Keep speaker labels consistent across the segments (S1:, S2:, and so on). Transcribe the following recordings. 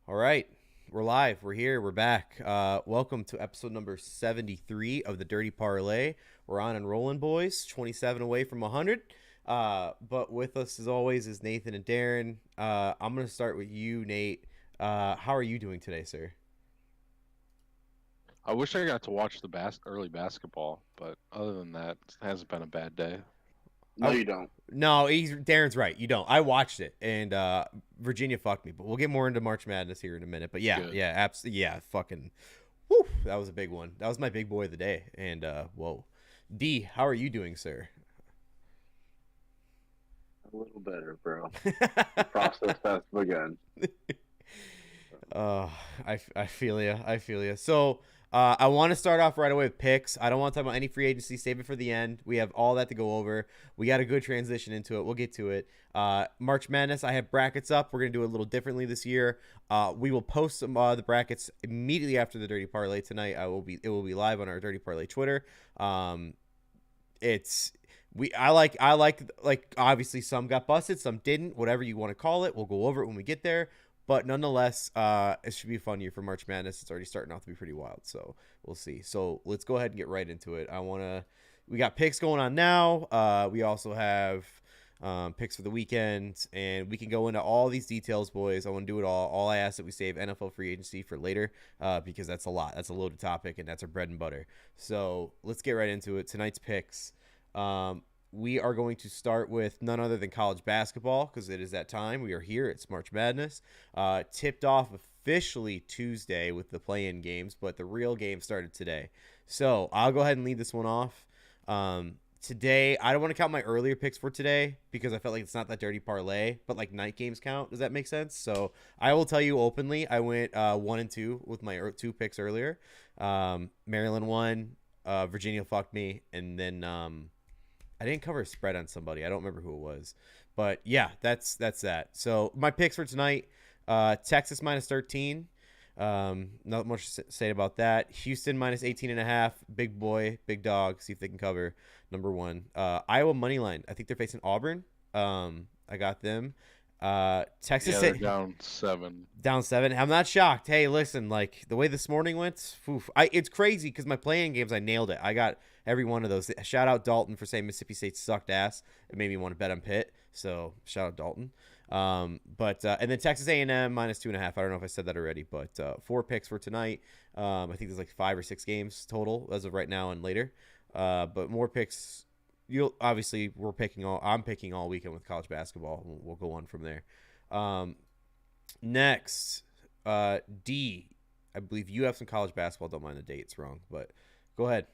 S1: All right. We're live. We're here. We're back. Welcome to episode number 73 of the Dirty Parlay. We're on and rolling, boys. 27 away from 100. But with us, as always, is Nathan and Darren. I'm going to start with you, Nate. How are you doing today, sir?
S2: I wish I got to watch the early basketball, but other than that, it hasn't been a bad day.
S3: No,
S1: I,
S3: you don't.
S1: no, Darren's right. You don't. I watched it, and Virginia fucked me. But we'll get more into March Madness here in a minute. But
S2: Good.
S1: absolutely, fucking, whew, that was a big one. That was my big boy of the day. And whoa, D, how are you doing, sir?
S3: A little better, bro. The process has begun.
S1: uh, I feel you. I feel you. So. I want to start off right away with picks. I don't want to talk about any free agency. Save it for the end. We have all that to go over. We got a good transition into it. We'll get to it. March Madness. I have brackets up. We're gonna do it a little differently this year. We will post some the brackets immediately after the Dirty Parlay tonight. It will be live on our Dirty Parlay Twitter. It's I like obviously some got busted, some didn't. Whatever you want to call it, we'll go over it when we get there. But nonetheless, it should be a fun year for March Madness. It's already starting off to be pretty wild, so we'll see. So let's go ahead and get right into it. We got picks going on now. We also have picks for the weekend, and we can go into all these details, boys. I want to do it all. All I ask that we save NFL free agency for later, because that's a lot. That's a loaded topic, and that's our bread and butter. So let's get right into it. Tonight's picks. We are going to start with none other than college basketball because it is that time. We are here. It's March Madness. Tipped off officially Tuesday with the play-in games, but the real game started today. So I'll go ahead and lead this one off. Today, I don't want to count my earlier picks for today because I felt like it's not that dirty parlay, but like night games count. Does that make sense? So I will tell you openly, I went 1-2 with my two picks earlier. Maryland won. Virginia fucked me, and then I didn't cover a spread on somebody. I don't remember who it was. But yeah, that's that. So my picks for tonight, Texas minus 13. Not much to say about that. Houston minus 18.5. Big boy, big dog. See if they can cover. Number one. Iowa money line. I think they're facing Auburn. I got them. Texas
S2: Yeah, they're
S1: State
S2: down 7.
S1: down 7. I'm not shocked. Hey, listen, like the way this morning went, it's crazy because my playing games, I nailed it. I got every one of those. Shout out Dalton for saying Mississippi State sucked ass. It made me want to bet on Pitt. So shout out Dalton. And then Texas A&M minus 2.5. I don't know if I said that already, but 4 picks for tonight. I think there's like 5 or 6 games total as of right now and later. But more picks. I'm picking all weekend with college basketball. We'll go on from there. Next, D. I believe you have some college basketball. Don't mind the dates wrong, but go ahead.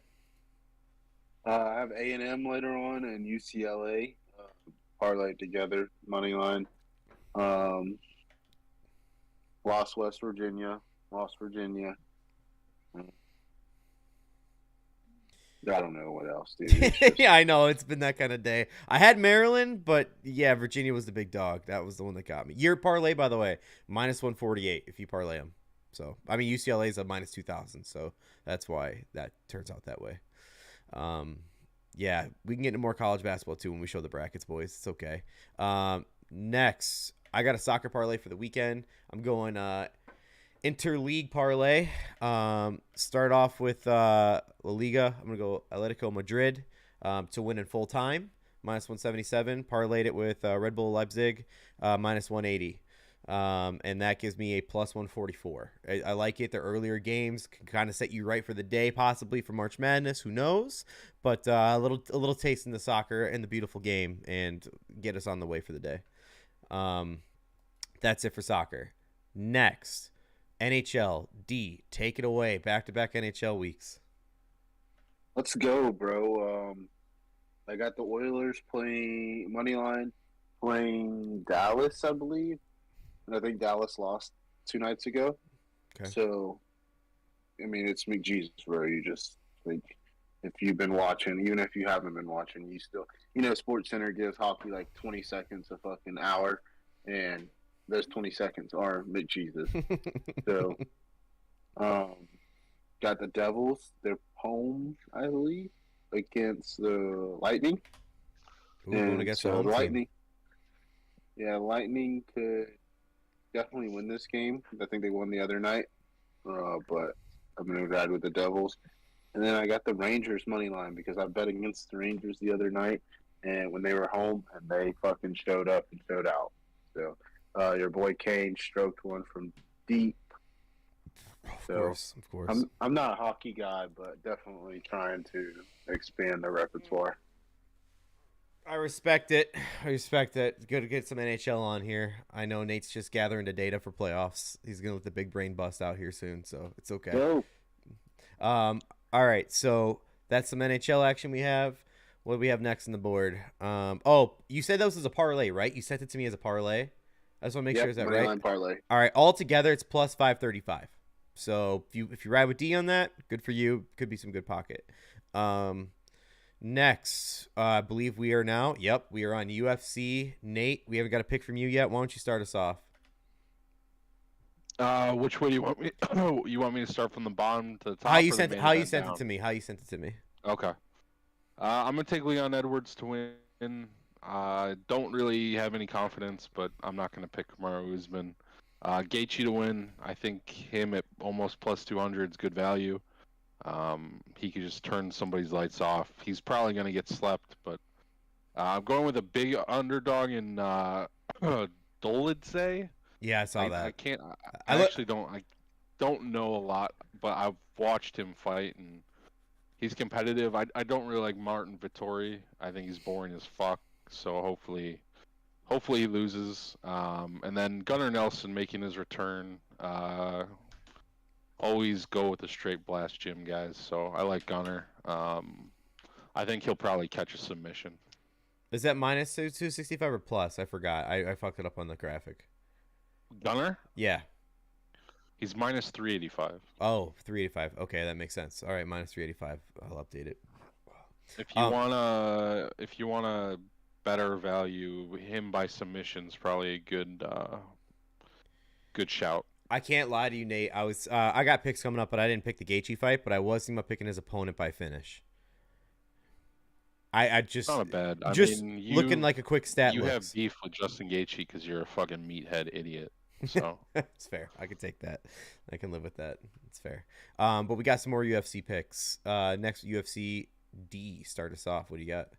S3: I have A&M later on and UCLA parlay together, money line. Lost West Virginia. Lost Virginia. I don't know what else, dude.
S1: Yeah, I know it's been that kind of day. I had Maryland, but yeah, Virginia was the big dog. That was the one that got me. Your parlay, by the way, minus 148 if you parlay them. So I mean UCLA is a minus 2,000, so that's why that turns out that way. Yeah, we can get into more college basketball too when we show the brackets, boys. It's okay. Next, I got a soccer parlay for the weekend. I'm going interleague parlay. Start off with La Liga. I'm gonna go Atletico Madrid to win in full time, minus 177. Parlayed it with Red Bull Leipzig, minus 180. And that gives me a plus 144. I like it. The earlier games can kind of set you right for the day, possibly for March Madness. Who knows? But a little taste in the soccer and the beautiful game, and get us on the way for the day. That's it for soccer. Next, NHL. D, take it away. Back-to-back NHL weeks.
S3: Let's go, bro. I got the Oilers playing money line, playing Dallas, I believe. And I think Dallas lost 2 nights ago.
S1: Okay.
S3: So, I mean, it's McJesus, bro. You just, like, if you've been watching, even if you haven't been watching, you still, Sports Center gives hockey like 20 seconds a fucking hour, and those 20 seconds are McJesus. So, got the Devils. They're home, I believe, against the Lightning.
S1: Ooh, going against the home team.
S3: Lightning. Yeah, Lightning could definitely win this game. I think they won the other night, but I'm going to ride with the Devils. And then I got the Rangers money line because I bet against the Rangers the other night, and when they were home, and they fucking showed up and showed out. So your boy Kane stroked one from deep.
S1: Of
S3: So
S1: course, of course.
S3: I'm not a hockey guy, but definitely trying to expand the repertoire.
S1: I respect it. I respect it. Good to get some NHL on here. I know Nate's just gathering the data for playoffs. He's gonna let the big brain bust out here soon, so it's okay.
S3: Go.
S1: All right, so that's some NHL action we have. What do we have next on the board? You said this was a parlay, right? You sent it to me as a parlay. I just want to make sure is that
S3: money
S1: right?
S3: line parlay.
S1: All right, all together it's plus 535. So if you ride with D on that, good for you. Could be some good pocket. Next, I believe we are now. Yep, we are on UFC. Nate, we haven't got a pick from you yet. Why don't you start us off?
S2: Which way do you want me? You want me to start from the bottom to the top?
S1: How you
S2: or the
S1: sent
S2: main
S1: how you
S2: event
S1: sent
S2: down?
S1: it to me? How you sent it to me?
S2: Okay. I'm gonna take Leon Edwards to win. I don't really have any confidence, but I'm not gonna pick Kamaru Usman. Gaethje to win. I think him at almost plus 200 is good value. He could just turn somebody's lights off. He's probably gonna get slept, but I'm going with a big underdog in Dolidze.
S1: Yeah, I saw that.
S2: I can't.
S1: I
S2: I
S1: look.
S2: actually don't. I don't know a lot, but I've watched him fight, and he's competitive. I don't really like Martin Vittori. I think he's boring as fuck. So hopefully he loses. And then Gunnar Nelson making his return. Always go with the straight blast gym guys. So I like Gunnar. I think he'll probably catch a submission.
S1: Is that minus 265 or plus? I forgot. I fucked it up on the graphic.
S2: Gunnar?
S1: Yeah.
S2: He's minus 385.
S1: Oh, 385. Okay, that makes sense. All right, minus 385. I'll update it.
S2: If you wanna better value him by submissions, probably a good shout.
S1: I can't lie to you, Nate. I got picks coming up, but I didn't pick the Gaethje fight. But I was thinking about picking his opponent by finish. I just
S2: Not a bad. I
S1: just
S2: mean,
S1: looking like a quick stat.
S2: You have
S1: looks.
S2: beef with Justin Gaethje because you're a fucking meathead idiot. So
S1: It's fair. I can take that. I can live with that. It's fair. But we got some more UFC picks. Next UFC D. Start us off. What do you got?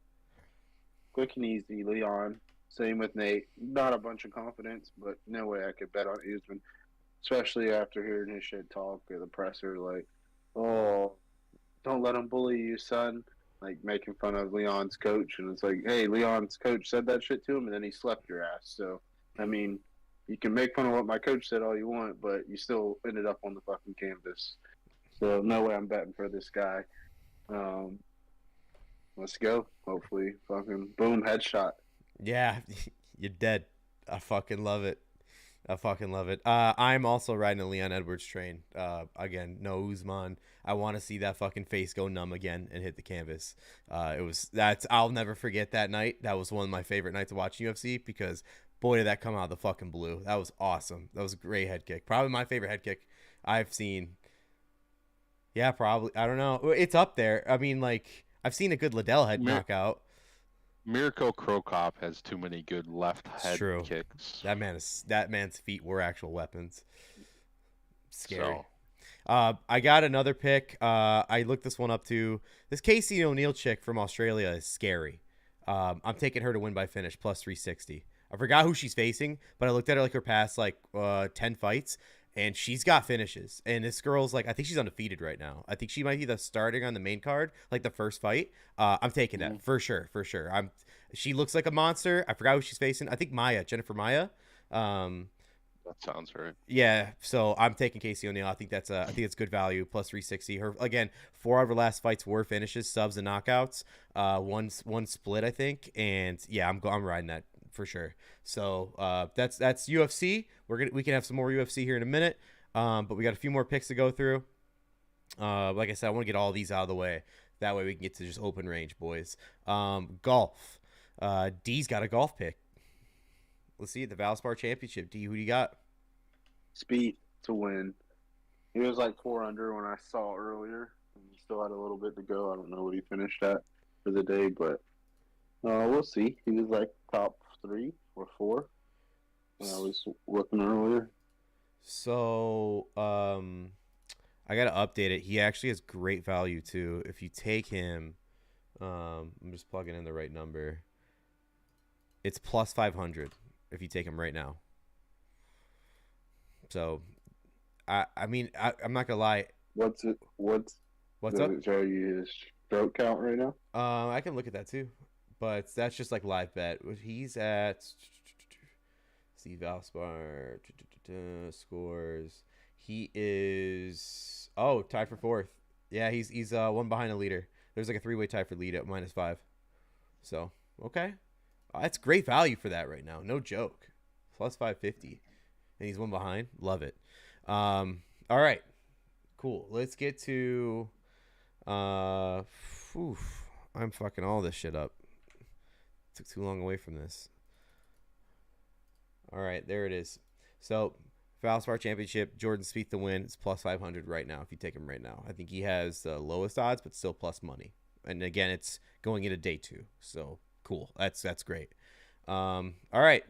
S3: Quick and easy, Leon. Same with Nate. Not a bunch of confidence, but no way I could bet on Usman, especially after hearing his shit talk at the presser, like, "Oh, don't let him bully you, son." Like making fun of Leon's coach, and it's like, "Hey, Leon's coach said that shit to him, and then he slept your ass." So, I mean, you can make fun of what my coach said all you want, but you still ended up on the fucking canvas. So, no way I'm betting for this guy. Let's go. Hopefully, fucking boom, headshot.
S1: Yeah, you're dead. I fucking love it. I fucking love it. I'm also riding a Leon Edwards train. Again, no Usman. I want to see that fucking face go numb again and hit the canvas. I'll never forget that night. That was one of my favorite nights of watching UFC because boy did that come out of the fucking blue. That was awesome. That was a great head kick. Probably my favorite head kick I've seen. Yeah, probably. I don't know. It's up there. I mean, like I've seen a good Liddell head knockout.
S2: Mirko Krokop has too many good left head
S1: true.
S2: kicks.
S1: That man's feet were actual weapons. Scary.
S2: So.
S1: I got another pick. I looked this one up too. This Casey O'Neill chick from Australia is scary. I'm taking her to win by finish plus 360. I forgot who she's facing, but I looked at her like her past 10 fights, and she's got finishes. And this girl's I think she's undefeated right now. I think she might be the starting on the main card, like the first fight. I'm taking that for sure. She looks like a monster. I forgot who she's facing. I think Jennifer Maya.
S2: That sounds right.
S1: Yeah, so I'm taking Casey O'Neill. I think it's good value plus 360. Her again, 4 out of her last fights were finishes, subs, and knockouts. One split, I think, and yeah, I'm riding that for sure. So that's UFC. We can have some more UFC here in a minute, but we got a few more picks to go through. Like I said, I want to get all these out of the way. That way we can get to just open range, boys. Golf. D's got a golf pick. Let's see the Valspar Championship. D, who do you got?
S3: Speed to win. He was like 4 under when I saw earlier. He still had a little bit to go. I don't know what he finished at for the day, but we'll see. He was like top 3 or 4. I was looking earlier.
S1: So, I gotta update it. He actually has great value too. If you take him, I'm just plugging in the right number. It's plus 500 if you take him right now. So, I mean, I'm not gonna lie.
S3: What's
S1: What's
S3: does
S1: up?
S3: it show you his stroke count right now?
S1: I can look at that too, but that's just like live bet. He's at Steve Valspar scores. He is tied for fourth. Yeah, he's one behind a leader. There's like a 3-way tie for lead at -5. So okay, that's great value for that right now. No joke, plus 550, and he's one behind. Love it. All right, cool. Let's get to I'm fucking all this shit up. Took too long away from this. All right, there it is. So, Valspar Championship, Jordan Spieth to win. It's plus 500 right now if you take him right now. I think he has the lowest odds, but still plus money. And again, it's going into day 2. So, cool. That's great. All right.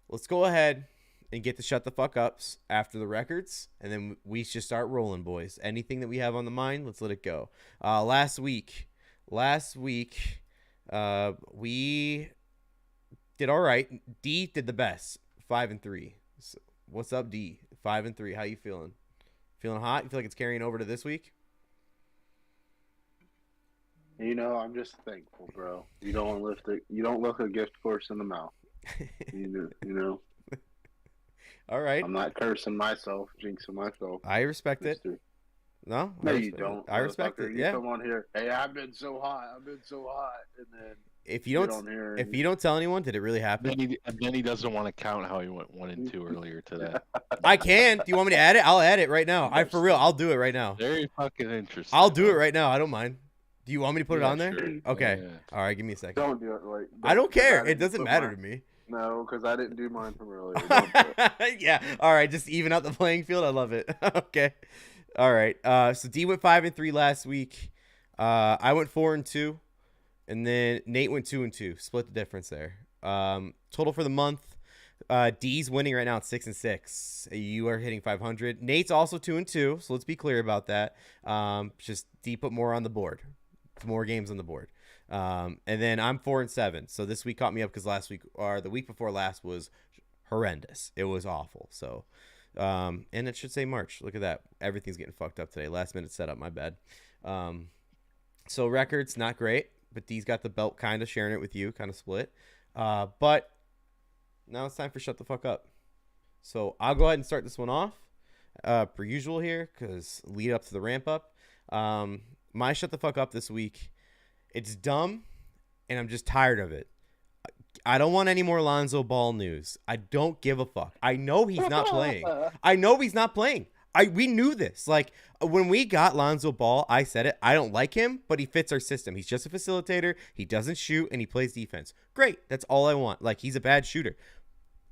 S1: Let's go ahead and get the shut the fuck ups after the records, and then we should start rolling, boys. Anything that we have on the mind, let's let it go. Last week, we did all right. D did the best, 5-3. So what's up, D? 5-3. How you feeling? Feeling hot? You feel like it's carrying over to this week?
S3: You know, I'm just thankful, bro. You don't look a gift horse in the mouth. You know.
S1: All right.
S3: I'm not cursing myself, jinxing myself.
S1: I respect it. No,
S3: you don't.
S1: I respect it.
S3: You come on here. Hey, I've been so hot, and then
S1: if you don't tell anyone, did it really happen?
S2: Then he doesn't want to count how he went 1-2 earlier today.
S1: I can. Do you want me to add it? I'll add it right now. For real. I'll do it right now.
S2: Very fucking interesting.
S1: I'll do it right now. I don't mind. Do you want me to put it on there?
S2: Sure.
S1: Okay.
S2: Yeah.
S1: All right. Give me a second.
S3: Don't do it. Like,
S1: I don't care. It doesn't matter to me.
S3: No, because I didn't do mine from earlier.
S1: Yeah. All right. Just even out the playing field. I love it. Okay. All right. So D went 5-3 last week. I went 4-2, and then Nate went 2-2. Split the difference there. Total for the month. D's winning right now at 6-6. You are hitting 500. Nate's also 2-2. So let's be clear about that. Just D put more on the board. More games on the board. And then I'm 4-7. So this week caught me up because last week or the week before last was horrendous. It was awful. So, and it should say March. Look at that. Everything's getting fucked up today. Last minute setup. My bad. So records not great, but D's got the belt, kind of sharing it with you, kind of split. But now it's time for shut the fuck up. So I'll go ahead and start this one off, per usual here, because lead up to the ramp up. My shut the fuck up this week. It's dumb, and I'm just tired of it. I don't want any more Lonzo Ball news. I don't give a fuck. I know he's not playing. We knew this. Like, when we got Lonzo Ball, I said it. I don't like him, but he fits our system. He's just a facilitator. He doesn't shoot, and he plays defense. Great. That's all I want. Like, he's a bad shooter.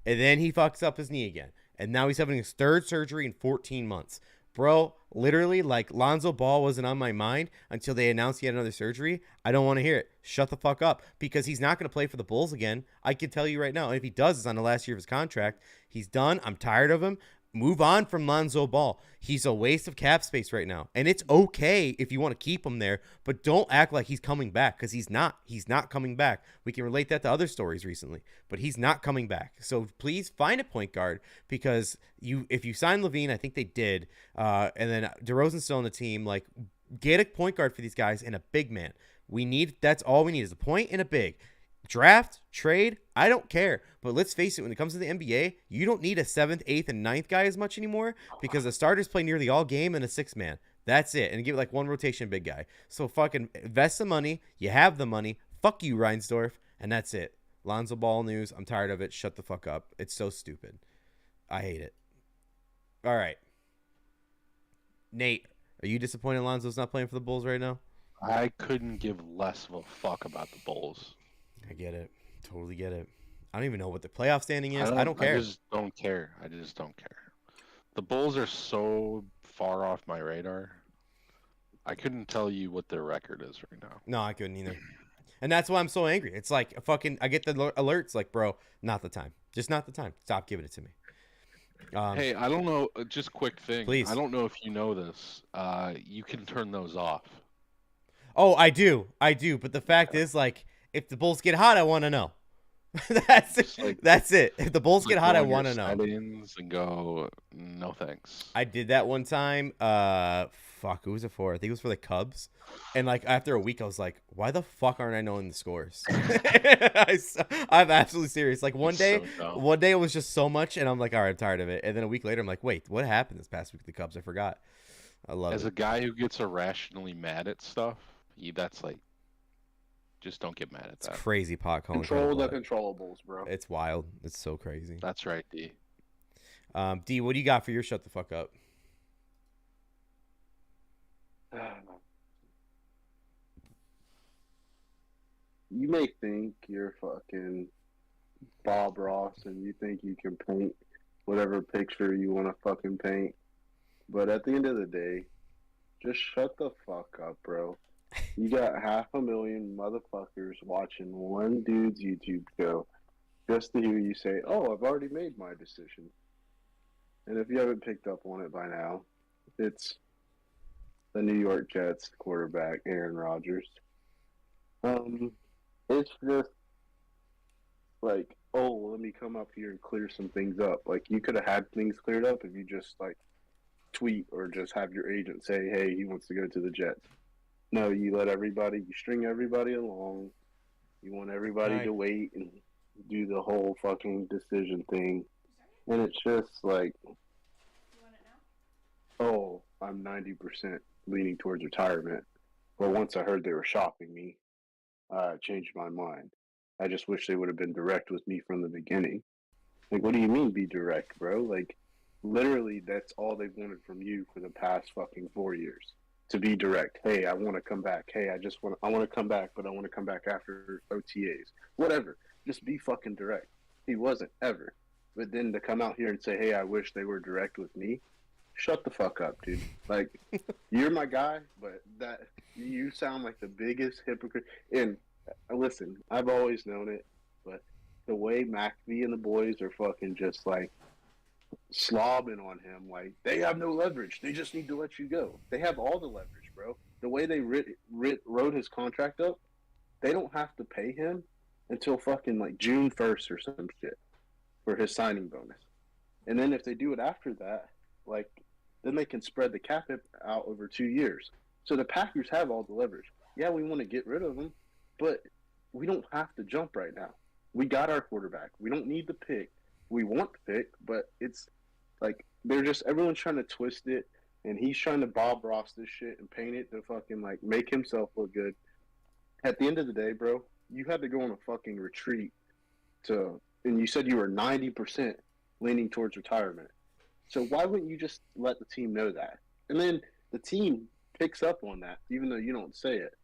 S1: And then he fucks up his knee again. And now he's having his 3rd surgery in 14 months. Bro, literally, like, Lonzo Ball wasn't on my mind until they announced he had another surgery. I don't want to hear it. Shut the fuck up, because he's not going to play for the Bulls again. I can tell you right now. And if he does, it's on the last year of his contract. He's done. I'm tired of him. Move on from Lonzo Ball. He's a waste of cap space right now. And it's okay if you want to keep him there, but don't act like he's coming back, because he's not. He's not coming back. We can relate that to other stories recently, but he's not coming back. So please find a point guard, because if you sign Levine, I think they did, and then DeRozan's still on the team, like, get a point guard for these guys and a big man. That's all we need is a point and a big. Draft, trade, I don't care. But let's face it, when it comes to the NBA, you don't need a 7th, 8th, and 9th guy as much anymore, because the starters play nearly all game and a 6-man. That's it. And give it like one rotation big guy. So fucking invest the money. You have the money. Fuck you, Reinsdorf. And that's it. Lonzo Ball news. I'm tired of it. Shut the fuck up. It's so stupid. I hate it. All right. Nate, are you disappointed Lonzo's not playing for the Bulls right now?
S2: I couldn't give less of a fuck about the Bulls.
S1: I get it. Totally get it. I don't even know what the playoff standing is. I don't care.
S2: I just don't care. The Bulls are so far off my radar. I couldn't tell you what their record is right now.
S1: No, I couldn't either. And that's why I'm so angry. It's like I get the alerts like, bro, not the time. Just not the time. Stop giving it to me.
S2: Hey, I don't know. Just quick thing. I
S1: Please.
S2: don't know if you know this. You can turn those off.
S1: Oh, I do. But the fact is, like, if the Bulls get hot, I want to know. That's it.
S2: Like,
S1: That's it. If the Bulls get hot, I
S2: go in your
S1: want to know.
S2: settings and go, no thanks.
S1: I did that one time. Fuck, who was it for? I think it was for the Cubs. And like after a week, I was like, why the fuck aren't I knowing the scores? I'm absolutely serious. Like one day it was just so much, and I'm like, all right, I'm tired of it. And then a week later, I'm like, wait, what happened this past week with the Cubs? I forgot. I love it.
S2: As a guy who gets irrationally mad at stuff, that's like, just don't get mad at that.
S1: It's crazy pot calling.
S3: Control the controllables, bro.
S1: It's wild. It's so crazy.
S2: That's right, D.
S1: D, what do you got for your shut the fuck up?
S3: You may think you're fucking Bob Ross and you think you can paint whatever picture you want to fucking paint. But at the end of the day, just shut the fuck up, bro. You got 500,000 motherfuckers watching one dude's YouTube show just to hear you say, oh, I've already made my decision. And if you haven't picked up on it by now, it's the New York Jets quarterback, Aaron Rodgers. It's just like, oh, let me come up here and clear some things up. Like, you could have had things cleared up if you just, like, tweet or just have your agent say, hey, he wants to go to the Jets. No, you string everybody along. You want everybody to wait and do the whole fucking decision thing. And it's just like, oh, I'm 90% leaning towards retirement. But once I heard they were shopping me, I changed my mind. I just wish they would have been direct with me from the beginning. Like, what do you mean be direct, bro? Like, literally, that's all they've wanted from you for the past fucking 4 years. To be direct. Hey, I want to come back. Hey, I want to come back, but I want to come back after OTAs. Whatever. Just be fucking direct. He wasn't ever. But then to come out here and say, hey, I wish they were direct with me. Shut the fuck up, dude. Like, you're my guy, but that you sound like the biggest hypocrite. And listen, I've always known it, but the way McAfee and the boys are fucking just like slobbing on him, like they have no leverage. They just need to let you go. They have all the leverage, bro. The way they wrote his contract up, they don't have to pay him until fucking like June 1st or some shit for his signing bonus. And then if they do it after that, like, then they can spread the cap out over 2 years. So the Packers have all the leverage. Yeah, we want to get rid of them, but we don't have to jump right now. We got our quarterback. We don't need the pick. We want the pick, but it's like everyone's trying to twist it, and he's trying to Bob Ross this shit and paint it to fucking like make himself look good. At the end of the day, bro, you had to go on a fucking retreat and you said you were 90% leaning towards retirement. So why wouldn't you just let the team know that? And then the team picks up on that, even though you don't say it.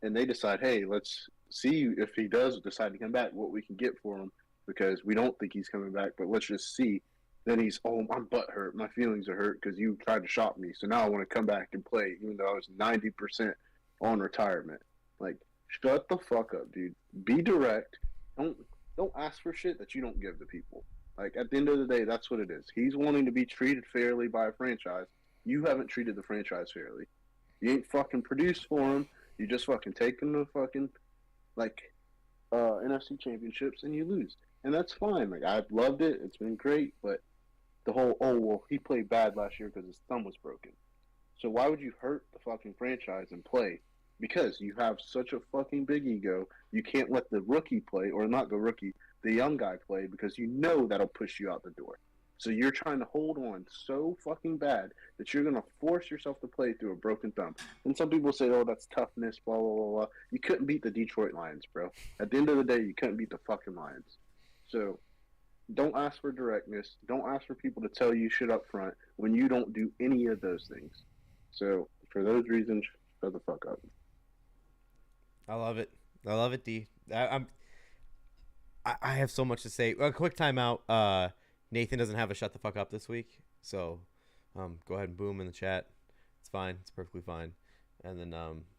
S3: And they decide, hey, let's see if he does decide to come back, what we can get for him, because we don't think he's coming back, but let's just see. Then he's, oh, my butt hurt. My feelings are hurt because you tried to shop me. So now I want to come back and play, even though I was 90% on retirement. Like, shut the fuck up, dude. Be direct. Don't ask for shit that you don't give to people. Like, at the end of the day, that's what it is. He's wanting to be treated fairly by a franchise. You haven't treated the franchise fairly. You ain't fucking produced for him. You just fucking take him to fucking, like, NFC championships and you lose. And that's fine. Like, I've loved it. It's been great. But the whole, oh, well, he played bad last year because his thumb was broken. So why would you hurt the fucking franchise and play? Because you have such a fucking big ego, you can't let the rookie play, or not the rookie, the young guy play, because you know that'll push you out the door. So you're trying to hold on so fucking bad that you're going to force yourself to play through a broken thumb. And some people say, oh, that's toughness, blah, blah, blah, blah. You couldn't beat the Detroit Lions, bro. At the end of the day, you couldn't beat the fucking Lions. So don't ask for directness. Don't ask for people to tell you shit up front when you don't do any of those things. So for those reasons, shut the fuck up.
S1: I love it. I love it, D. I have so much to say. A quick timeout. Nathan doesn't have a shut the fuck up this week, so go ahead and boom in the chat. It's fine. It's perfectly fine. And then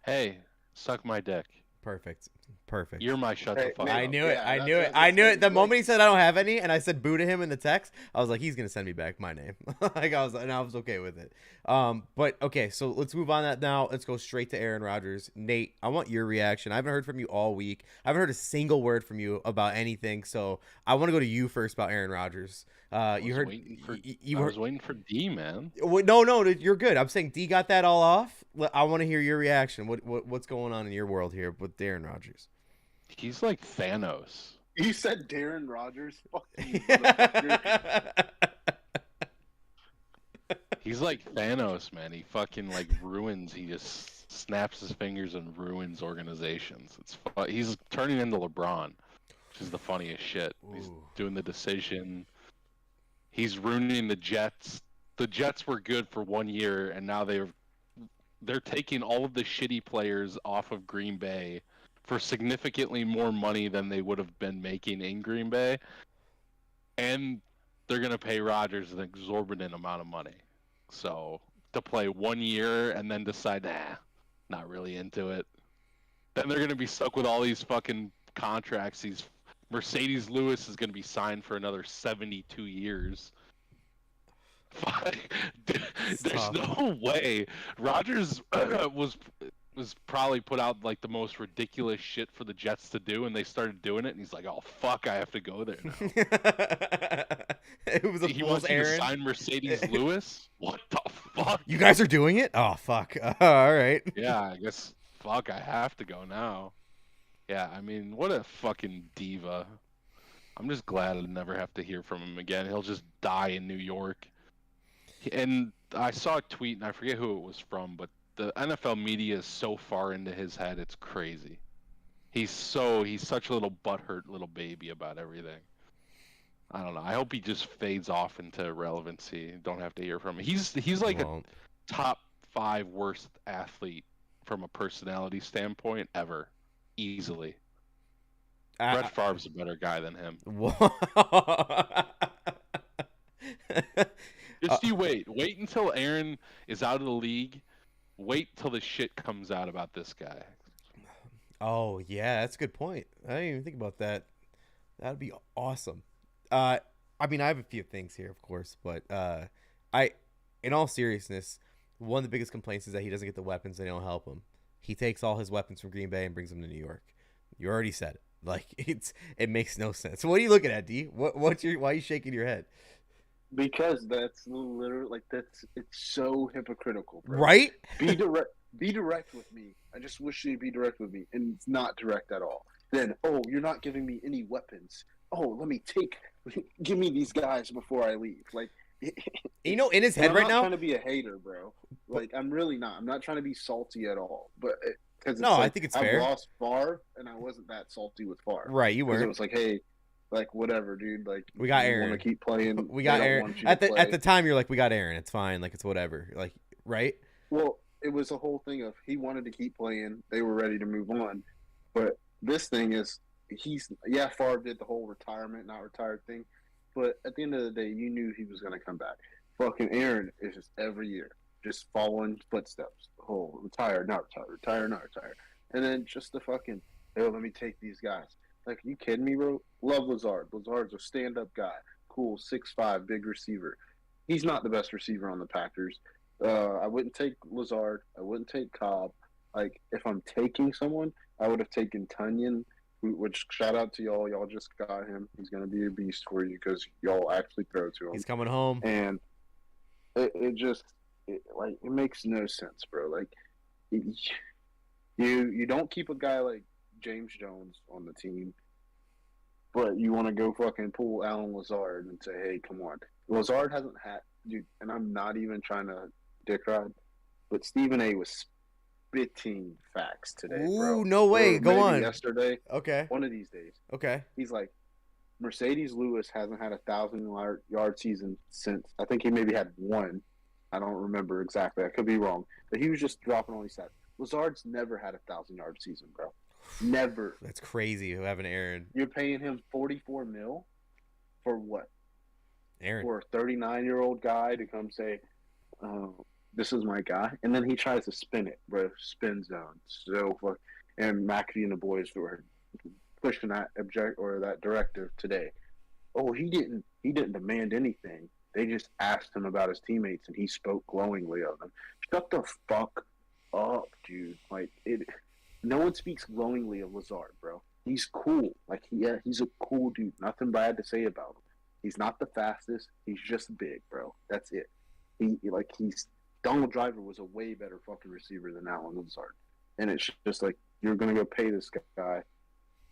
S2: hey, suck my dick.
S1: Perfect.
S2: You're my shut the
S3: Hey,
S2: fuck
S3: man,
S1: I
S2: up.
S1: knew it.
S3: yeah,
S1: I
S3: that's
S1: knew
S3: what
S1: it.
S3: I was
S1: I knew
S3: saying.
S1: it. The
S3: Like,
S1: moment he said I don't have any, and I said boo to him in the text, I was like, he's gonna send me back my name. Like I was okay with it. But okay, so let's move on that now. Let's go straight to Aaron Rodgers. Nate, I want your reaction. I haven't heard from you all week. I haven't heard a single word from you about anything. So I want to go to you first about Aaron Rodgers. You heard you
S2: I
S1: were
S2: was waiting for D, man.
S1: no, you're good. I'm saying D got that all off. I want to hear your reaction. What's going on in your world here with Aaron Rodgers?
S2: He's like Thanos.
S3: you said Darren Rogers. Fuck you, motherfucker.
S2: He's like Thanos, man. He fucking like ruins. He just snaps his fingers and ruins organizations. He's turning into LeBron, which is the funniest shit. He's
S1: Ooh.
S2: doing the decision. He's ruining the Jets. The Jets were good for 1 year, and now they're taking all of the shitty players off of Green Bay for significantly more money than they would have been making in Green Bay, and they're gonna pay Rodgers an exorbitant amount of money. So to play 1 year and then decide, not really into it, then they're gonna be stuck with all these fucking contracts. These Mercedes Lewis is gonna be signed for another 72 years. Fuck. There's
S1: tough.
S2: no way. Rodgers was probably put out like the most ridiculous shit for the Jets to do, and they started doing it, and he's like, "Oh fuck, I have to go there now."
S1: It was a
S2: He
S1: fool's
S2: wants you to
S1: errand.
S2: sign Mercedes Lewis? What the fuck?
S1: You guys are doing it? Oh fuck! All right.
S2: Yeah, I guess fuck, I have to go now. Yeah, I mean, what a fucking diva. I'm just glad I never have to hear from him again. He'll just die in New York. And I saw a tweet, and I forget who it was from, but the NFL media is so far into his head, it's crazy. He's such a little butthurt little baby about everything. I don't know. I hope he just fades off into irrelevancy. Don't have to hear from him. He's like a top 5 worst athlete from a personality standpoint ever, easily. Brett Favre's a better guy than him. Just you wait until Aaron is out of the league. Wait till the shit comes out about this guy.
S1: Oh yeah, that's a good point. I didn't even think about that. That'd be awesome. I mean, I have a few things here, of course, but in all seriousness, one of the biggest complaints is that he doesn't get the weapons and they don't help him. He takes all his weapons from Green Bay and brings them to New York. You already said it. Like it makes no sense. What are you looking at, D? Why are you shaking your head?
S3: Because that's literally it's so hypocritical, bro.
S1: Right?
S3: Be direct with me. I just wish you'd be direct with me, and it's not direct at all. Then, you're not giving me any weapons. Give me these guys before I leave. Like,
S1: in his head right now.
S3: I'm not trying to be a hater, bro. Like, I'm really not. I'm not trying to be salty at all. But
S1: I think it's fair.
S3: I lost Favre, and I wasn't that salty with Favre.
S1: Right, you weren't.
S3: It was like, hey. Like, whatever, dude. Like,
S1: we got Aaron.
S3: Want to keep playing?
S1: We got Aaron. At the time, you're like, we got Aaron. It's fine. Like, it's whatever. Like, right?
S3: Well, it was a whole thing of he wanted to keep playing. They were ready to move on. But this thing is, Favre did the whole retirement, not retired thing. But at the end of the day, you knew he was going to come back. Fucking Aaron is just every year, just following footsteps. Oh, retire, not retire, retire, not retire. And then just the fucking, let me take these guys. Like, are you kidding me, bro? Love Lazard. Lazard's a stand-up guy. Cool, 6'5", big receiver. He's not the best receiver on the Packers. I wouldn't take Lazard. I wouldn't take Cobb. Like, if I'm taking someone, I would have taken Tunyon, which, shout out to y'all. Y'all just got him. He's going to be a beast for you because y'all actually throw to him.
S1: He's coming home.
S3: And it makes no sense, bro. Like, you don't keep a guy like James Jones on the team, but you want to go fucking pull Alan Lazard and say, hey, come on. Lazard hasn't had, dude, and I'm not even trying to dick ride, but Stephen A was spitting facts today, bro.
S1: Ooh, no way. Go on.
S3: Yesterday.
S1: Okay.
S3: One of these days.
S1: Okay.
S3: He's like, Mercedes Lewis hasn't had a 1,000-yard season since, I think he maybe had one. I don't remember exactly. I could be wrong. But he was just dropping all these stats. Lazard's never had a 1,000-yard season, bro. Never.
S1: That's crazy. Having Aaron.
S3: You're paying him $44 million for what?
S1: Aaron.
S3: For a 39-year-old guy to come say, this is my guy, and then he tries to spin it, bro. Spin zone. So fuck. and McAfee and the boys were pushing that directive today. Oh, he didn't demand anything. They just asked him about his teammates, and he spoke glowingly of them. Shut the fuck up, dude. Like no one speaks glowingly of Lazard, bro. He's cool. Like he's a cool dude. Nothing bad to say about him. He's not the fastest. He's just big, bro. That's it. He's Donald Driver was a way better fucking receiver than Alan Lazard, and it's just like you're gonna go pay this guy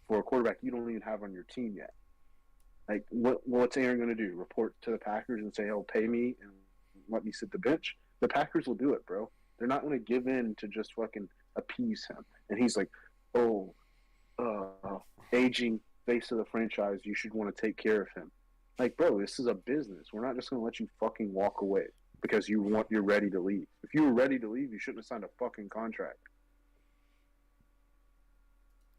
S3: for a quarterback you don't even have on your team yet. Like what's Aaron gonna do? Report to the Packers and say, "Oh, pay me and let me sit the bench"? The Packers will do it, bro. They're not gonna give in to just fucking appease him. And he's like, "Oh, aging face of the franchise, you should want to take care of him." Like, bro, this is a business. We're not just gonna let you fucking walk away because you're ready to leave. If you were ready to leave, you shouldn't have signed a fucking contract.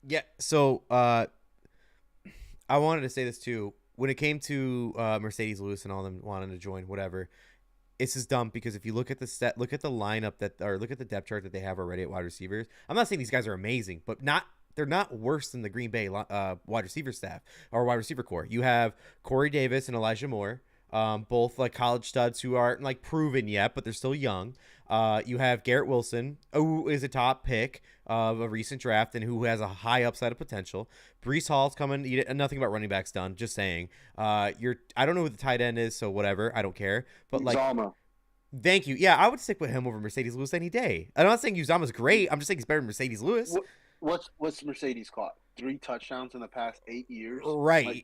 S1: Yeah. So I wanted to say this too. When it came to Mercedes Lewis and all them wanting to join, whatever, this is dumb because if you look at the look at the lineup look at the depth chart that they have already at wide receivers. I'm not saying these guys are amazing, but they're not worse than the Green Bay wide receiver staff or wide receiver core. You have Corey Davis and Elijah Moore, both like college studs who aren't like proven yet, but they're still young. You have Garrett Wilson, who is a top pick of a recent draft and who has a high upside of potential. Brees Hall's coming. Nothing about running backs done. Just saying. I don't know who the tight end is, so whatever. I don't care. But like,
S3: Uzama.
S1: Thank you. Yeah, I would stick with him over Mercedes Lewis any day. I'm not saying Uzama's great. I'm just saying he's better than Mercedes Lewis.
S3: What's Mercedes caught? 3 touchdowns in the past 8 years.
S1: Right.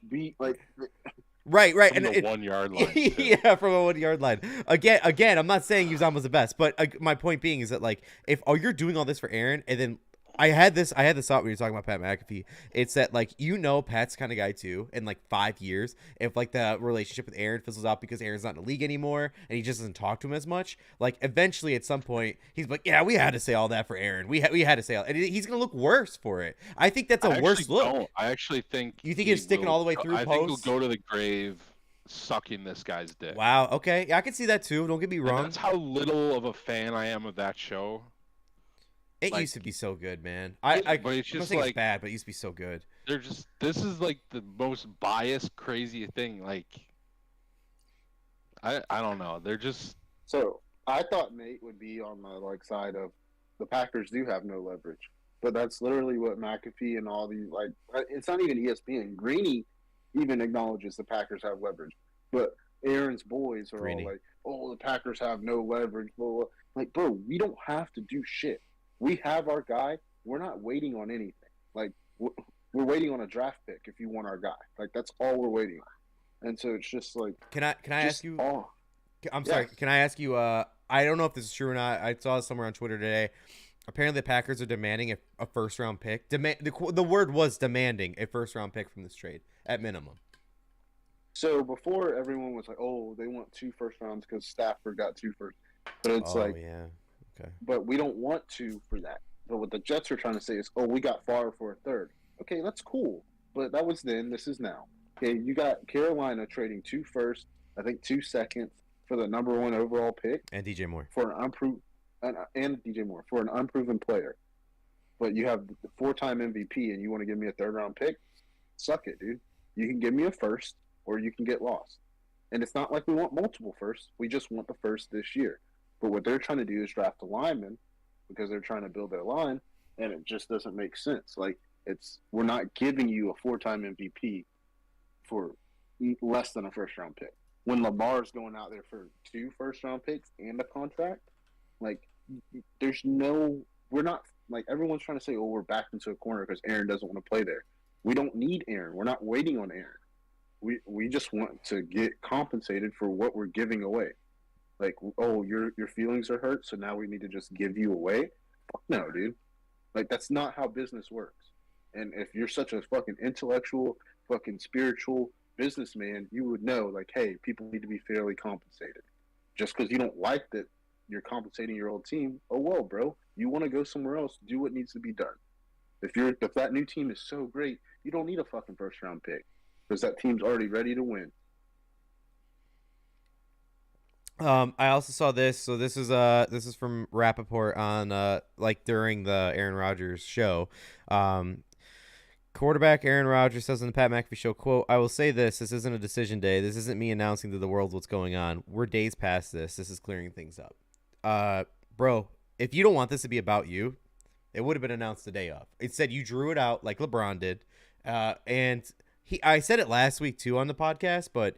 S3: Right.
S1: And
S2: the 1 yard line.
S1: Yeah, from a 1 yard line. Again, I'm not saying Uzama's the best, but my point being is that like if you're doing all this for Aaron, and then I had this thought when you were talking about Pat McAfee. It's that like Pat's kind of guy too. In like 5 years, if like the relationship with Aaron fizzles out because Aaron's not in the league anymore and he just doesn't talk to him as much, like eventually at some point he's like, yeah, we had to say all that for Aaron. We had to say all, and he's gonna look worse for it. I think that's a worse look.
S2: Don't. I actually think
S1: you think he's sticking all the way through.
S2: I think he'll go to the grave sucking this guy's dick.
S1: Wow. Okay. Yeah, I can see that too. Don't get me wrong.
S2: And that's how little of a fan I am of that show.
S1: It used to be so good, man.
S2: But it's
S1: I'm
S2: just
S1: not saying
S2: like
S1: it's bad, but it used to be so good.
S2: This is like the most biased, crazy thing. Like, I don't know. They're just.
S3: So I thought Nate would be on the side of the Packers do have no leverage, but that's literally what McAfee and all these it's not even ESPN. Greeny even acknowledges the Packers have leverage, but Aaron's boys are all like, "Oh, the Packers have no leverage." Blah, blah. Like, bro, we don't have to do shit. We have our guy. We're not waiting on anything. Like, we're waiting on a draft pick if you want our guy. Like, that's all we're waiting on. And so it's just like.
S1: Can I ask you? I'm sorry. Can I ask you? I don't know if this is true or not. I saw it somewhere on Twitter today. Apparently, the Packers are demanding a first round pick. The word was demanding a first round pick from this trade at minimum.
S3: So before everyone was like, "Oh, they want 2 first rounds because Stafford got 2 first," but it's
S1: yeah. Okay.
S3: But we don't want 2 for that. But what the Jets are trying to say is, "Oh, we got Favre for a 3rd." Okay, that's cool. But that was then. This is now. Okay, you got Carolina trading 2 firsts, I think 2 seconds for the number 1 overall pick
S1: and DJ Moore
S3: for an unproven player. But you have the 4-time MVP, and you want to give me a 3rd round pick? Suck it, dude. You can give me a first, or you can get lost. And it's not like we want multiple firsts. We just want the first this year. But what they're trying to do is draft a lineman because they're trying to build their line, and it just doesn't make sense. Like, we're not giving you a 4-time MVP for less than a first-round pick. When Lamar's going out there for 2 first-round picks and a contract, like, we're not, like, everyone's trying to say, "Oh, we're backed into a corner because Aaron doesn't want to play there." We don't need Aaron. We're not waiting on Aaron. We just want to get compensated for what we're giving away. Like, "Oh, your feelings are hurt, so now we need to just give you away." Fuck no, dude. Like, that's not how business works. And if you're such a fucking intellectual, fucking spiritual businessman, you would know, like, hey, people need to be fairly compensated. Just because you don't like that you're compensating your old team, oh well, bro. You want to go somewhere else, do what needs to be done. If that new team is so great, you don't need a fucking first round pick because that team's already ready to win.
S1: I also saw this. So this is from Rappaport on like during the Aaron Rodgers show. Um, Quarterback Aaron Rodgers says on the Pat McAfee show, quote, "I will say this. This isn't a decision day. This isn't me announcing to the world what's going on. We're days past this. This is clearing things up." Bro, if you don't want this to be about you, it would have been announced the day of. Instead, you drew it out like LeBron did. And I said it last week too on the podcast, but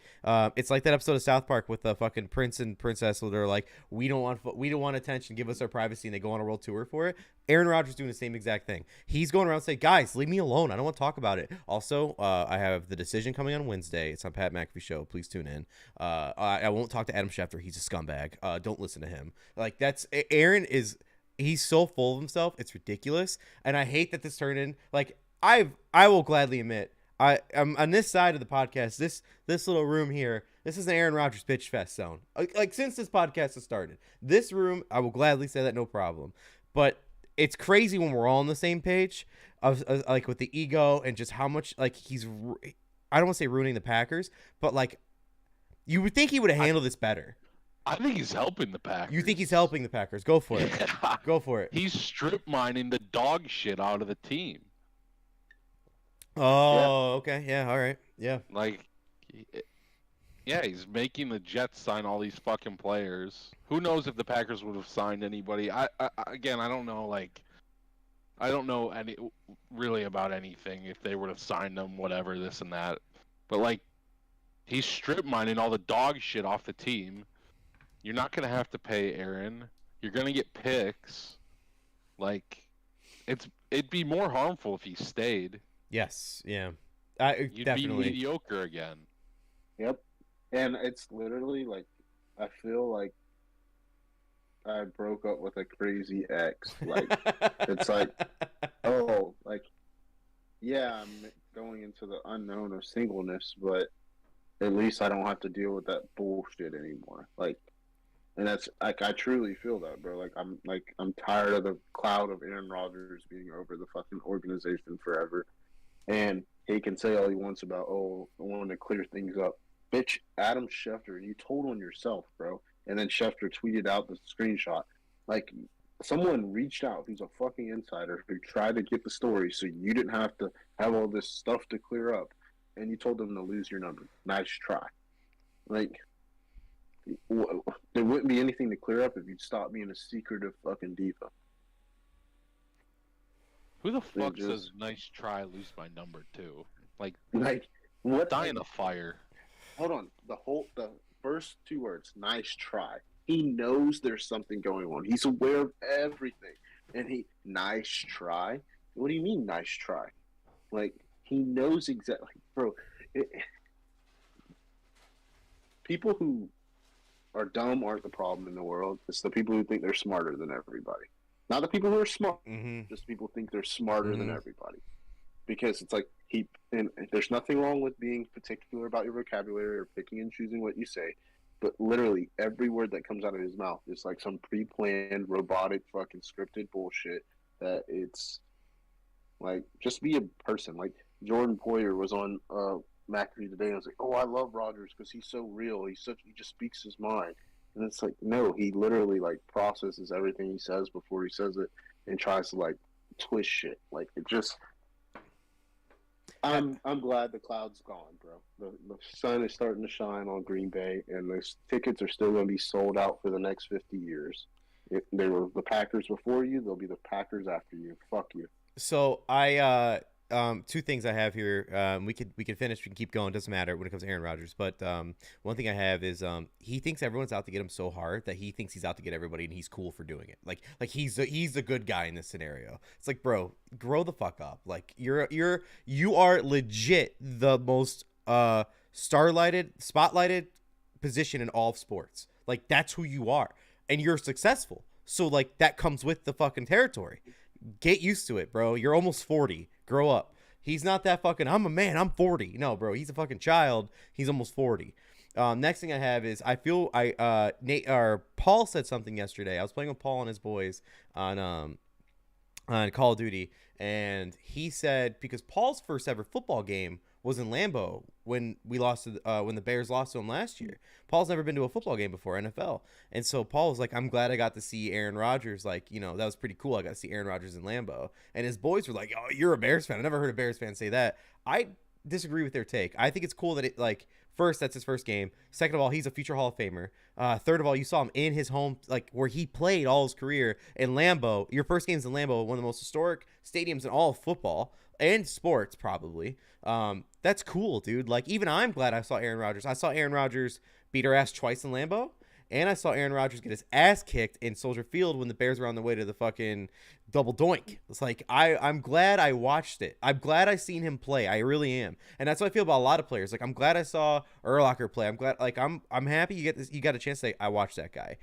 S1: it's like that episode of South Park with the fucking prince and princess where they're like, we don't want attention, give us our privacy, and they go on a world tour for it. Aaron Rodgers doing the same exact thing. He's going around saying, guys, leave me alone. I don't want to talk about it. Also, I have the decision coming on Wednesday. It's on Pat McAfee show. Please tune in. I won't talk to Adam Schefter. He's a scumbag. Don't listen to him. Like that's Aaron is. He's so full of himself. It's ridiculous. And I hate that this turned in like I will gladly admit I'm on this side of the podcast, this little room here, this is an Aaron Rodgers bitch fest zone. Like since this podcast has started. This room, I will gladly say that no problem. But it's crazy when we're all on the same page of like with the ego and just how much like I don't want to say ruining the Packers, but like you would think he would have handled this better.
S2: I think he's helping the Packers.
S1: You think he's helping the Packers? Go for it.
S2: Yeah.
S1: Go for it.
S2: He's strip mining the dog shit out of the team.
S1: Oh, okay. Yeah, all right. Yeah.
S2: Like, yeah, he's making the Jets sign all these fucking players. Who knows if the Packers would have signed anybody? Again, I don't know. Like, I don't know really about anything if they would have signed them, whatever, this and that. But like, he's strip mining all the dog shit off the team. You're not gonna have to pay Aaron. You're gonna get picks. Like, it'd be more harmful if he stayed.
S1: Yes. Yeah.
S2: You'd
S1: Definitely
S2: be mediocre again.
S3: Yep. And it's literally like, I feel like I broke up with a crazy ex. Like, it's like, oh, like, yeah, I'm going into the unknown of singleness, but at least I don't have to deal with that bullshit anymore. Like, and that's like, I truly feel that, bro. Like, I'm tired of the cloud of Aaron Rodgers being over the fucking organization forever. And he can say all he wants about, oh, I want to clear things up. Bitch, Adam Schefter, you told on yourself, bro. And then Schefter tweeted out the screenshot. Like, someone reached out who's a fucking insider who tried to get the story so you didn't have to have all this stuff to clear up. And you told them to lose your number. Nice try. Like, there wouldn't be anything to clear up if you'd stop being a secretive fucking diva.
S2: Who the fuck says nice try, lose my number too? Like
S3: what?
S2: Die in a fire.
S3: Hold on. The first two words, nice try. He knows there's something going on. He's aware of everything. And nice try? What do you mean, nice try? Like, he knows exactly. Bro, people who are dumb aren't the problem in the world. It's the people who think they're smarter than everybody. Not the people who are smart, just people think they're smarter than everybody. Because it's like, and there's nothing wrong with being particular about your vocabulary or picking and choosing what you say, but literally every word that comes out of his mouth is like some pre-planned, robotic, fucking scripted bullshit that it's like, just be a person. Like, Jordan Poyer was on McAfee today and I was like, oh, I love Rodgers because he's so real. He just speaks his mind. And it's like, no, he literally like processes everything he says before he says it and tries to like twist shit. Like, it just, I'm glad the cloud's gone, bro. The sun is starting to shine on Green Bay, and those tickets are still going to be sold out for the next 50 years. If they were the Packers before you, they'll be the Packers after you. Fuck you.
S1: So two things I have here. We could finish. We can keep going. Doesn't matter when it comes to Aaron Rodgers. But one thing I have is he thinks everyone's out to get him so hard that he thinks he's out to get everybody, and he's cool for doing it. Like he's the good guy in this scenario. It's like, bro, grow the fuck up. Like you are legit the most spotlighted position in all of sports. Like, that's who you are, and you're successful. So like that comes with the fucking territory. Get used to it, bro. You're almost 40. Grow up. He's not that fucking, I'm a man, I'm 40. No, bro, he's a fucking child. He's almost 40. Next thing I have is Paul said something yesterday. I was playing with Paul and his boys on Call of Duty, and he said, because Paul's first ever football game was in Lambeau when when the Bears lost to him last year. Paul's never been to a football game before, NFL. And so Paul was like, I'm glad I got to see Aaron Rodgers. Like, that was pretty cool. I got to see Aaron Rodgers in Lambeau. And his boys were like, oh, you're a Bears fan. I never heard a Bears fan say that. I disagree with their take. I think it's cool that first, that's his first game. Second of all, he's a future Hall of Famer. Third of all, you saw him in his home, where he played all his career in Lambeau. Your first game's in Lambeau, one of the most historic stadiums in all of football and sports, probably. That's cool, dude. Even I'm glad I saw Aaron Rodgers. I saw Aaron Rodgers beat our ass twice in Lambeau, and I saw Aaron Rodgers get his ass kicked in Soldier Field when the Bears were on the way to the fucking double doink. It's I'm glad I watched it. I'm glad I seen him play. I really am. And that's what I feel about a lot of players. I'm glad I saw Urlacher play. I'm glad I'm happy you got a chance to say I watched that guy.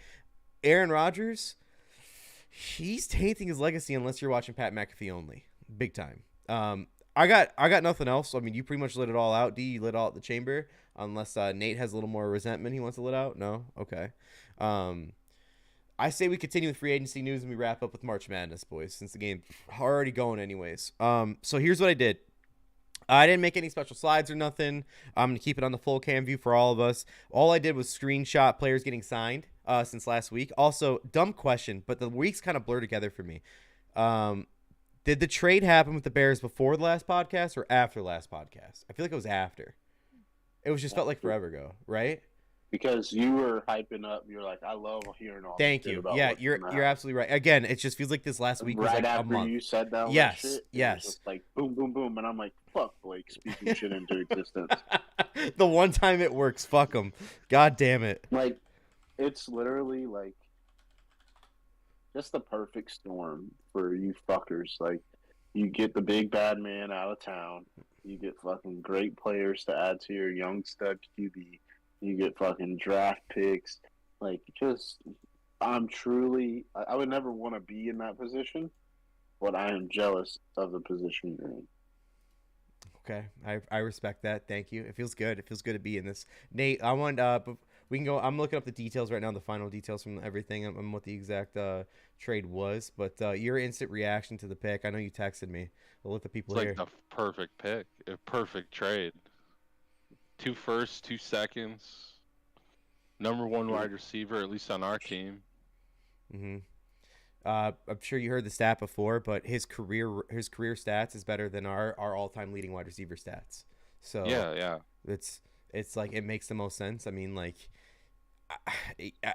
S1: Aaron Rodgers, he's tainting his legacy unless you're watching Pat McAfee only. Big time. I got nothing else. I mean, you pretty much lit it all out. D, you lit all out the chamber. Unless Nate has a little more resentment he wants to let out. No? Okay. I say we continue with free agency news and we wrap up with March Madness, boys, since the game's already going anyways. So here's what I did. I didn't make any special slides or nothing. I'm going to keep it on the full cam view for all of us. All I did was screenshot players getting signed since last week. Also, dumb question, but the weeks kind of blur together for me. Did the trade happen with the Bears before the last podcast or after the last podcast? I feel like it was after. It was just felt like forever ago, right?
S3: Because you were hyping up. You're like, I love hearing all.
S1: Thank you. Yeah, you're absolutely right. Again, it just feels like this last week was
S3: right
S1: like
S3: after
S1: a month.
S3: you said that.
S1: Yes,
S3: shit,
S1: yes.
S3: It was just like boom, boom, boom, and I'm like, fuck, Blake, speaking shit into existence.
S1: The one time it works, fuck them. God damn it.
S3: It's literally just the perfect storm for you fuckers. You get the big bad man out of town. You get fucking great players to add to your young stud QB. You get fucking draft picks. I would never want to be in that position, but I am jealous of the position you're in.
S1: Okay, I respect that. Thank you. It feels good. It feels good to be in this. Nate, I want we can go. I'm looking up the details right now, the final details from everything and what the exact trade was. But your instant reaction to the pick. I know you texted me. I'll let the people hear.
S2: It's the perfect pick, a perfect trade. 2 firsts, 2 seconds, number 1 wide receiver, at least on our team.
S1: Mm-hmm. I'm sure you heard the stat before, but his career stats is better than our all-time leading wide receiver stats. So
S2: yeah,
S1: it's it makes the most sense. I mean,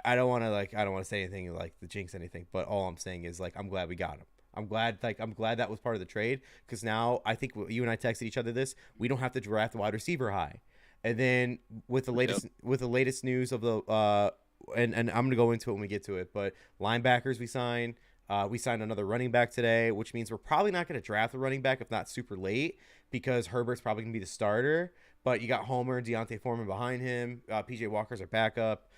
S1: I don't want to say anything to jinx anything, but all I'm saying is I'm glad we got him. I'm glad that was part of the trade, because now I think you and I texted each other this. We don't have to draft the wide receiver high, and then with the latest news of the and I'm gonna go into it when we get to it, but linebackers we signed another running back today, which means we're probably not gonna draft a running back if not super late, because Herbert's probably gonna be the starter. But you got Homer and Deontay Foreman behind him. PJ Walker's our backup.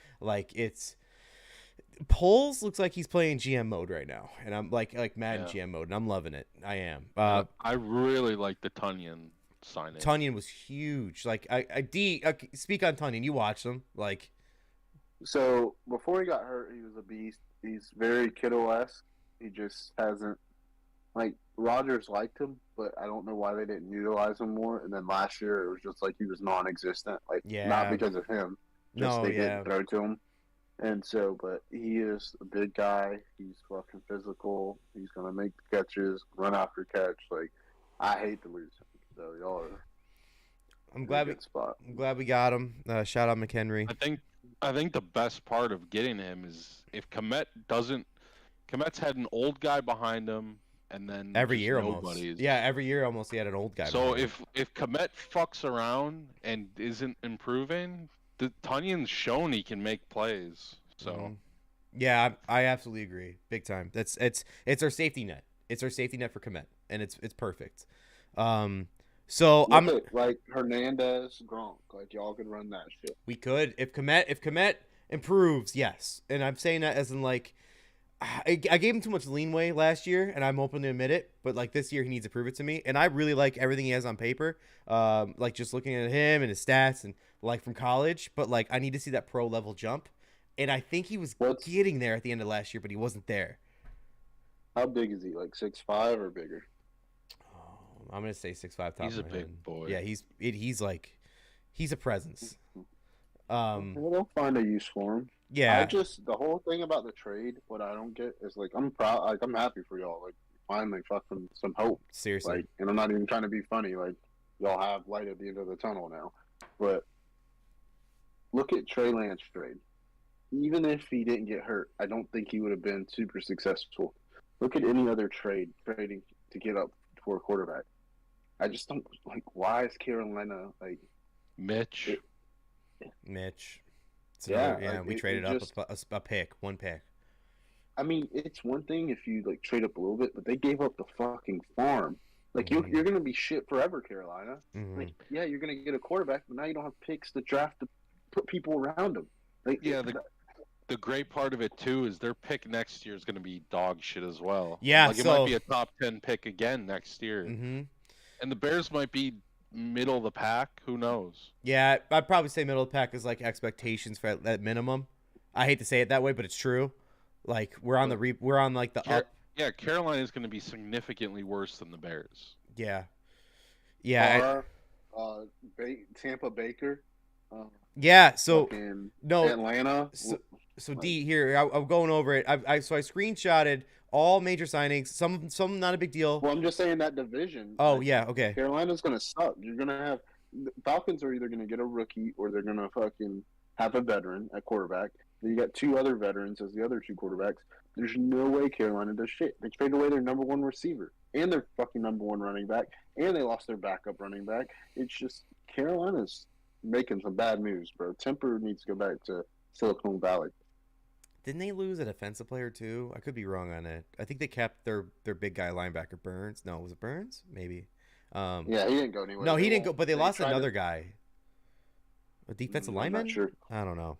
S1: Poles looks like he's playing GM mode right now, and I'm Madden GM mode, and I'm loving it. I am.
S2: I really like the Tunyon signing.
S1: Tunyon was huge. Speak on Tunyon. You watched him.
S3: So before he got hurt, he was a beast. He's very Kittle-esque. He just hasn't Rodgers liked him, but I don't know why they didn't utilize him more. And then last year it was just he was non-existent. Not because of him, just they didn't throw to him. And so, but he is a big guy. He's fucking physical. He's gonna make the catches, run after catch. I hate to lose him. So y'all are.
S1: I'm glad we got him. Shout out McHenry.
S2: I think the best part of getting him is if Komet's had an old guy behind him, and then
S1: every year almost. Yeah, every year almost he had an old guy.
S2: So if Komet fucks around and isn't improving, the Tunyon's shown he can make plays. So
S1: yeah, I absolutely agree, big time. It's our safety net. It's our safety net for Komet, and it's perfect. So I'm
S3: Hernandez, Gronk, y'all could run that shit.
S1: We could if Komet improves, yes. And I'm saying that as in I gave him too much leeway last year, and I'm open to admit it. But this year he needs to prove it to me, and I really like everything he has on paper. Just looking at him and his stats and from college. But I need to see that pro level jump, and I think he was getting there at the end of last year, but he wasn't there.
S3: How big is he? 6'5" or bigger?
S1: I'm gonna say 6'5" top
S2: He's
S1: of
S2: a
S1: my
S2: big
S1: head.
S2: boy.
S1: Yeah, he's a presence.
S3: They'll find a use for him.
S1: Yeah,
S3: The whole thing about the trade, what I don't get is like I'm proud, like I'm happy for y'all, like finally fucking some hope.
S1: seriously.
S3: Like, and I'm not even trying to be funny. Like, y'all have light at the end of the tunnel now. But look at Trey Lance trade. Even if he didn't get hurt, I don't think he would have been super successful. Look at any other trading to get up for a quarterback. I just don't like. Why is Carolina like
S2: Mitch.
S1: Mitch. It's
S3: Yeah,
S1: another,
S3: like,
S1: we
S3: it
S1: traded
S3: just-
S1: up a pick, one pick.
S3: I mean, it's one thing if you like trade up a little bit, but they gave up the fucking farm. Like
S1: Mhm.
S3: you're gonna be shit forever, Carolina.
S1: Mhm.
S3: Like, yeah, you're gonna get a quarterback, but now you don't have picks to draft to put people around him. Like,
S2: Yeah, the great part of it too is their pick next year is going to be dog shit as well.
S1: Yeah,
S2: like it
S1: so-
S2: might be a top 10 pick again next year,
S1: Mhm.
S2: and the Bears might be middle of the pack. Who knows?
S1: Yeah, I'd probably say middle of the pack is like expectations for at minimum. I hate to say it that way, but it's true. Like we're on we're on like the up.
S2: Yeah, Carolina is going to be significantly worse than the Bears.
S1: Yeah. Yeah.
S3: Tampa Baker.
S1: Yeah. So
S3: fucking
S1: no.
S3: Atlanta.
S1: So D here, I'm going over it. I screenshotted all major signings. Some not a big deal.
S3: Well, I'm just saying that division.
S1: Oh
S3: like,
S1: yeah, okay.
S3: Carolina's gonna suck. You're gonna have Falcons are either gonna get a rookie or they're gonna fucking have a veteran at quarterback. Then you got two other veterans as the other two quarterbacks. There's no way Carolina does shit. They traded away their number one receiver and their fucking number one running back, and they lost their backup running back. It's just Carolina's making some bad moves, bro. Temper needs to go back to Silicon Valley.
S1: Didn't they lose a defensive player too? I could be wrong on it. I think they kept their big guy linebacker Burns. No, was it Burns? Maybe.
S3: Yeah, he didn't go anywhere.
S1: No, he didn't go. But they lost
S3: tried
S1: another guy. A defensive lineman?
S3: I'm not sure.
S1: I don't know.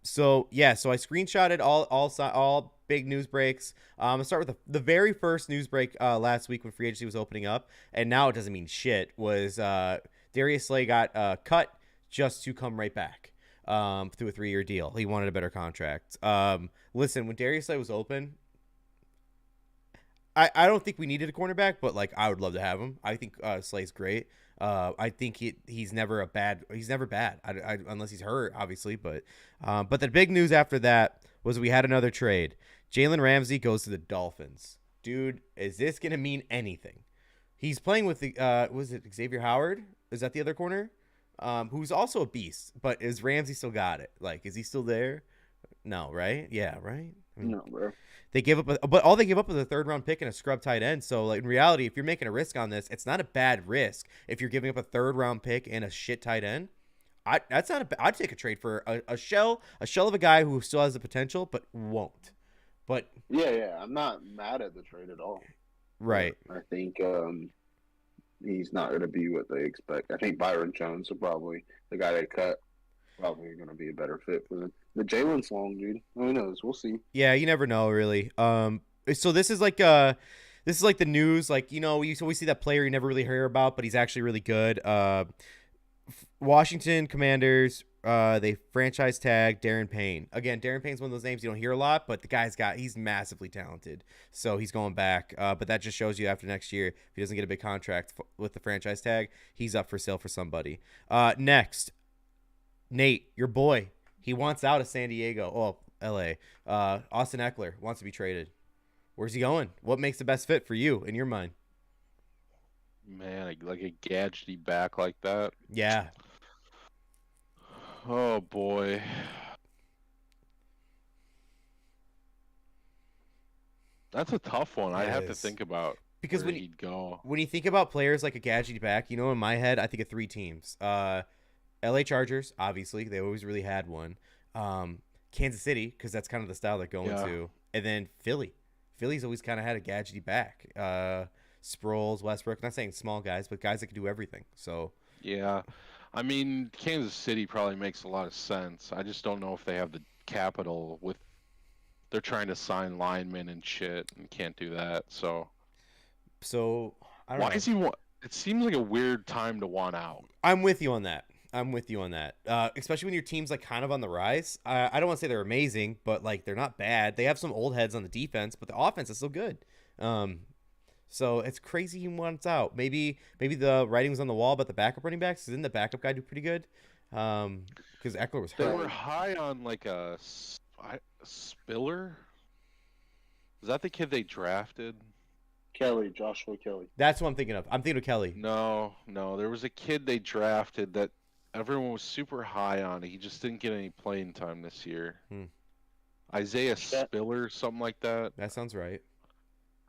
S1: So yeah, so I screenshotted all big news breaks. I'll start with the very first news break last week when free agency was opening up, and now it doesn't mean shit. Was Darius Slay got cut just to come right back through a 3-year deal. He wanted a better contract. Listen, when Darius Slay was open, I don't think we needed a cornerback, but like I would love to have him. I think Slay's great. I think he's never bad. Unless he's hurt, obviously. But the big news after that was we had another trade. Jalen Ramsey goes to the Dolphins. Dude, is this gonna mean anything? He's playing with the was it Xavier Howard? Is that the other corner? Who's also a beast. But is Ramsey still got it? Like, is he still there? No, right? Yeah, right. I mean,
S3: No, bro.
S1: they give up, but all they give up is a 3rd-round pick and a scrub tight end. So, like in reality, if you're making a risk on this, it's not a bad risk. If you're giving up a 3rd-round pick and a shit tight end, that's not a. I'd take a trade for a shell of a guy who still has the potential but won't. But
S3: Yeah, I'm not mad at the trade at all.
S1: right,
S3: I think he's not going to be what they expect. I think Byron Jones will probably the guy they cut. Probably going to be a better fit for them. The Jalen's long, dude. Who knows? We'll see.
S1: yeah, you never know really. So this is like the news. Like we see that player you never really hear about, but he's actually really good. Washington Commanders. They franchise tag Darren Payne. Again, Darren Payne's one of those names you don't hear a lot, but he's massively talented. So he's going back. But that just shows you after next year, if he doesn't get a big contract with the franchise tag, he's up for sale for somebody. Next, Nate, your boy, he wants out of San Diego. Oh, LA. Austin Eckler wants to be traded. Where's he going? What makes the best fit for you in your mind?
S2: Man, like a gadgety back like that.
S1: Yeah.
S2: Oh boy. That's a tough one. I have to think about
S1: because
S2: where he'd go.
S1: When you think about players like a gadgety back, in my head, I think of 3 teams. LA Chargers, obviously, they always really had one. Kansas City, because that's kind of the style they're going to, and then Philly. Philly's always kind of had a gadgety back. Sproles, Westbrook. Not saying small guys, but guys that can do everything. So
S2: yeah, I mean Kansas City probably makes a lot of sense. I just don't know if they have the capital with. They're trying to sign linemen and shit and can't do that. So
S1: I don't know.
S2: Why is he? It seems like a weird time to want out.
S1: I'm with you on that. Especially when your team's like kind of on the rise. I don't want to say they're amazing, but like they're not bad. They have some old heads on the defense, but the offense is still good. So it's crazy he wants out. Maybe the writing was on the wall about the backup running backs. Didn't the backup guy do pretty good? Because Eckler was
S2: They
S1: hurt.
S2: were high on like Spiller. Is that the kid they drafted?
S3: Kelly, Joshua Kelly.
S1: That's what I'm thinking of. I'm thinking of Kelly.
S2: No. There was a kid they drafted that everyone was super high on. He just didn't get any playing time this year. Isaiah Spiller, something like that.
S1: That sounds right.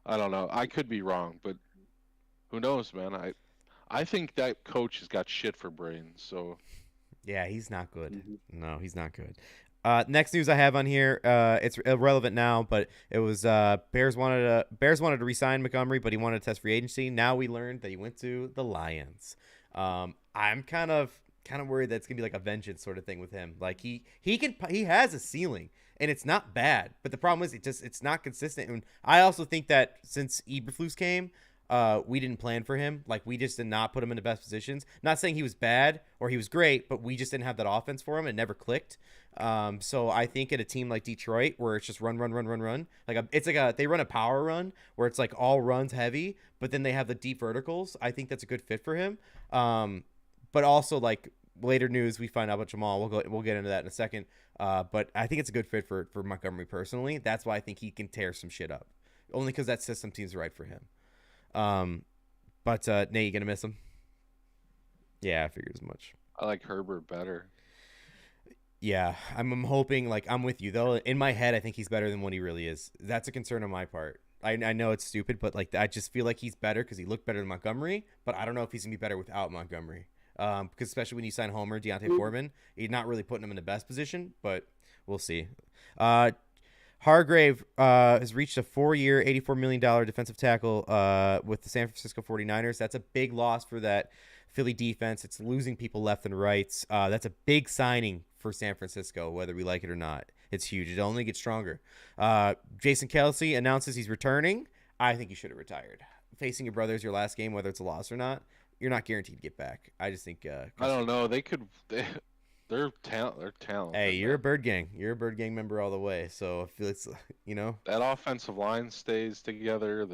S2: I don't know. I could be wrong, but who knows, man? I think that coach has got shit for brains. So
S1: Yeah, he's not good. No, he's not good. Next news I have on here, it's irrelevant now, but it was Bears wanted to re-sign Montgomery, but he wanted to test free agency. Now we learned that he went to the Lions. I'm kind of worried that it's gonna be like a vengeance sort of thing with him. Like he has a ceiling and it's not bad, but the problem is it's not consistent. And I also think that since Eberflus came, we didn't plan for him. Like we just did not put him in the best positions. Not saying he was bad or he was great, but we just didn't have that offense for him. It never clicked. So I think at a team like Detroit where it's just run, like they run a power run where it's like all runs heavy, but then they have the deep verticals. I think that's a good fit for him. But also like later news, we find out about Jamal. We'll get into that in a second. But I think it's a good fit for Montgomery personally. That's why I think he can tear some shit up. Only because that system seems right for him. But Nate, you gonna miss him? Yeah, I figured as much.
S2: I like Herbert better.
S1: Yeah, I'm hoping, like, I'm with you though. In my head, I think he's better than what he really is. That's a concern on my part. I know it's stupid, but like I just feel like he's better because he looked better than Montgomery. But I don't know if he's gonna be better without Montgomery. Because especially when you sign Homer, Deontay Foreman, you're not really putting him in the best position. But we'll see. Hargrave has reached a 4-year, $84 million defensive tackle with the San Francisco 49ers. That's a big loss for that Philly defense. It's losing people left and right. That's a big signing for San Francisco, whether we like it or not. It's huge. It only gets stronger. Jason Kelsey announces he's returning. I think he should have retired. Facing your brother is your last game, whether it's a loss or not. You're not guaranteed to get back. I just think.
S2: I don't know. They're talented.
S1: Hey, you're a Bird Gang. You're a Bird Gang member all the way. So I feel it's
S2: that offensive line stays together.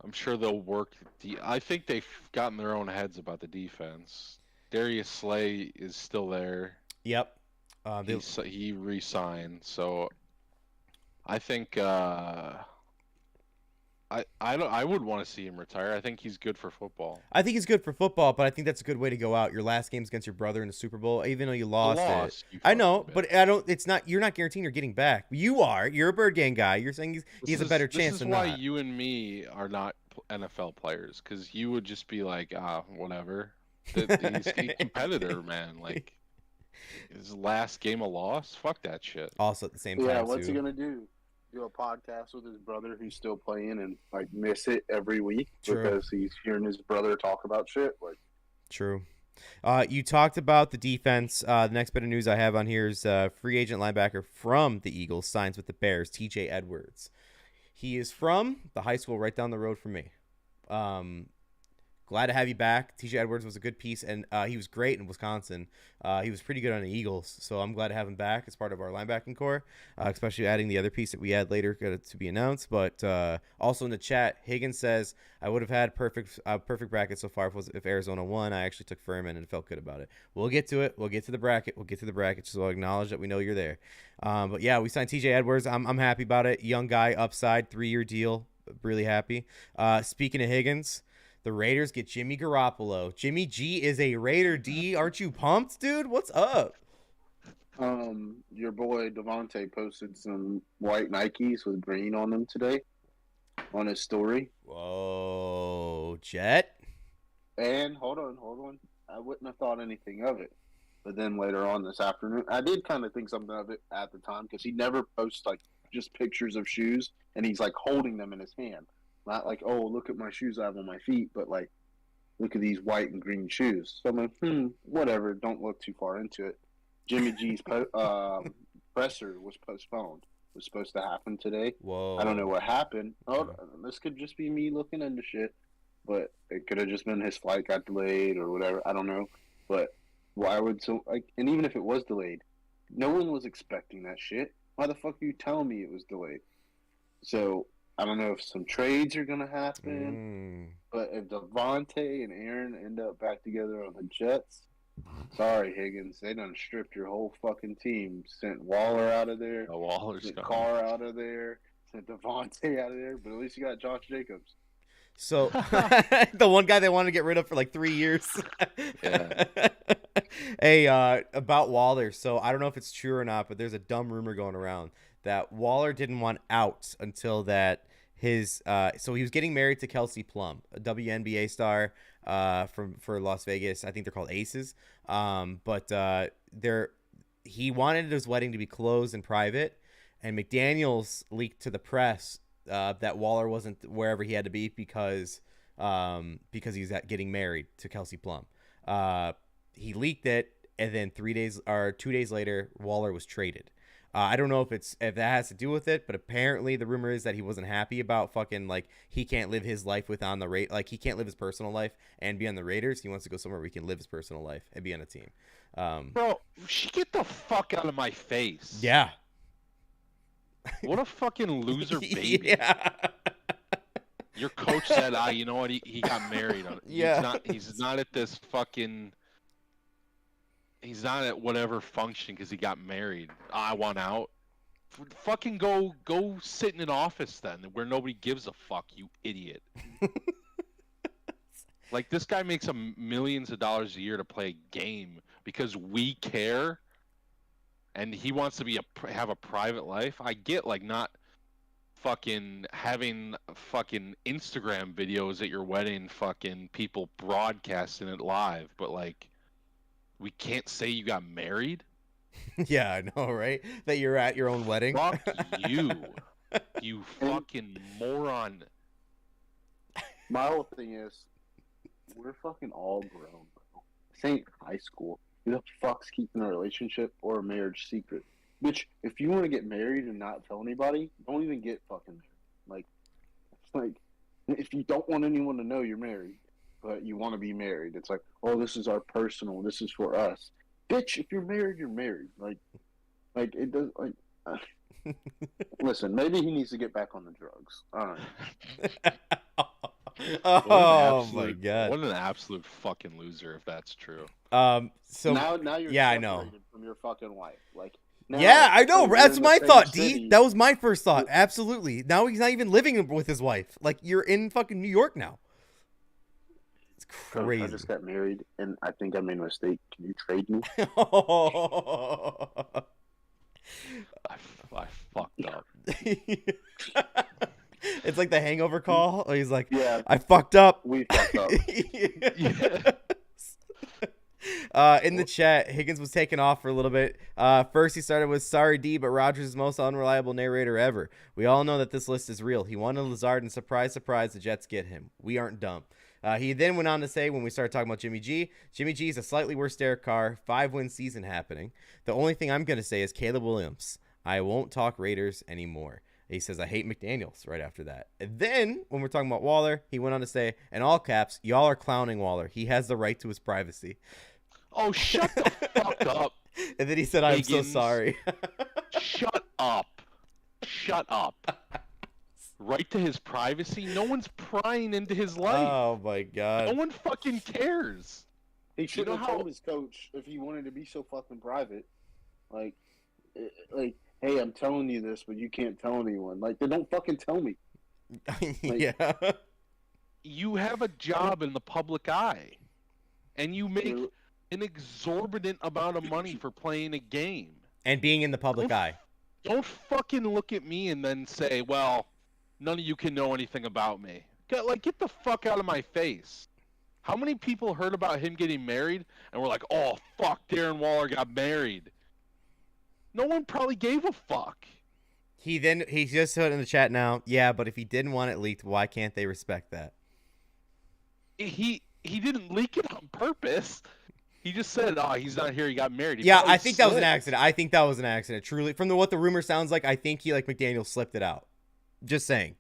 S2: I'm sure they'll work. I think they've gotten their own heads about the defense. Darius Slay is still there.
S1: Yep.
S2: He re-signed. So I think I would want to see him retire. I think he's good for football.
S1: I think he's good for football, but I think that's a good way to go out. Your last game's against your brother in the Super Bowl, even though you lost it. I know, but I don't. It's not. You're not guaranteeing you're getting back. You are. You're a Bird Gang guy. You're saying he has a better chance than not.
S2: This is why you and me are not NFL players, because you would just be like, whatever. He's a competitor, man. Like his last game a loss. Fuck that shit.
S1: Also at the same time,
S3: yeah. What's he gonna do? Do a podcast with his brother who's still playing and like miss it every week because he's hearing his brother talk about shit. Like,
S1: true. You talked about the defense. The next bit of news I have on here is free agent linebacker from the Eagles signs with the Bears, TJ Edwards. He is from the high school right down the road from me. Glad to have you back. TJ Edwards was a good piece, and he was great in Wisconsin. He was pretty good on the Eagles, so I'm glad to have him back as part of our linebacking core, especially adding the other piece that we add later to be announced. But also in the chat, Higgins says, I would have had perfect bracket so far if Arizona won. I actually took Furman and felt good about it. We'll get to it. We'll get to the bracket. So I'll acknowledge that we know you're there. But yeah, we signed TJ Edwards. I'm happy about it. Young guy, upside, 3-year deal. Really happy. Speaking of Higgins, the Raiders get Jimmy Garoppolo. Jimmy G is a Raider D. Aren't you pumped, dude? What's up?
S3: Your boy Devontae posted some white Nikes with green on them today on his story.
S1: Whoa, Jet.
S3: And hold on. I wouldn't have thought anything of it. But then later on this afternoon, I did kind of think something of it at the time because he never posts like just pictures of shoes and he's like holding them in his hand. Not like, oh, look at my shoes I have on my feet, but like, look at these white and green shoes. So I'm like, whatever. Don't look too far into it. Jimmy G's presser was postponed. It was supposed to happen today.
S1: Whoa.
S3: I don't know what happened. Oh, this could just be me looking into shit, but it could have just been his flight got delayed or whatever. I don't know. But why would and even if it was delayed, no one was expecting that shit. Why the fuck are you telling me it was delayed? So I don't know if some trades are gonna happen, but if Devontae and Aaron end up back together on the Jets, sorry Higgins, they done stripped your whole fucking team. Sent Waller out of there,
S2: Waller's
S3: sent
S2: gone.
S3: Carr out of there, sent Devontae out of there, but at least you got Josh Jacobs.
S1: So the one guy they wanted to get rid of for like 3 years.
S2: Yeah.
S1: Hey, about Waller. So I don't know if it's true or not, but there's a dumb rumor going around that Waller didn't want out until that his so he was getting married to Kelsey Plum, a WNBA star for Las Vegas. I think they're called Aces. But he wanted his wedding to be closed and private, and McDaniels leaked to the press that Waller wasn't wherever he had to be because he's getting married to Kelsey Plum. He leaked it, and then 2 days later, Waller was traded. I don't know if that has to do with it, but apparently the rumor is that he wasn't happy about fucking like he can't live his life he can't live his personal life and be on the Raiders. He wants to go somewhere where he can live his personal life and be on a team.
S2: Bro, get the fuck out of my face.
S1: Yeah.
S2: What a fucking loser baby.
S1: Yeah.
S2: Your coach said, you know what? He got married.
S1: Yeah.
S2: He's not at this fucking. He's not at whatever function because he got married. I want out. Fucking go sit in an office then where nobody gives a fuck, you idiot. Like, this guy makes millions of dollars a year to play a game because we care, and he wants to have a private life. I get, like, not fucking having fucking Instagram videos at your wedding, fucking people broadcasting it live, but, like, we can't say you got married?
S1: Yeah, I know, right? That you're at your own wedding.
S2: Fuck you. You fucking moron.
S3: My whole thing is, we're fucking all grown, bro. This ain't high school. Who the fuck's keeping a relationship or a marriage secret? Which, if you want to get married and not tell anybody, don't even get fucking married. Like, if you don't want anyone to know you're married, but you want to be married, it's like, oh, this is our personal, this is for us. Bitch, if you're married, you're married. Like it does. Listen, maybe he needs to get back on the drugs. I don't know.
S1: Oh my god!
S2: What an absolute fucking loser if that's true.
S1: So
S3: now you're
S1: I know
S3: separated from your fucking wife. Like, now,
S1: yeah, I know. That's my thought,
S3: city.
S1: D. That was my first thought. Absolutely. Now he's not even living with his wife. Like, you're in fucking New York now. It's crazy.
S3: I just got married, and I think I made a mistake. Can you trade me?
S2: I fucked up.
S1: It's like the Hangover call. He's like,
S3: yeah,
S1: I fucked up.
S3: We fucked up.
S1: In the chat, Higgins was taken off for a little bit. First, he started with, sorry, D, but Rodgers is the most unreliable narrator ever. We all know that this list is real. He wanted Lazard, and surprise, surprise, the Jets get him. We aren't dumb. He then went on to say, when we started talking about Jimmy G is a slightly worse Derek Carr, 5-win season happening. The only thing I'm going to say is Caleb Williams. I won't talk Raiders anymore. He says, I hate McDaniels right after that. And then, when we're talking about Waller, he went on to say, in all caps, y'all are clowning Waller. He has the right to his privacy.
S2: Oh, shut the fuck up.
S1: And then he said, I'm so sorry.
S2: Shut up. Shut up. Right to his privacy? No one's prying into his life.
S1: Oh, my God.
S2: No one fucking cares.
S3: He should have told his coach if he wanted to be so fucking private. Like, hey, I'm telling you this, but you can't tell anyone. Like, they don't fucking tell me.
S1: Yeah.
S2: You have a job in the public eye, and you make an exorbitant amount of money for playing a game.
S1: And being in the public eye.
S2: Don't fucking look at me and then say, well, none of you can know anything about me. Get the fuck out of my face. How many people heard about him getting married and were like, oh, fuck, Darren Waller got married? No one probably gave a fuck.
S1: He just said in the chat now, yeah, but if he didn't want it leaked, why can't they respect that?
S2: He didn't leak it on purpose. He just said, oh, he's not here, he got married.
S1: Yeah, I think that was an accident. Truly, from what the rumor sounds like, I think he, like, McDaniel slipped it out. Just saying.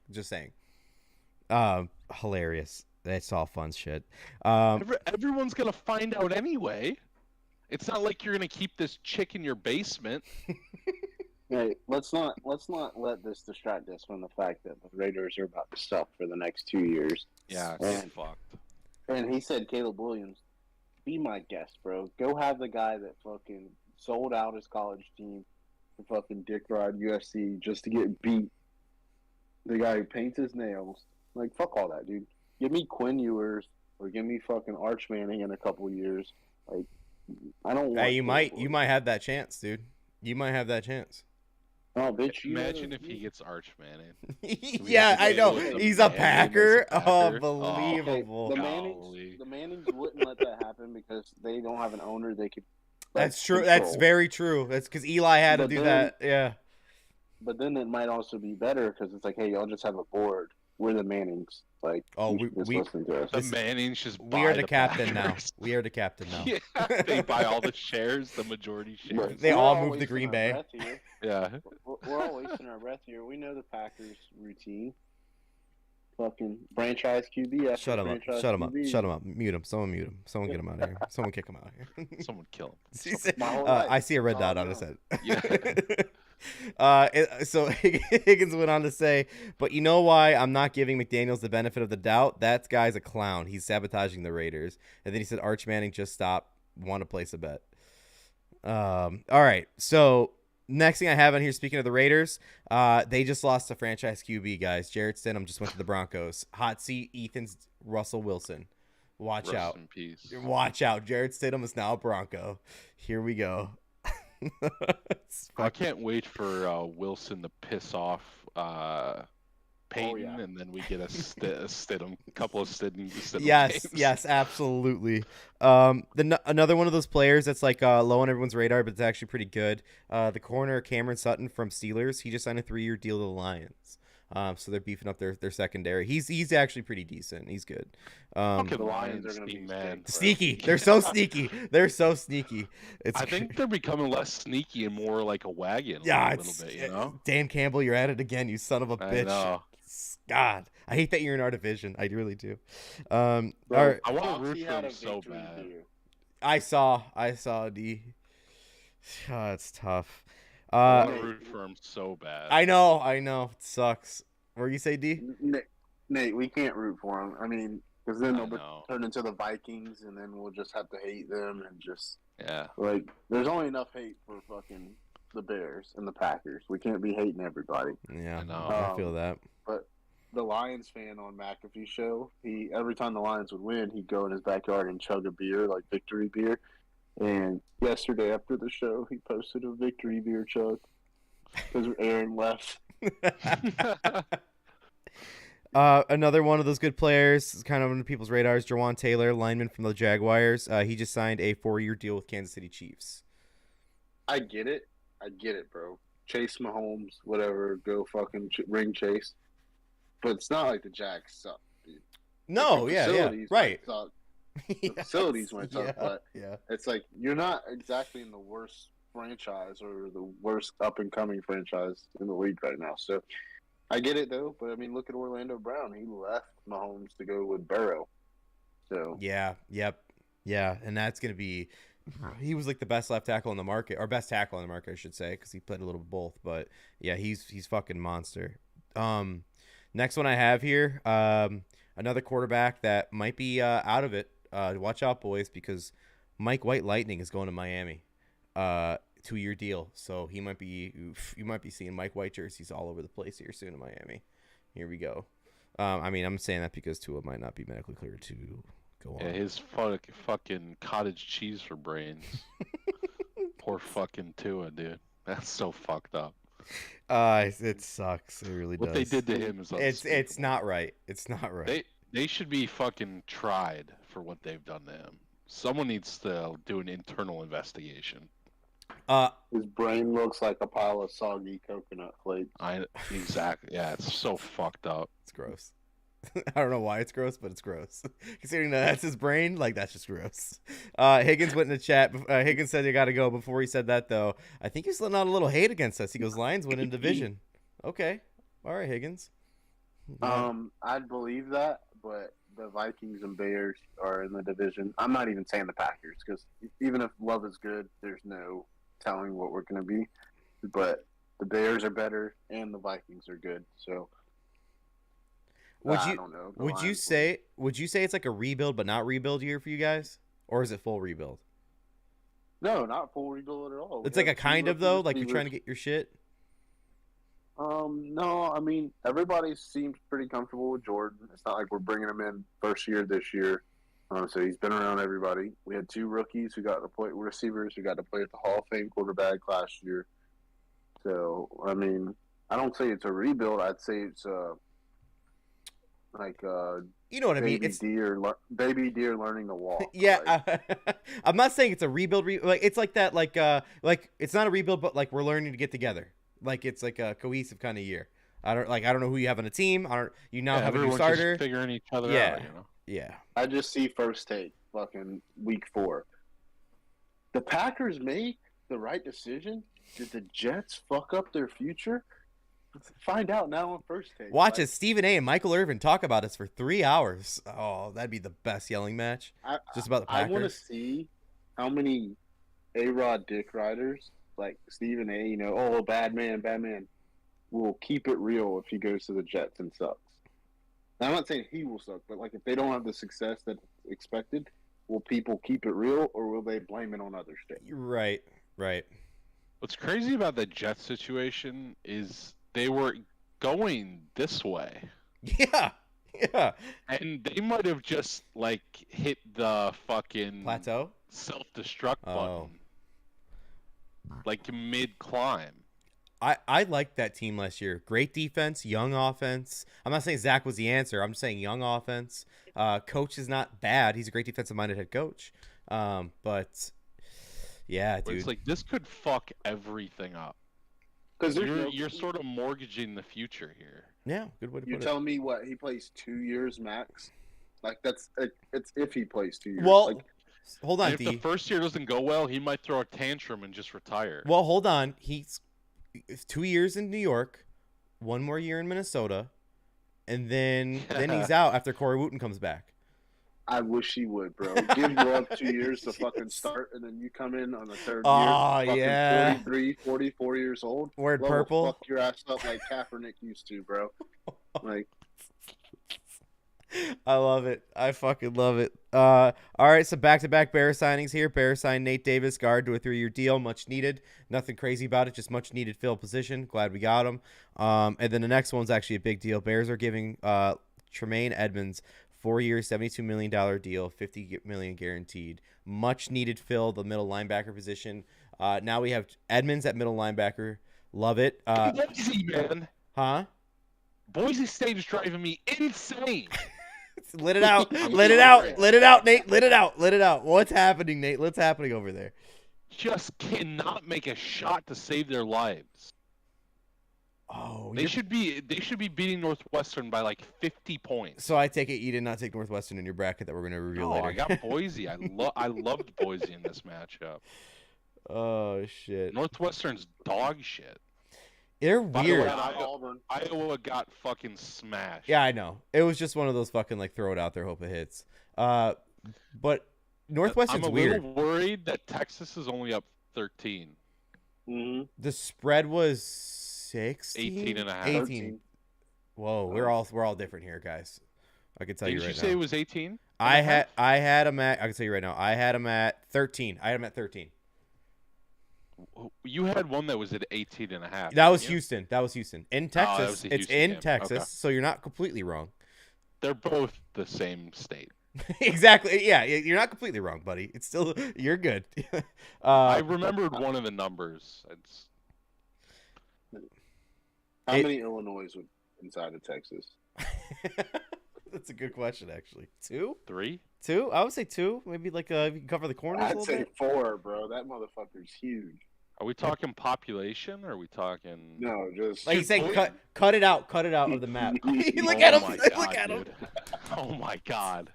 S1: Hilarious. That's all fun shit.
S2: Everyone's going to find out anyway. It's not like you're going to keep this chick in your basement.
S3: Hey, let's not let this distract us from the fact that the Raiders are about to suck for the next 2 years.
S2: Yeah, it's
S3: And
S2: fucked.
S3: and he said, Caleb Williams, be my guest, bro. Go have the guy that fucking sold out his college team to fucking dick ride UFC just to get beat. The guy who paints his nails. Like, fuck all that, dude. Give me Quinn Ewers or give me fucking Arch Manning in a couple years. Like, I don't want.
S1: Hey, you might
S3: Caleb
S1: have that chance, dude. You might have that chance.
S3: Oh, bitch!
S2: Imagine if he gets Arch Manning.
S1: Yeah, I know.
S3: with the
S1: He's a
S2: Manning as a
S1: Packer.
S2: Packer?
S1: Oh,
S3: Okay,
S1: believable.
S3: the
S2: Golly.
S3: Mannings wouldn't let that happen because they don't have an owner they could.
S1: That's true.
S3: Control.
S1: That's very true. That's because Eli had to
S3: But
S1: do
S3: then-
S1: that. Yeah.
S3: But then it might also be better because it's like, hey, y'all just have a board. We're the Mannings. Like,
S1: Oh,
S3: you should just listen to us.
S2: The Mannings just
S1: We
S2: buy
S1: are the captain
S2: Packers.
S1: now. We are the captain now.
S2: Yeah, they buy all the shares, the majority shares.
S1: They
S3: We're
S1: all
S3: all
S1: moved to
S3: wasting
S1: Green
S3: our
S1: Bay.
S3: breath here.
S2: Yeah.
S3: We're all wasting our breath here. We know the Packers routine. Fucking franchise QB after
S1: Shut him up.
S3: franchise
S1: Shut him up.
S3: QB.
S1: Shut him up. Mute him. Someone mute him. Someone get him out of here. Someone kick him out of here.
S2: Someone kill him.
S1: He said-
S3: My whole life.
S1: I see a red
S3: That's all
S1: dot
S3: I
S1: on his
S3: know.
S1: head. So Higgins went on to say, but you know why I'm not giving McDaniels the benefit of the doubt? That guy's a clown. He's sabotaging the Raiders. And then he said, Arch Manning, just stop. Want to place a bet. All right. So next thing I have on here, speaking of the Raiders, they just lost a franchise QB, guys. Jarrett Stidham just went to the Broncos. Hot seat, Ethan's Russell Wilson. Watch
S2: Rest
S1: out.
S2: in peace.
S1: Watch out. Jarrett Stidham is now a Bronco. Here we go.
S2: I can't wait for Wilson to piss off Peyton,
S3: yeah.
S2: and then we get a Stidham, couple of Stidham
S1: Yes,
S2: games.
S1: yes, absolutely. Another one of those players that's like low on everyone's radar, but it's actually pretty good. The corner Cameron Sutton from Steelers. He just signed a 3-year deal to the Lions. So they're beefing up their secondary. He's actually pretty decent. He's good.
S2: Okay,
S3: The Lions are going to
S2: team,
S3: be
S2: man.
S1: Sneaky. They're so sneaky. They're so sneaky. It's
S2: I think they're becoming less sneaky and more like a wagon.
S1: yeah,
S2: a little bit, you know.
S1: Dan Campbell, you're at it again, you son of a
S2: I
S1: bitch.
S2: know.
S1: God, I hate that you're in our division. I really do.
S3: Bro,
S1: all right.
S2: I want to
S3: Foxy
S2: root for
S3: had
S2: him
S3: a
S2: so
S3: victory
S2: bad.
S3: beer.
S1: I saw D. Oh, it's tough.
S2: I want to root for him so bad.
S1: I know. It sucks. What do you say, D?
S3: Nate, we can't root for them. I mean, because then
S2: I
S3: they'll
S2: know.
S3: turn into the Vikings, and then we'll just have to hate them and just
S2: Yeah.
S3: like. There's only enough hate for fucking the Bears and the Packers. We can't be hating everybody.
S1: Yeah,
S2: I know.
S1: I feel that.
S3: But the Lions fan on McAfee show, he every time the Lions would win, he'd go in his backyard and chug a beer, like victory beer. And yesterday after the show, he posted a victory beer chug because Aaron left.
S1: Another one of those good players, kind of on people's radars, Jawan Taylor, lineman from the Jaguars. He just signed a 4-year deal with Kansas City Chiefs.
S3: I get it, bro. Chase Mahomes, whatever, go fucking ring chase. But it's not like the Jags suck, dude.
S1: No,
S3: The
S1: yeah,
S3: facilities
S1: right.
S3: might suck. The facilities might suck, but
S1: yeah.
S3: it's like you're not exactly in the worst franchise or the worst up and coming franchise in the league right now. So I get it though, but I mean, look at Orlando Brown. He left Mahomes to go with Burrow. So
S1: Yeah, yep, yeah, and that's gonna be. He was like the best left tackle in the market, or best tackle in the market, I should say, because he played a little of both. But yeah, he's fucking monster. Next one I have here, another quarterback that might be out of it. Watch out, boys, because Mike White Lightning is going to Miami. 2-year deal, so you might be seeing Mike White jerseys all over the place here soon in Miami. Here we go. I mean, I'm saying that because Tua might not be medically cleared to go on.
S2: Yeah, his fucking cottage cheese for brains. Poor fucking Tua, dude. That's so fucked up.
S1: It sucks. It really
S2: What
S1: does.
S2: they did to him is
S1: It's not right. It's not right.
S2: They should be fucking tried for what they've done to him. Someone needs to do an internal investigation.
S3: his brain looks like a pile of soggy coconut flakes.
S2: Exactly. Yeah, it's so fucked up.
S1: It's gross. I don't know why it's gross, but it's gross. Considering that's his brain, like that's just gross. Higgins went in the chat. Higgins said you got to go. Before he said that, though, I think he's letting out a little hate against us. He goes, "Lions win in division." Okay, all right, Higgins.
S3: I'd believe that, but the Vikings and Bears are in the division. I'm not even saying the Packers because even if Love is good, there's no telling what we're going to be. But The Bears are better, and the Vikings are good. So I don't know. The
S1: would you
S3: Lions
S1: say it's like a rebuild but not rebuild year for you guys, or is it full rebuild?
S3: no, not full rebuild at all. We
S1: It's like
S3: have
S1: a
S3: two
S1: kind of
S3: rookie
S1: though, like you're trying
S3: receivers.
S1: to get your shit.
S3: No, I mean everybody seems pretty comfortable with Jordan. It's not like we're bringing him in first year this year. So he's been around everybody. We had two rookies who got to play receivers who got to play at the Hall of Fame quarterback last year. So I mean, I don't say it's a rebuild. I'd say it's like
S1: You know what I mean? It's
S3: baby deer learning to walk.
S1: yeah.
S3: Like,
S1: I'm not saying it's a rebuild. Like it's like that. Like it's not a rebuild, but like we're learning to get together. Like it's like a cohesive kind of year. I don't know who you have on the team. You now have a new
S2: everyone's
S1: starter.
S2: just figuring each other
S1: Yeah.
S2: out. You know.
S1: Yeah.
S3: I just see first take fucking week 4. The Packers made the right decision. Did the Jets fuck up their future? Find out now on first take.
S1: Watch as Stephen A. and Michael Irvin talk about us for 3 hours. Oh, that'd be the best yelling match. Just about the Packers.
S3: I want to see how many A-Rod dick riders like Stephen A. Bad man, will keep it real if he goes to the Jets and sucks. Now, I'm not saying he will suck, but like if they don't have the success that's expected, will people keep it real or will they blame it on other states?
S1: Right.
S2: What's crazy about the Jets situation is they were going this way.
S1: Yeah.
S2: And they might have just like hit the fucking
S1: Plateau?
S2: self-destruct button. Like mid-climb.
S1: I liked that team last year. Great defense, young offense. I'm not saying Zach was the answer. I'm just saying young offense. Coach is not bad. He's a great defensive-minded head coach. But yeah, dude.
S2: It's like this could fuck everything up. Because you're sort of mortgaging the future here.
S1: Yeah, good way to put it.
S3: You're telling me what he plays 2 years max? Like it's if he plays 2 years.
S1: Well,
S3: like,
S1: hold on,
S2: if
S1: D.
S2: the first year doesn't go well, he might throw a tantrum and just retire.
S1: Well, hold on. It's 2 years in New York, 1 more year in Minnesota, and then he's out after Corey Wooten comes back.
S3: I wish he would, bro. Give Love 2 years to fucking start, and then you come in on the third year.
S1: Oh, yeah.
S3: 43, 44 years old.
S1: Wearing
S3: Love will
S1: purple.
S3: fuck your ass up like Kaepernick used to, bro. Like,
S1: I love it. I fucking love it. All right, so back-to-back Bears signings here. Bears signed Nate Davis, guard, to a 3-year deal. Much needed. Nothing crazy about it. Just much needed fill position. Glad we got him. And then the next one's actually a big deal. Bears are giving Tremaine Edmonds 4 years, $72 million deal, $50 million guaranteed. Much needed fill, the middle linebacker position. Now we have Edmonds at middle linebacker. Love it.
S2: Boise, man.
S1: Huh?
S2: Boise State is driving me insane.
S1: Let it out. Let it out. Let it out, Nate. Let it out. Let it out. What's happening, Nate? What's happening over there?
S2: Just cannot make a shot to save their lives.
S1: Oh,
S2: they should be beating Northwestern by like 50 points.
S1: So I take it you did not take Northwestern in your bracket that we're going to reveal later.
S2: I got Boise. I loved Boise in this matchup.
S1: Oh shit.
S2: Northwestern's dog shit.
S1: They're weird.
S2: Iowa got fucking smashed.
S1: Yeah, I know. It was just one of those fucking like throw it out there, hope it hits. But Northwestern's weird.
S2: I'm a little worried that Texas is only up 13.
S3: mm-hmm.
S1: The spread was 16?
S2: 18 and a half.
S1: 18. Whoa, we're all different here, guys. I can tell you right now.
S2: Did you say it was 18?
S1: I had him at. I can tell you right now. I had him at 13. I had him at 13.
S2: You had one that was at 18 and a half.
S1: That was Houston. That was Houston. In Texas.
S2: Houston
S1: It's in
S2: game.
S1: Texas,
S2: Okay.
S1: so you're not completely wrong.
S2: They're both the same state.
S1: Exactly. Yeah, you're not completely wrong, buddy. It's still you're good.
S2: I remembered one of the numbers.
S3: How many Illinois would inside of Texas?
S1: That's a good question, actually. 2?
S2: 3?
S1: 2? I would say 2. Maybe like you can cover the corners a
S3: I'd
S1: little
S3: say
S1: bit.
S3: 4, bro. That motherfucker's huge.
S2: Are we talking population or are we talking?
S3: No, just
S1: Like he's saying, cut it out of the map. Look
S2: Oh
S1: at him.
S2: my
S1: Look
S2: God,
S1: at him.
S2: dude. Oh my god.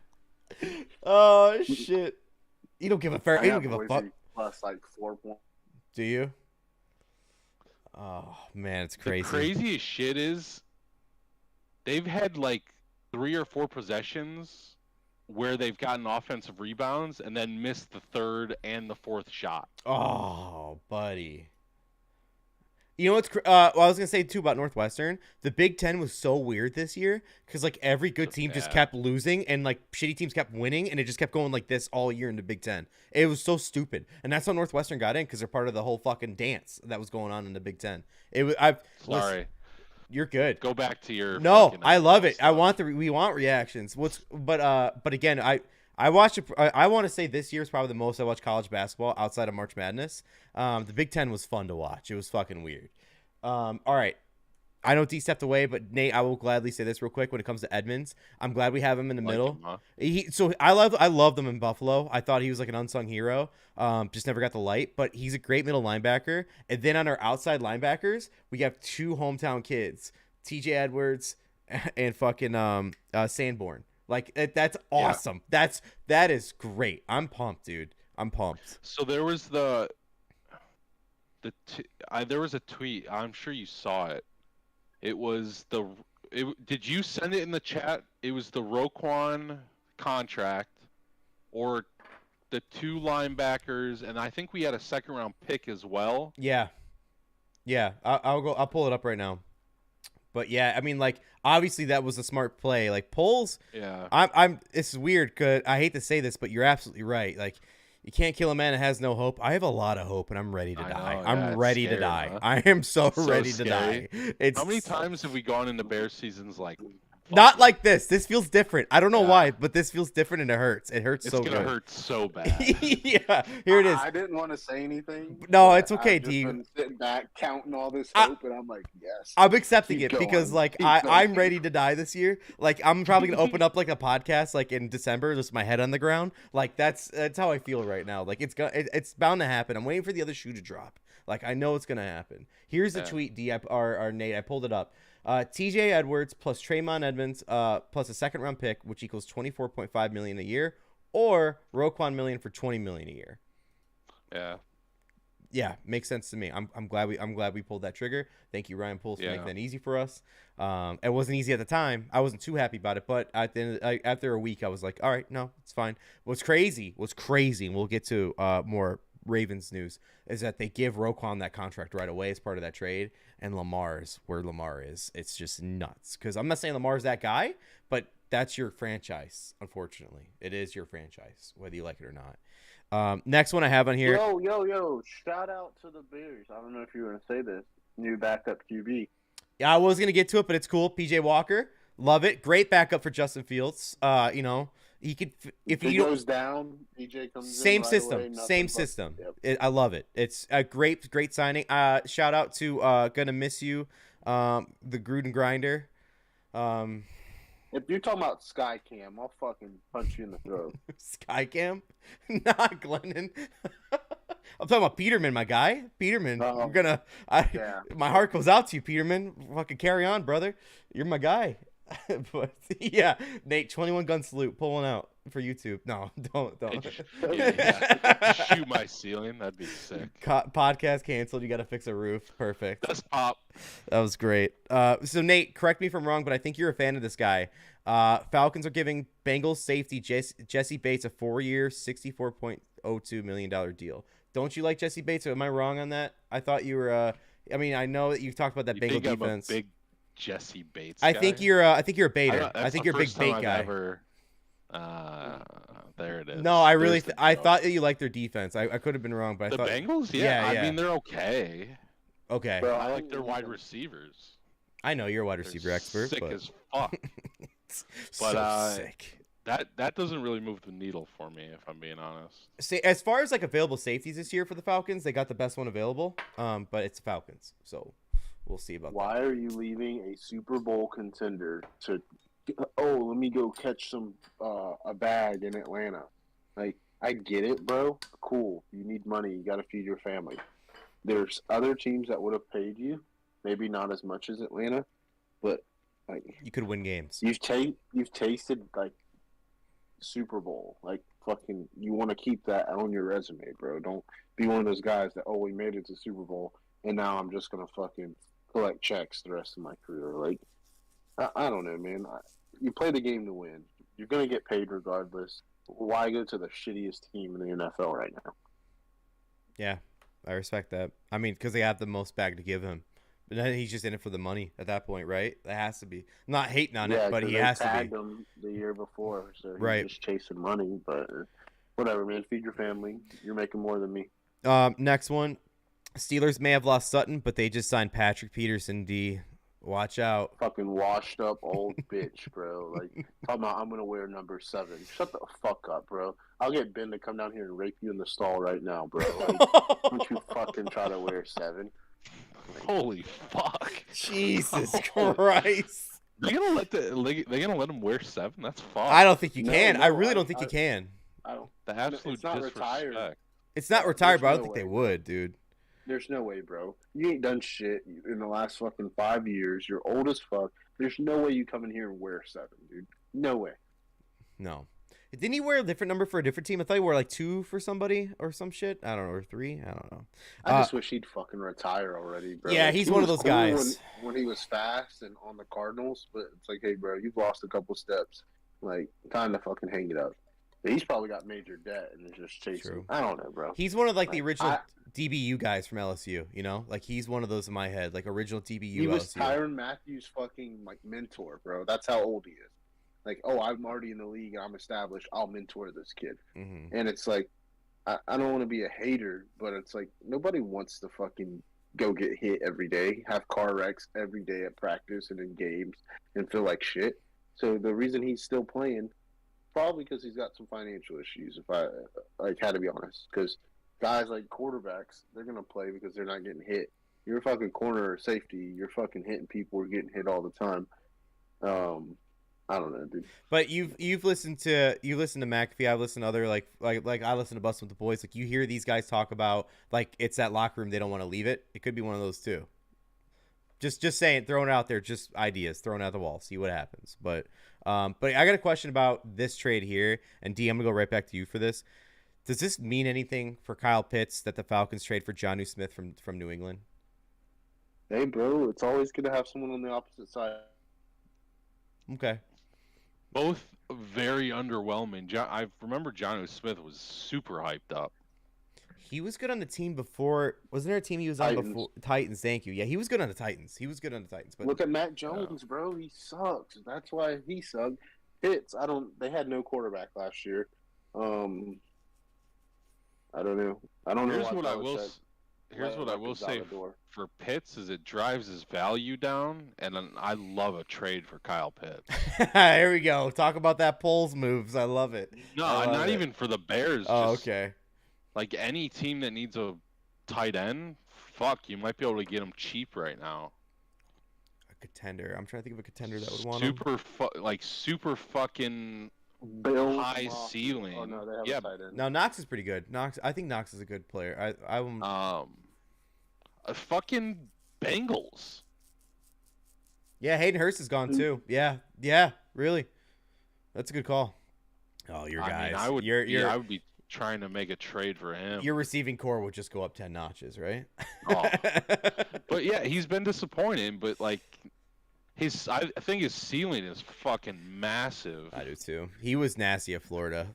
S1: Oh shit. You don't give a fair. You don't give a fuck.
S3: Plus like 4 points.
S1: Do you? Oh man, it's crazy.
S2: The craziest shit is they've had like 3 or 4 possessions where they've gotten offensive rebounds and then missed the third and the fourth shot.
S1: Oh, buddy. You know what's well, I was gonna say too about Northwestern. The Big Ten was so weird this year because like every good team just kept losing and like shitty teams kept winning, and it just kept going like this all year in the Big Ten. It was so stupid, and that's how Northwestern got in because they're part of the whole fucking dance that was going on in the Big Ten. It was.
S2: Sorry.
S1: You're good.
S2: Go back to your.
S1: No, I love it. I want we want reactions. But again, I watched. I want to say this year is probably the most I watched college basketball outside of March Madness. The Big Ten was fun to watch. It was fucking weird. All right. I know D stepped away, but Nate, I will gladly say this real quick. When it comes to Edmonds, I'm glad we have him in the middle.
S2: Him, huh?
S1: So I love them in Buffalo. I thought he was like an unsung hero. Just never got the light, but he's a great middle linebacker. And then on our outside linebackers, we have 2 hometown kids, TJ Edwards and fucking Sanborn. Like that's awesome. Yeah. That is great. I'm pumped, dude. I'm pumped.
S2: So there was there was a tweet. I'm sure you saw it. It was did you send it in the chat? It was the Roquan contract, or the 2 linebackers, and I think we had a 2nd round pick as well.
S1: Yeah. I'll pull it up right now. But yeah, I mean, like obviously that was a smart play. Like Poles.
S2: Yeah.
S1: It's weird because I hate to say this, but you're absolutely right. Like. You can't kill a man that has no hope. I have a lot of hope, and I'm ready to die. I'm ready to die. Huh? I am so ready to die.
S2: How many times have we gone into Bears seasons like?
S1: Not like this. This feels different. I don't know why, but this feels different, and it hurts. It hurts so good.
S2: It's gonna hurt so bad.
S1: Yeah, here it is.
S3: I didn't want to say anything.
S1: No, it's okay,
S3: I've
S1: D.
S3: Been sitting back counting all this hope, and I'm like, yes.
S1: I'm accepting it because like I'm ready to die this year. Like I'm probably gonna open up like a podcast like in December, just my head on the ground. Like that's how I feel right now. Like it's bound to happen. I'm waiting for the other shoe to drop. Like I know it's gonna happen. Here's the tweet, D. Or Nate. I pulled it up. TJ Edwards plus Traymon Edmonds plus a 2nd round pick, which equals $24.5 million a year, or Roquan million for $20 million a year. Yeah, makes sense to me. I'm glad we pulled that trigger. Thank you, Ryan Pools, for making that easy for us. It wasn't easy at the time. I wasn't too happy about it, but at the end, after a week, I was like, all right, no, it's fine. What's crazy, and we'll get to more Ravens news, is that they give Roquan that contract right away as part of that trade, and Lamar's where Lamar is. It's just nuts. Because I'm not saying Lamar's that guy, but that's your franchise, unfortunately. It is your franchise, whether you like it or not. Next one I have on here.
S3: Yo. Shout out to the Bears. I don't know if you were going to say this. New backup QB.
S1: Yeah, I was going to get to it, but it's cool. PJ Walker. Love it. Great backup for Justin Fields. He could
S3: if he goes down, PJ comes
S1: same
S3: in right
S1: system,
S3: away,
S1: same system.
S3: Yep.
S1: I love it. It's a great signing. Shout out to gonna miss you, the Gruden grinder.
S3: If you're talking about Skycam, I'll fucking punch you in the throat.
S1: Skycam, not Glennon. I'm talking about Peterman, my guy. Peterman, my heart goes out to you, Peterman. Fucking carry on, brother. You're my guy. But yeah, Nate, 21 gun salute, pulling out for YouTube. No, don't.
S2: Shoot my ceiling. That'd be sick.
S1: Podcast canceled. You got to fix a roof. Perfect.
S2: That's pop.
S1: That was great. So Nate, correct me if I'm wrong, but I think you're a fan of this guy. Falcons are giving Bengals safety Jesse Bates a 4-year, $64.02 million deal. Don't you like Jesse Bates? Or am I wrong on that? I thought you were. I know that you've talked about that Bengal defense.
S2: I'm a big Jesse Bates.
S1: I think you're a baiter. I think you're a big bait guy.
S2: There it is.
S1: No, I really I thought that you liked their defense. I could have been wrong, but I thought
S2: the Bengals. Yeah, I mean they're okay.
S1: Okay.
S2: Bro, I like their wide receivers.
S1: I know you're a wide receiver expert.
S2: Sick as fuck.
S1: So sick.
S2: That doesn't really move the needle for me, if I'm being honest.
S1: See, as far as like available safeties this year for the Falcons, they got the best one available. But it's the Falcons, so we'll see about that.
S3: Why are you leaving a Super Bowl contender to? Oh, let me go catch a bag in Atlanta. Like, I get it, bro. Cool. You need money. You got to feed your family. There's other teams that would have paid you, maybe not as much as Atlanta, but like
S1: you could win games.
S3: You've tasted like Super Bowl. Like, fucking, you want to keep that on your resume, bro. Don't be one of those guys that, we made it to Super Bowl, and now I'm just going to fucking collect checks the rest of my career. Like, I don't know, man. You play the game to win. You're going to get paid regardless. Why go to the shittiest team in the NFL right now?
S1: Yeah, I respect that. I mean, because they have the most bag to give him. But then he's just in it for the money at that point, right? That has to be. I'm not hating on it, but
S3: 'cause
S1: he
S3: they
S1: has to be.
S3: tagged him the year before, so he's
S1: Right.
S3: just chasing money. But whatever, man. Feed your family. You're making more than me.
S1: Next one. Steelers may have lost Sutton, but they just signed Patrick Peterson, D. Watch out.
S3: Fucking washed up old bitch, bro. Like, talking about I'm going to wear number 7. Shut the fuck up, bro. I'll get Ben to come down here and rape you in the stall right now, bro. Like, don't you fucking try to wear 7. Like,
S2: Holy fuck!
S1: Jesus Christ.
S2: They're gonna let him wear 7. That's fuck.
S1: I don't think you
S3: No,
S1: can.
S3: no,
S1: I really don't think you can.
S3: I don't.
S2: The absolute
S3: It's not
S2: disrespect.
S3: retired.
S1: It's not retired,
S3: There's
S1: but I don't
S3: no
S1: think
S3: way,
S1: they
S3: bro.
S1: would, dude.
S3: There's no way, bro. You ain't done shit in the last fucking 5 years. You're old as fuck. There's no way you come in here and wear 7, dude. No way.
S1: No. Didn't he wear a different number for a different team? I thought he wore like 2 for somebody or some shit. I don't know, or 3. I don't know.
S3: I just wish he'd fucking retire already, bro.
S1: Yeah,
S3: Like,
S1: he's
S3: he
S1: one of
S3: was
S1: those
S3: cool
S1: guys.
S3: when he was fast and on the Cardinals, but it's like, hey, bro, you've lost a couple steps. Like, time to fucking hang it up. But he's probably got major debt and is just chasing.
S1: True.
S3: I don't know, bro.
S1: He's one of like the
S3: Like,
S1: original DBU guys from LSU, you know? Like he's one of those in my head, like original DBU
S3: He was
S1: LSU.
S3: Tyrann Matthews' fucking like mentor, bro. That's how old he is. Like, oh, I'm already in the league and I'm established. I'll mentor this kid.
S1: Mm-hmm.
S3: And it's like, I don't want to be a hater, but it's like nobody wants to fucking go get hit every day, have car wrecks every day at practice and in games, and feel like shit. So the reason he's still playing, probably because he's got some financial issues. If I had to be honest, because guys like quarterbacks, they're gonna play because they're not getting hit. You're a fucking corner or safety. You're fucking hitting people. You're getting hit all the time. I don't know, dude.
S1: But you've listened to McAfee. I've listened to other like I listen to Bustin' with the Boys. Like you hear these guys talk about like it's that locker room, they don't want to leave it. It could be one of those too. Just saying, throwing it out there, just ideas, throwing it at the wall, see what happens. But I got a question about this trade here, and D, I'm gonna go right back to you for this. Does this mean anything for Kyle Pitts that the Falcons trade for Jonnu Smith from New England?
S3: Hey, bro, it's always good to have someone on the opposite side.
S1: Okay.
S2: Both very underwhelming. I remember Jonnu Smith was super hyped up.
S1: He was good on the team before. Wasn't there a team he was on before? Titans. Thank you. Yeah, he was good on the Titans. But
S3: look at Matt Jones, bro. He sucks. That's why he sucked. Pitts, They had no quarterback last year. I don't know.
S2: Here's what I will say for Pitts is it drives his value down, and I love a trade for Kyle Pitts.
S1: Here we go. Talk about that polls moves. I love it.
S2: No, not even for the Bears.
S1: Oh,
S2: just,
S1: okay.
S2: Like any team that needs a tight end, fuck, you might be able to get him cheap right now.
S1: A contender. I'm trying to think of a contender that would want him.
S2: Super fucking
S3: Bill
S2: high ceiling.
S3: Oh no, they have a tight end.
S1: No, Knox is pretty good. I think Knox is a good player.
S2: Fucking Bengals.
S1: Yeah, Hayden Hurst is gone too. Yeah, really. That's a good call. Oh, your guys.
S2: I would be trying to make a trade for him.
S1: Your receiving core would just go up 10 notches, right?
S2: Oh. But yeah, he's been disappointing, but like I think his ceiling is fucking massive.
S1: I do too. He was nasty at Florida.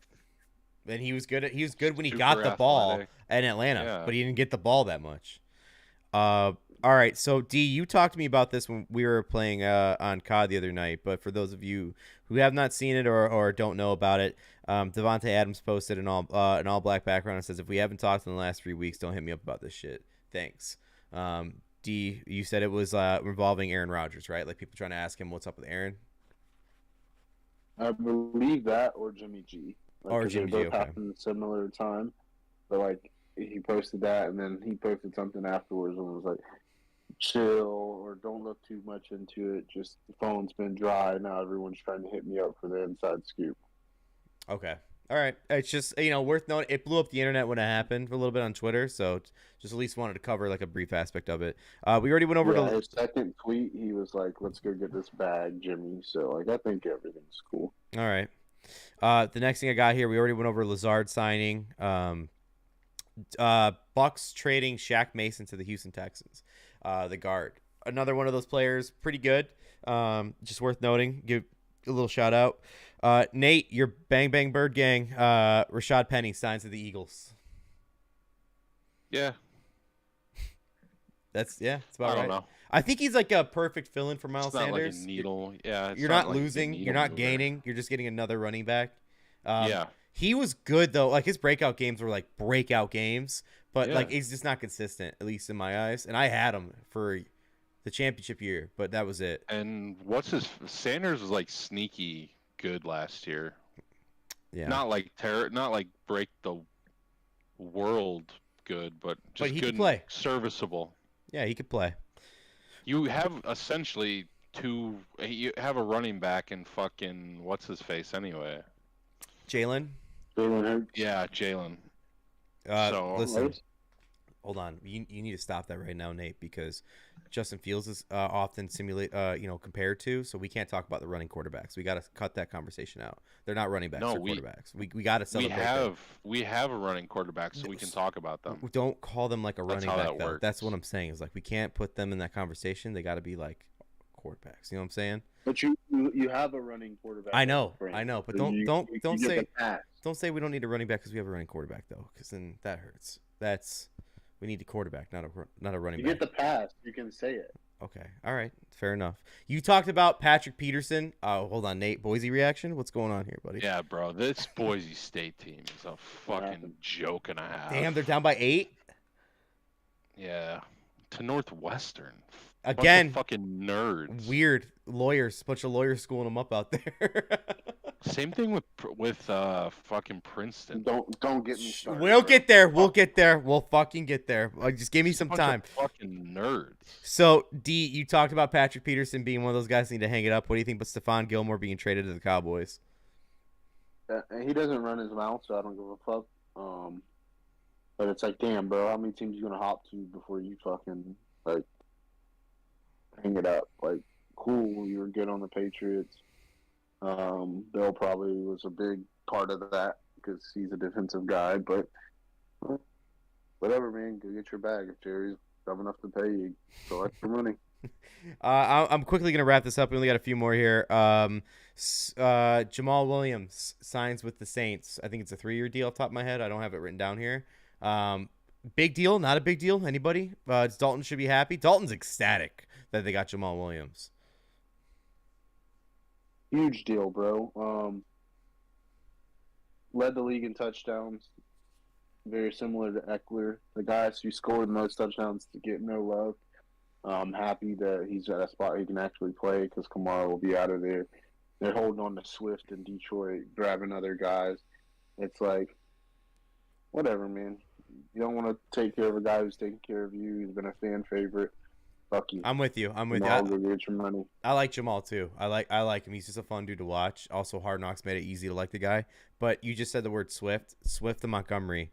S1: And he was good when he
S2: Super
S1: got the ball
S2: athletic.
S1: in Atlanta,
S2: Yeah.
S1: but he didn't get the ball that much. All right, so D, you talked to me about this when we were playing on COD the other night, but for those of you who have not seen it or don't know about it, Devontae Adams posted an all black background and says, if we haven't talked in the last 3 weeks, don't hit me up about this shit. Thanks. D, you said it was involving Aaron Rodgers, right? Like people trying to ask him what's up with Aaron?
S3: I believe that or Jimmy G.
S1: Or Jimmy G,
S3: They both
S1: okay.
S3: happened at a similar time. But like he posted that and then he posted something afterwards and was like, chill or don't look too much into it. Just the phone's been dry. Now everyone's trying to hit me up for the inside scoop.
S1: Okay. All right. It's just, worth noting. It blew up the internet when it happened for a little bit on Twitter. So just at least wanted to cover like a brief aspect of it. We already went over to
S3: his second tweet. He was like, let's go get this bag, Jimmy. So like, I think everything's cool.
S1: All right. The next thing I got here, we already went over Lazard signing. Bucks trading Shaq Mason to the Houston Texans. The guard. Another one of those players, pretty good. Just worth noting. Give a little shout out. Nate, your Bang Bang Bird gang, Rashad Penny signs to the Eagles.
S2: Yeah.
S1: That's
S2: I
S1: about
S2: don't
S1: right.
S2: know.
S1: I think he's like a perfect fill-in for Miles
S2: It's not
S1: Sanders.
S2: like a needle. Yeah, it's
S1: You're not
S2: like a
S1: losing.
S2: needle
S1: You're not
S2: mover.
S1: gaining. You're just getting another running back.
S2: Yeah.
S1: He was good though. Like his breakout games were like breakout games, but
S2: Yeah.
S1: like he's just not consistent, at least in my eyes. And I had him for the championship year, but that was it.
S2: And Sanders was like sneaky good last year.
S1: Yeah.
S2: Not like not like break the world good, but just
S1: he
S2: good
S1: could play.
S2: Serviceable.
S1: Yeah, he could play.
S2: You have essentially you have a running back in fucking what's his face anyway.
S1: Jalen.
S2: Yeah, Jalen.
S1: Listen, hold on. You need to stop that right now, Nate, because Justin Fields is often compared to, so we can't talk about the running quarterbacks. We got to cut that conversation out. They're not running backs, they're quarterbacks. We got to celebrate
S2: we have a running quarterback, so we can talk about them.
S1: Don't call them like a running back,
S2: that
S1: though.
S2: works.
S1: That's what I'm saying. Is like we can't put them in that conversation. They got to be like quarterbacks. You know what I'm saying?
S3: But you have a running quarterback.
S1: I know, but don't say we don't need a running back because we have a running quarterback though, because then that hurts. We need a quarterback, not a running back.
S3: You get the pass, you can say it.
S1: Okay, all right, fair enough. You talked about Patrick Peterson. Hold on, Nate. Boise reaction? What's going on here, buddy?
S2: Yeah, bro, this Boise State team is a fucking joke and a half.
S1: Damn, they're down by 8.
S2: Yeah, to Northwestern.
S1: Again,
S2: fucking nerds.
S1: Weird lawyers, bunch of lawyers schooling them up out there.
S2: Same thing with fucking Princeton.
S3: Don't get me started.
S1: We'll get there. We'll fucking get there. Just give me some time.
S2: Fucking nerds.
S1: So D, you talked about Patrick Peterson being one of those guys that need to hang it up. What do you think about Stephon Gilmore being traded to the Cowboys?
S3: He doesn't run his mouth, so I don't give a fuck. But it's like, damn, bro, how many teams you gonna hop to before you fucking like hang it up? Like, cool, you were good on the Patriots. Bill probably was a big part of that because he's a defensive guy. But whatever, man, go get your bag. If Jerry's dumb enough to pay you, collect your money.
S1: I'm quickly gonna wrap this up. We only got a few more here. Jamal Williams signs with the Saints. I think it's a 3-year deal off the top of my head. I don't have it written down here. Big deal? Not a big deal? Anybody? Dalton should be happy. Dalton's ecstatic that they got Jamal Williams.
S3: Huge deal, bro. Led the league in touchdowns. Very similar to Eckler. The guys who scored the most touchdowns to get no love. I'm happy that he's at a spot he can actually play because Kamara will be out of there. They're holding on to Swift in Detroit, grabbing other guys. It's like, whatever, man. You don't want to take care of a guy who's taking care of you. He's been a fan favorite. Fuck you.
S1: I'm with you.
S3: I'll go get your money.
S1: I like Jamal too. I like him. He's just a fun dude to watch. Also, Hard Knocks made it easy to like the guy. But you just said the word Swift. Swift to Montgomery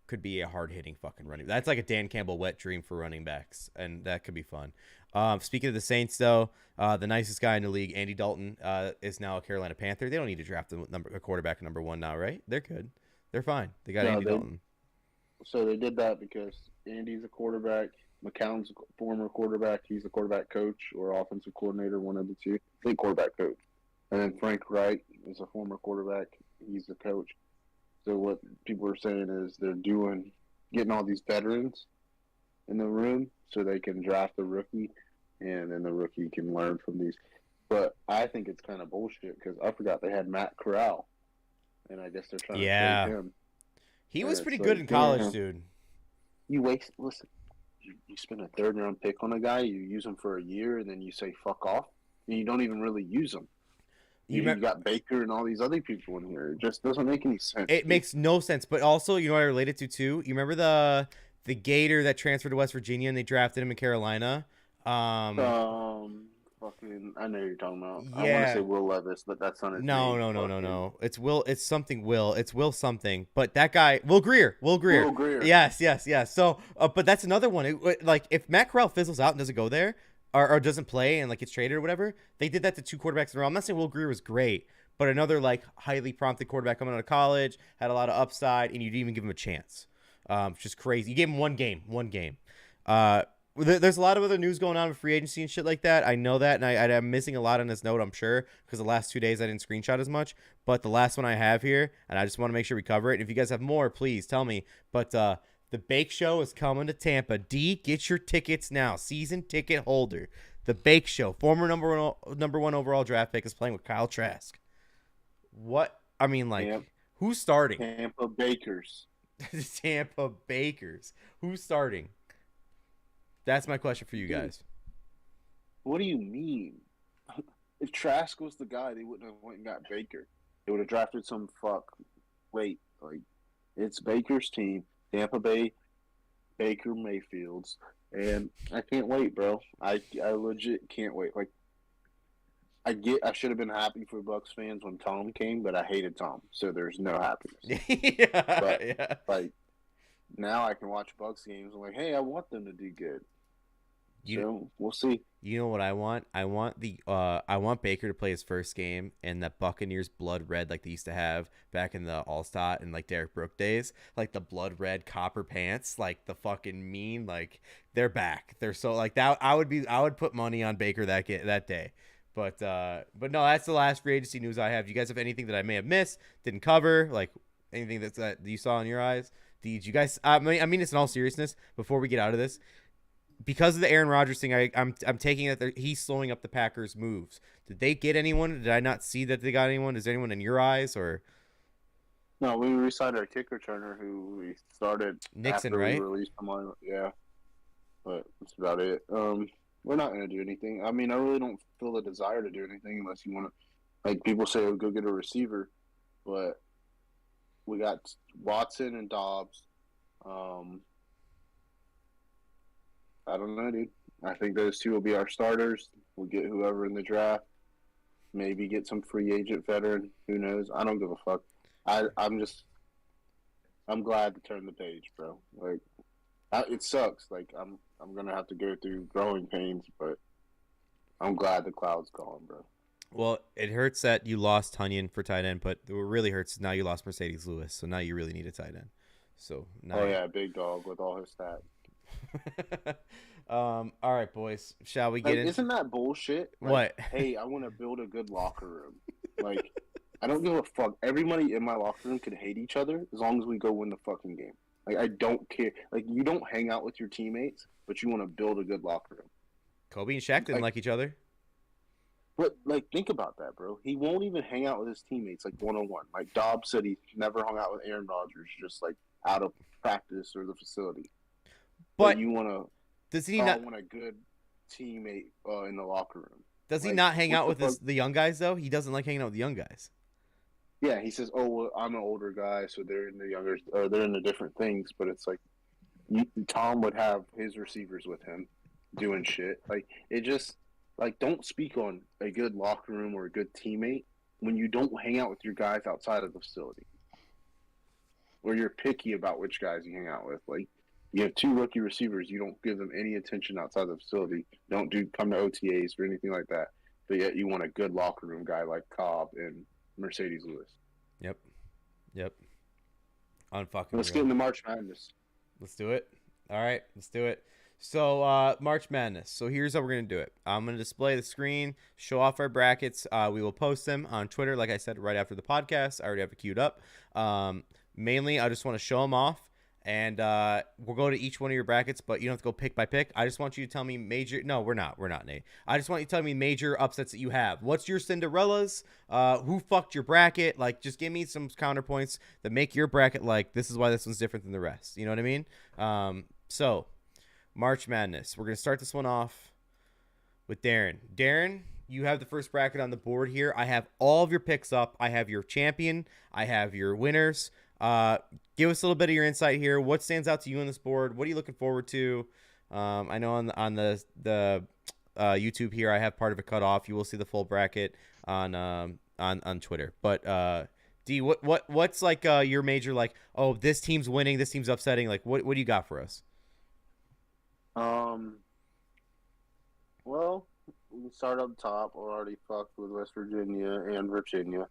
S1: could be a hard-hitting fucking running. That's like a Dan Campbell wet dream for running backs, and that could be fun. Speaking of the Saints, though, the nicest guy in the league, Andy Dalton, is now a Carolina Panther. They don't need to draft a quarterback at number 1 now, right? They're good. They're fine. They got Andy Dalton.
S3: So they did that because Andy's a quarterback. McCown's a former quarterback. He's a quarterback coach or offensive coordinator, one of the two. I think quarterback coach. And then Frank Wright is a former quarterback. He's the coach. So what people are saying is they're getting all these veterans in the room so they can draft a rookie, and then the rookie can learn from these. But I think it's kind of bullshit because I forgot they had Matt Corral, and I guess they're trying to trade him.
S1: He was pretty good in college, dude.
S3: Listen, you spend a 3rd-round pick on a guy, you use him for a year, and then you say fuck off, and you don't even really use him. You got Baker and all these other people in here. It just doesn't make any sense.
S1: It makes no sense. But also, you know what I related to too? You remember the Gator that transferred to West Virginia and they drafted him in Carolina?
S3: I know who you're talking about.
S1: Yeah.
S3: I want to say Will Levis, but that's not his name.
S1: No. It's Will. It's something Will. It's Will something. But that guy, Will Greer. Yes. So, but that's another one. Like if Matt Corral fizzles out and doesn't go there, or doesn't play and like gets traded or whatever, they did that to 2 quarterbacks in a row. I'm not saying Will Greer was great, but another like highly prompted quarterback coming out of college, had a lot of upside, and you didn't even give him a chance. Just crazy. You gave him one game. There's a lot of other news going on with free agency and shit like that. I know that, and I'm missing a lot on this note, I'm sure, because the last 2 days I didn't screenshot as much. But the last one I have here, and I just want to make sure we cover it. And if you guys have more, please tell me. But The Bake Show is coming to Tampa. D, get your tickets now. Season ticket holder. The Bake Show, former number one overall draft pick, is playing with Kyle Trask. What? I mean, like, who's starting?
S3: Tampa Bakers.
S1: Tampa Bakers. Who's starting? That's my question for you guys.
S3: What do you mean? If Trask was the guy, they wouldn't have went and got Baker. They would have drafted some fuck. Wait, like, it's Baker's team, Tampa Bay, Baker Mayfield's, and I can't wait, bro. I legit can't wait. Like, I should have been happy for Bucks fans when Tom came, but I hated Tom, so there's no happiness.
S1: Yeah.
S3: Like, now I can watch Bucks games. I'm like, hey, I want them to do good. So we'll see.
S1: You know what I want? I want Baker to play his first game in that Buccaneers blood red like they used to have back in the Allstott and like Derek Brooke days, like the blood red copper pants, like the fucking mean, like they're back. They're so like that. I would put money on Baker that day. But no, that's the last free agency news I have. You guys have anything that I may have missed, didn't cover, like anything that you saw in your eyes? Did you guys? I mean, it's in all seriousness. Before we get out of this. Because of the Aaron Rodgers thing, I'm taking that he's slowing up the Packers' moves. Did they get anyone? Did I not see that they got anyone? Is there anyone in your eyes or?
S3: No, we re-signed our kick returner who we started
S1: Nixon,
S3: after
S1: right?
S3: We released him on, yeah, but that's about it. We're not going to do anything. I mean, I really don't feel the desire to do anything unless you want to. Like people say, oh, go get a receiver, but we got Watson and Dobbs. I don't know, dude. I think those two will be our starters. We'll get whoever in the draft. Maybe get some free agent veteran. Who knows? I don't give a fuck. I'm glad to turn the page, bro. Like, it sucks. Like, I'm gonna have to go through growing pains, but I'm glad the cloud's gone, bro.
S1: Well, it hurts that you lost Tunyon for tight end, but what really hurts is now you lost Mercedes Lewis, so now you really need a tight end. So now
S3: big dog with all his stats.
S1: All right, boys. Shall we get in?
S3: Isn't that bullshit? Like,
S1: what?
S3: Hey, I want to build a good locker room. Like, I don't give a fuck. Everybody in my locker room could hate each other as long as we go win the fucking game. Like, I don't care. Like, you don't hang out with your teammates, but you want to build a good locker room.
S1: Kobe and Shaq didn't like each other.
S3: But, like, think about that, bro. He won't even hang out with his teammates, like, one-on-one. Like, Dobbs said he never hung out with Aaron Rodgers, just, like, out of practice or the facility. But you want to...
S1: Does he not
S3: want a good teammate in the locker room?
S1: Does he not hang out with the young guys though? He doesn't like hanging out with the young guys.
S3: Yeah, he says, "Oh, well, I'm an older guy, so they're in the younger, or they're in the different things." But it's like Tom would have his receivers with him doing shit. Like it just like don't speak on a good locker room or a good teammate when you don't hang out with your guys outside of the facility, or you're picky about which guys you hang out with. Like. You have two rookie receivers. You don't give them any attention outside the facility. Don't come to OTAs or anything like that. But yet you want a good locker room guy like Cobb and Mercedes Lewis.
S1: Yep.
S3: Let's get into March Madness.
S1: Let's do it. All right, let's do it. So March Madness. So here's how we're going to do it. I'm going to display the screen, show off our brackets. We will post them on Twitter, like I said, right after the podcast. I already have it queued up. Mainly, I just want to show them off. And we'll go to each one of your brackets, but you don't have to go pick by pick. I just want you to tell me major. No, we're not, Nate. I just want you to tell me major upsets that you have. What's your Cinderellas? Who fucked your bracket? Like, just give me some counterpoints that make your bracket like this is why this one's different than the rest. You know what I mean? So, March Madness. We're gonna start this one off with Darren. Darren, you have the first bracket on the board here. I have all of your picks up. I have your champion. I have your winners. Give us a little bit of your insight here. What stands out to you on this board? What are you looking forward to? I know on the YouTube here, I have part of it cut off. You will see the full bracket on Twitter. But D, what's like your major like? Oh, this team's winning. This team's upsetting. Like, what do you got for us?
S3: Well, we can start up top. We're already fucked with West Virginia and Virginia.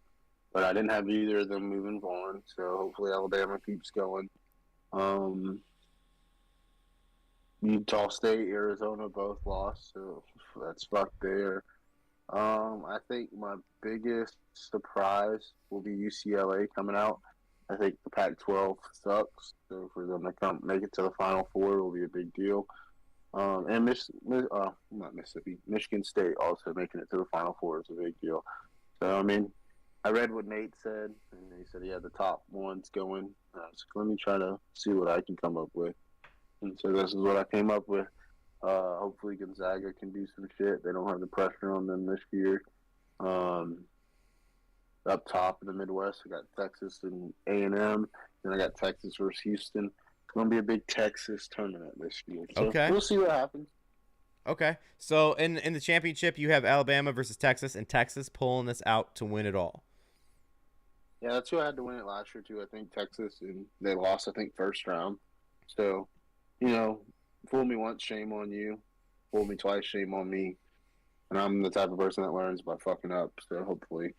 S3: But I didn't have either of them moving forward, so hopefully Alabama keeps going. Utah State, Arizona both lost, so that's fucked there. I think my biggest surprise will be UCLA coming out. I think the Pac-12 sucks, so for them to come make it to the Final Four will be a big deal. And not Mississippi, Michigan State also making it to the Final Four is a big deal. So I mean, I read what Nate said, and he said he had the top ones going. So let me try to see what I can come up with. And so this is what I came up with. Hopefully Gonzaga can do some shit. They don't have the pressure on them this year. Up top in the Midwest, I got Texas and A&M. Then I got Texas versus Houston. It's going to be a big Texas tournament this year. So
S1: Okay.
S3: we'll see what happens.
S1: Okay. So in the championship, you have Alabama versus Texas, and Texas pulling this out to win it all.
S3: Yeah, that's who I had to win it last year, too. I think Texas, and they lost, I think, first round. So, fool me once, shame on you. Fool me twice, shame on me. And I'm the type of person that learns by fucking up. So hopefully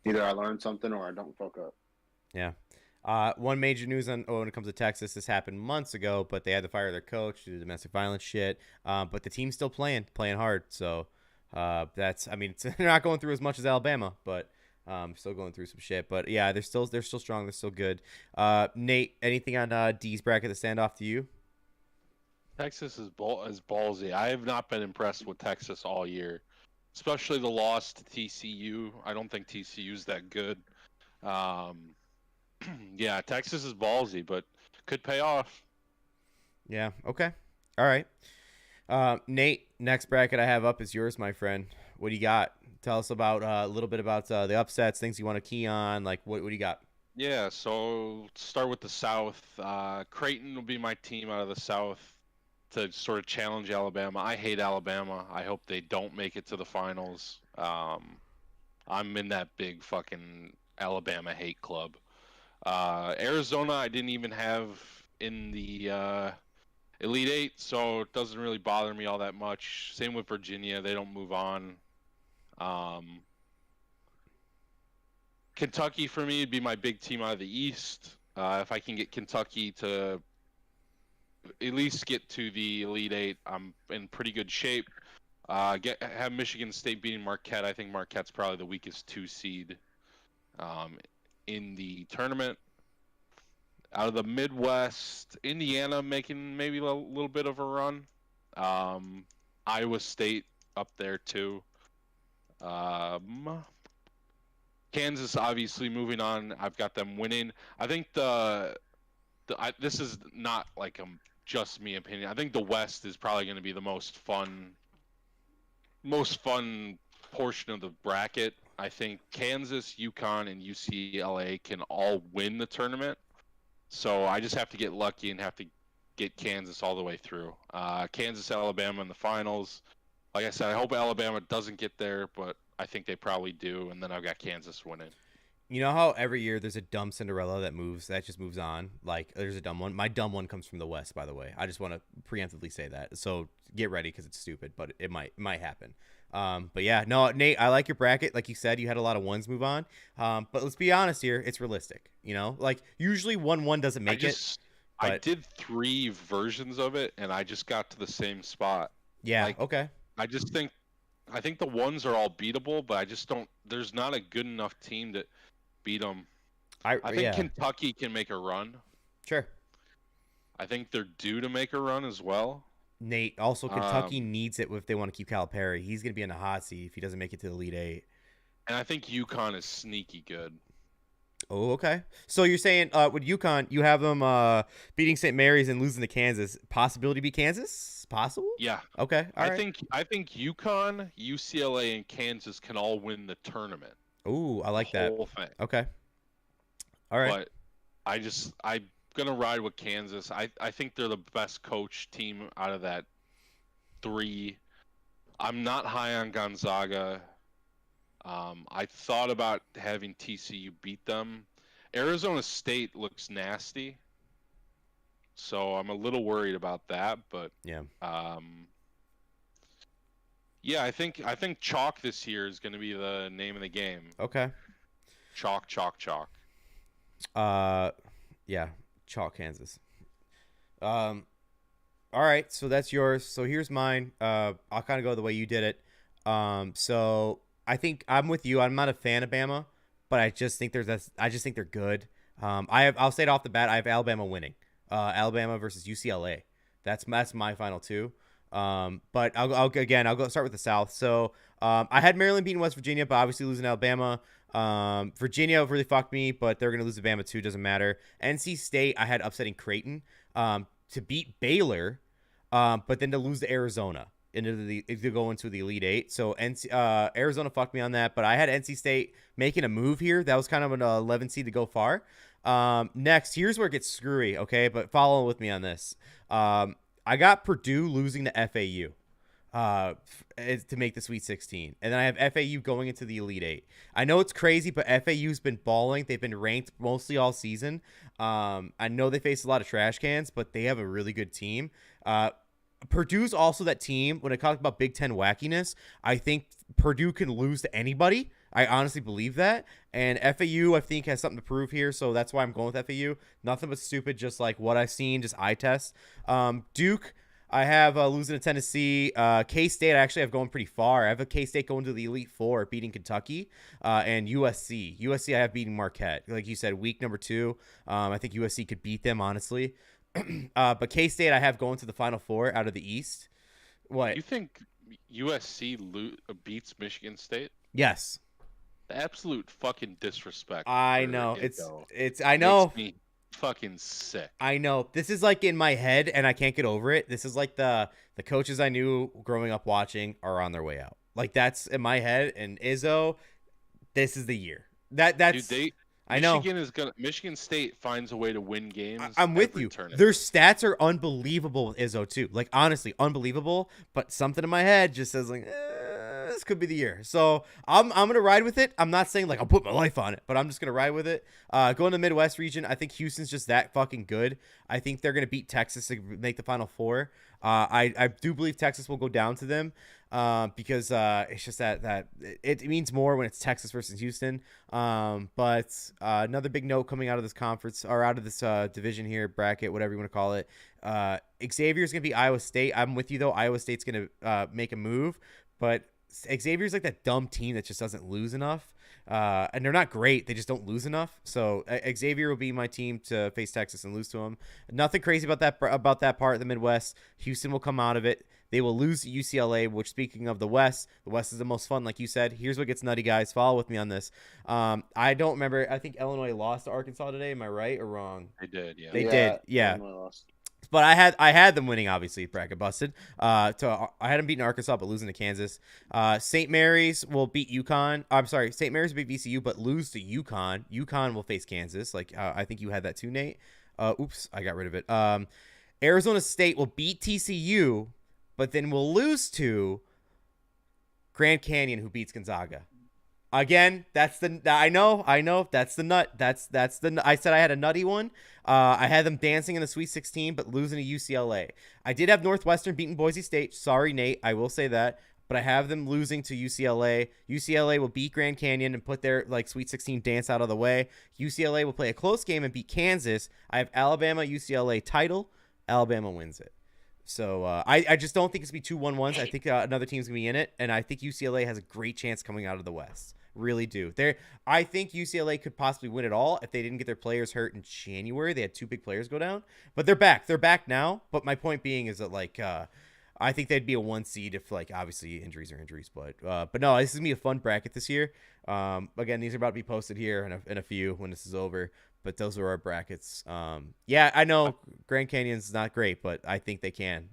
S3: either I learn something or I don't fuck up.
S1: Yeah. One major news when it comes to Texas, this happened months ago, but they had to fire their coach due to domestic violence shit. But the team's still playing hard. So they're not going through as much as Alabama, but still going through some shit. But yeah, they're still strong. They're still good. Nate, anything on D's bracket to stand off to you?
S2: Texas is ballsy. I have not been impressed with Texas all year, especially the loss to TCU. I don't think TCU's that good. Yeah, Texas is ballsy, but could pay off.
S1: Yeah. Okay. All right. Nate, next bracket I have up is yours, my friend. What do you got? Tell us about a little bit about the upsets, things you want to key on. Like, what do you got?
S2: Yeah, so start with the South. Creighton will be my team out of the South to sort of challenge Alabama. I hate Alabama. I hope they don't make it to the finals. I'm in that big fucking Alabama hate club. Arizona, I didn't even have in the Elite Eight, so it doesn't really bother me all that much. Same with Virginia. They don't move on. Kentucky, for me, would be my big team out of the East. If I can get Kentucky to at least get to the Elite Eight, I'm in pretty good shape. Have Michigan State beating Marquette. I think Marquette's probably the weakest 2 seed in the tournament. Out of the Midwest, Indiana making maybe a little bit of a run. Iowa State up there too. Kansas obviously moving on. I've got them winning. I think this is not like just me opinion. I think the West is probably going to be the most fun portion of the bracket. I think Kansas, UConn, and UCLA can all win the tournament. So I just have to get lucky and have to get Kansas all the way through. Kansas, Alabama in the finals. Like I said, I hope Alabama doesn't get there, but I think they probably do. And then I've got Kansas winning.
S1: You know how every year there's a dumb Cinderella that just moves on? Like, there's a dumb one. My dumb one comes from the West, by the way. I just want to preemptively say that. So get ready because it's stupid, but it might happen. But yeah, no, Nate, I like your bracket. Like you said, you had a lot of ones move on. But let's be honest here. It's realistic. Like usually 1-1 doesn't make it.
S2: I did 3 versions of it, and I just got to the same spot.
S1: Yeah, okay.
S2: I think the ones are all beatable, but I just don't. There's not a good enough team to beat them. I think Kentucky can make a run.
S1: Sure.
S2: I think they're due to make a run as well.
S1: Nate, also Kentucky needs it if they want to keep Calipari. He's going to be in the hot seat if he doesn't make it to the Elite Eight.
S2: And I think UConn is sneaky good.
S1: Oh, okay. So you're saying with UConn, you have them beating St. Mary's and losing to Kansas. Possibility to beat Kansas? Possible?
S2: Yeah.
S1: Okay.
S2: I think UConn, UCLA, and Kansas can all win the tournament.
S1: Ooh, I like that.
S2: Whole thing.
S1: Okay. All right.
S2: But I'm gonna ride with Kansas. I think they're the best coach team out of that 3. I'm not high on Gonzaga. I thought about having TCU beat them. Arizona State looks nasty, so I'm a little worried about that. But
S1: yeah,
S2: yeah, I think chalk this year is going to be the name of the game.
S1: Okay.
S2: Chalk.
S1: Yeah, chalk Kansas. All right, so that's yours. So here's mine. I'll kind of go the way you did it. So I think I'm with you. I'm not a fan of Bama, but I just think they're good. I'll say it off the bat. I have Alabama winning. Alabama versus UCLA. That's my final two. But I'll go start with the South. So I had Maryland beating West Virginia, but obviously losing Alabama. Virginia really fucked me, but they're gonna lose to Bama too. Doesn't matter. NC State, I had upsetting Creighton to beat Baylor, but then to lose to Arizona to go into the Elite Eight. So Arizona fucked me on that, but I had NC State making a move here. That was kind of an 11 seed to go far. Next, here's where it gets screwy, okay? But follow with me on this. I got Purdue losing to FAU to make the Sweet 16. And then I have FAU going into the Elite Eight. I know it's crazy, but FAU's been balling. They've been ranked mostly all season. I know they face a lot of trash cans, but they have a really good team. Purdue's also that team. When I talk about Big Ten wackiness, I think Purdue can lose to anybody. I honestly believe that. And FAU, I think, has something to prove here, so that's why I'm going with FAU. Nothing but stupid, just like what I've seen, just eye test. Duke, I have losing to Tennessee. K-State, I actually have going pretty far. I have a K-State going to the Elite Four, beating Kentucky. And USC. USC, I have beating Marquette. Like you said, week number 2. I think USC could beat them, honestly. But K-State, I have going to the Final Four out of the East. What?
S2: You think USC beats Michigan State?
S1: Yes.
S2: The absolute fucking disrespect.
S1: I know. I know.
S2: Makes me fucking sick.
S1: I know. This is like in my head, and I can't get over it. This is like the coaches I knew growing up watching are on their way out. Like, that's in my head. And Izzo, this is the year. That's.
S2: Dude,
S1: I know.
S2: Michigan State finds a way to win games.
S1: I'm with you.
S2: Tournament.
S1: Their stats are unbelievable with Izzo too. Like, honestly, unbelievable. But something in my head just says like, this could be the year. So I'm gonna ride with it. I'm not saying like I'll put my life on it, but I'm just gonna ride with it. Going to the Midwest region, I think Houston's just that fucking good. I think they're gonna beat Texas to make the Final Four. I do believe Texas will go down to them. Because it's just that it means more when it's Texas versus Houston. But another big note coming out of this conference or out of this division here, bracket, whatever you want to call it. Xavier's going to be Iowa State. I'm with you, though. Iowa State's going to make a move. But Xavier's like that dumb team that just doesn't lose enough. And they're not great. They just don't lose enough. So Xavier will be my team to face Texas and lose to them. Nothing crazy about that part of the Midwest. Houston will come out of it. They will lose to UCLA, which, speaking of the West is the most fun, like you said. Here's what gets nutty, guys. Follow with me on this. I don't remember. I think Illinois lost to Arkansas today. Am I right or wrong?
S2: They did, yeah.
S1: They did, yeah.
S3: Illinois lost.
S1: But I had them winning, obviously. Bracket busted. I had them beating Arkansas, but losing to Kansas. St. Mary's will beat UConn. I'm sorry, St. Mary's will beat VCU, but lose to UConn. UConn will face Kansas. Like I think you had that too, Nate. Oops, I got rid of it. Arizona State will beat TCU, but then we'll lose to Grand Canyon, who beats Gonzaga. Again, that's the I know that's the nut. That's the I said I had a nutty one. I had them dancing in the Sweet 16, but losing to UCLA. I did have Northwestern beating Boise State. Sorry, Nate, I will say that, but I have them losing to UCLA. UCLA will beat Grand Canyon and put their like Sweet 16 dance out of the way. UCLA will play a close game and beat Kansas. I have Alabama UCLA title. Alabama wins it. So I just don't think it's going to be 2-1-1s. I think another team's going to be in it, and I think UCLA has a great chance coming out of the West. Really do. I think UCLA could possibly win it all if they didn't get their players hurt in January. They had 2 big players go down, but they're back. They're back now. But my point being is that like I think they'd be a 1 seed if like obviously injuries are injuries. But no, this is gonna be a fun bracket this year. Again, these are about to be posted here in a few when this is over. But those are our brackets. Yeah, I know Grand Canyon's not great, but I think they can.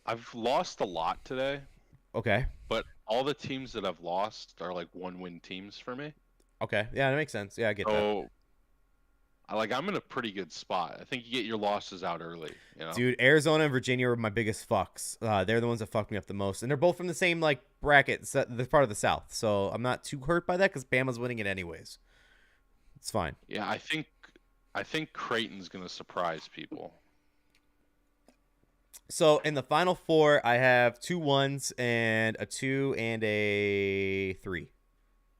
S2: I've lost a lot today.
S1: Okay.
S2: But all the teams that I've lost are like 1-win teams for me.
S1: Okay. Yeah, that makes sense. Yeah, I get that.
S2: I'm in a pretty good spot. I think you get your losses out early. You know?
S1: Dude, Arizona and Virginia were my biggest fucks. They're the ones that fucked me up the most. And they're both from the same like bracket, the part of the South. So I'm not too hurt by that because Bama's winning it anyways. It's fine.
S2: Yeah, I think Creighton's going to surprise people.
S1: So in the Final Four, I have 2 1s and a 2 and a 3.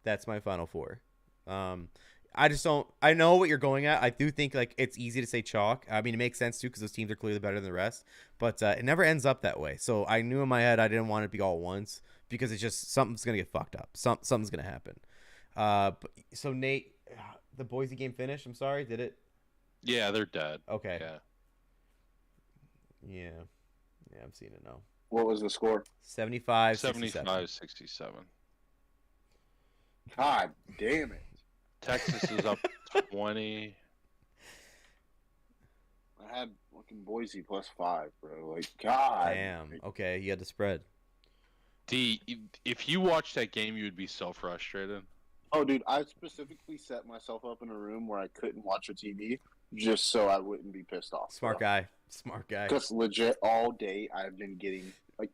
S1: That's my Final Four. I just don't. I know what you're going at. I do think like it's easy to say chalk. I mean, it makes sense too because those teams are clearly better than the rest. But it never ends up that way. So I knew in my head I didn't want it to be all once because it's just something's gonna get fucked up. Something's gonna happen. So Nate, the Boise game finish? I'm sorry. Did it?
S2: Yeah, they're dead.
S1: Okay.
S2: Yeah.
S1: Yeah. Yeah, I'm seeing it now.
S3: What was the score?
S1: 75-67.
S2: 75-67.
S3: God damn it.
S2: Texas is up 20.
S3: I had fucking Boise +5, bro. Like, God.
S1: Damn. Okay, you had the spread.
S2: D, if you watched that game, you would be so frustrated.
S3: Oh, dude, I specifically set myself up in a room where I couldn't watch a TV just so I wouldn't be pissed off.
S1: Smart guy. Smart guy.
S3: Because legit all day I've been getting, like,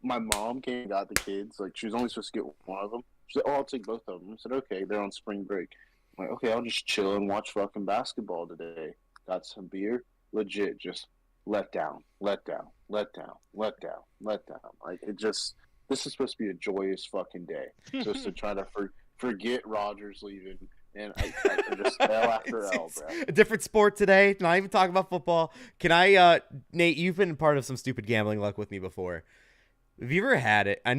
S3: my mom came and got the kids. Like, she was only supposed to get one of them. She said, I'll take both of them. I said, okay, they're on spring break. I'm like, okay, I'll just chill and watch fucking basketball today. Got some beer. Legit, just let down. Like, it just, this is supposed to be a joyous fucking day. Just to try to forget Rogers leaving. And I just L after L, bro.
S1: A different sport today. Not even talking about football. Can I, Nate, you've been part of some stupid gambling luck with me before. Have you ever had it? I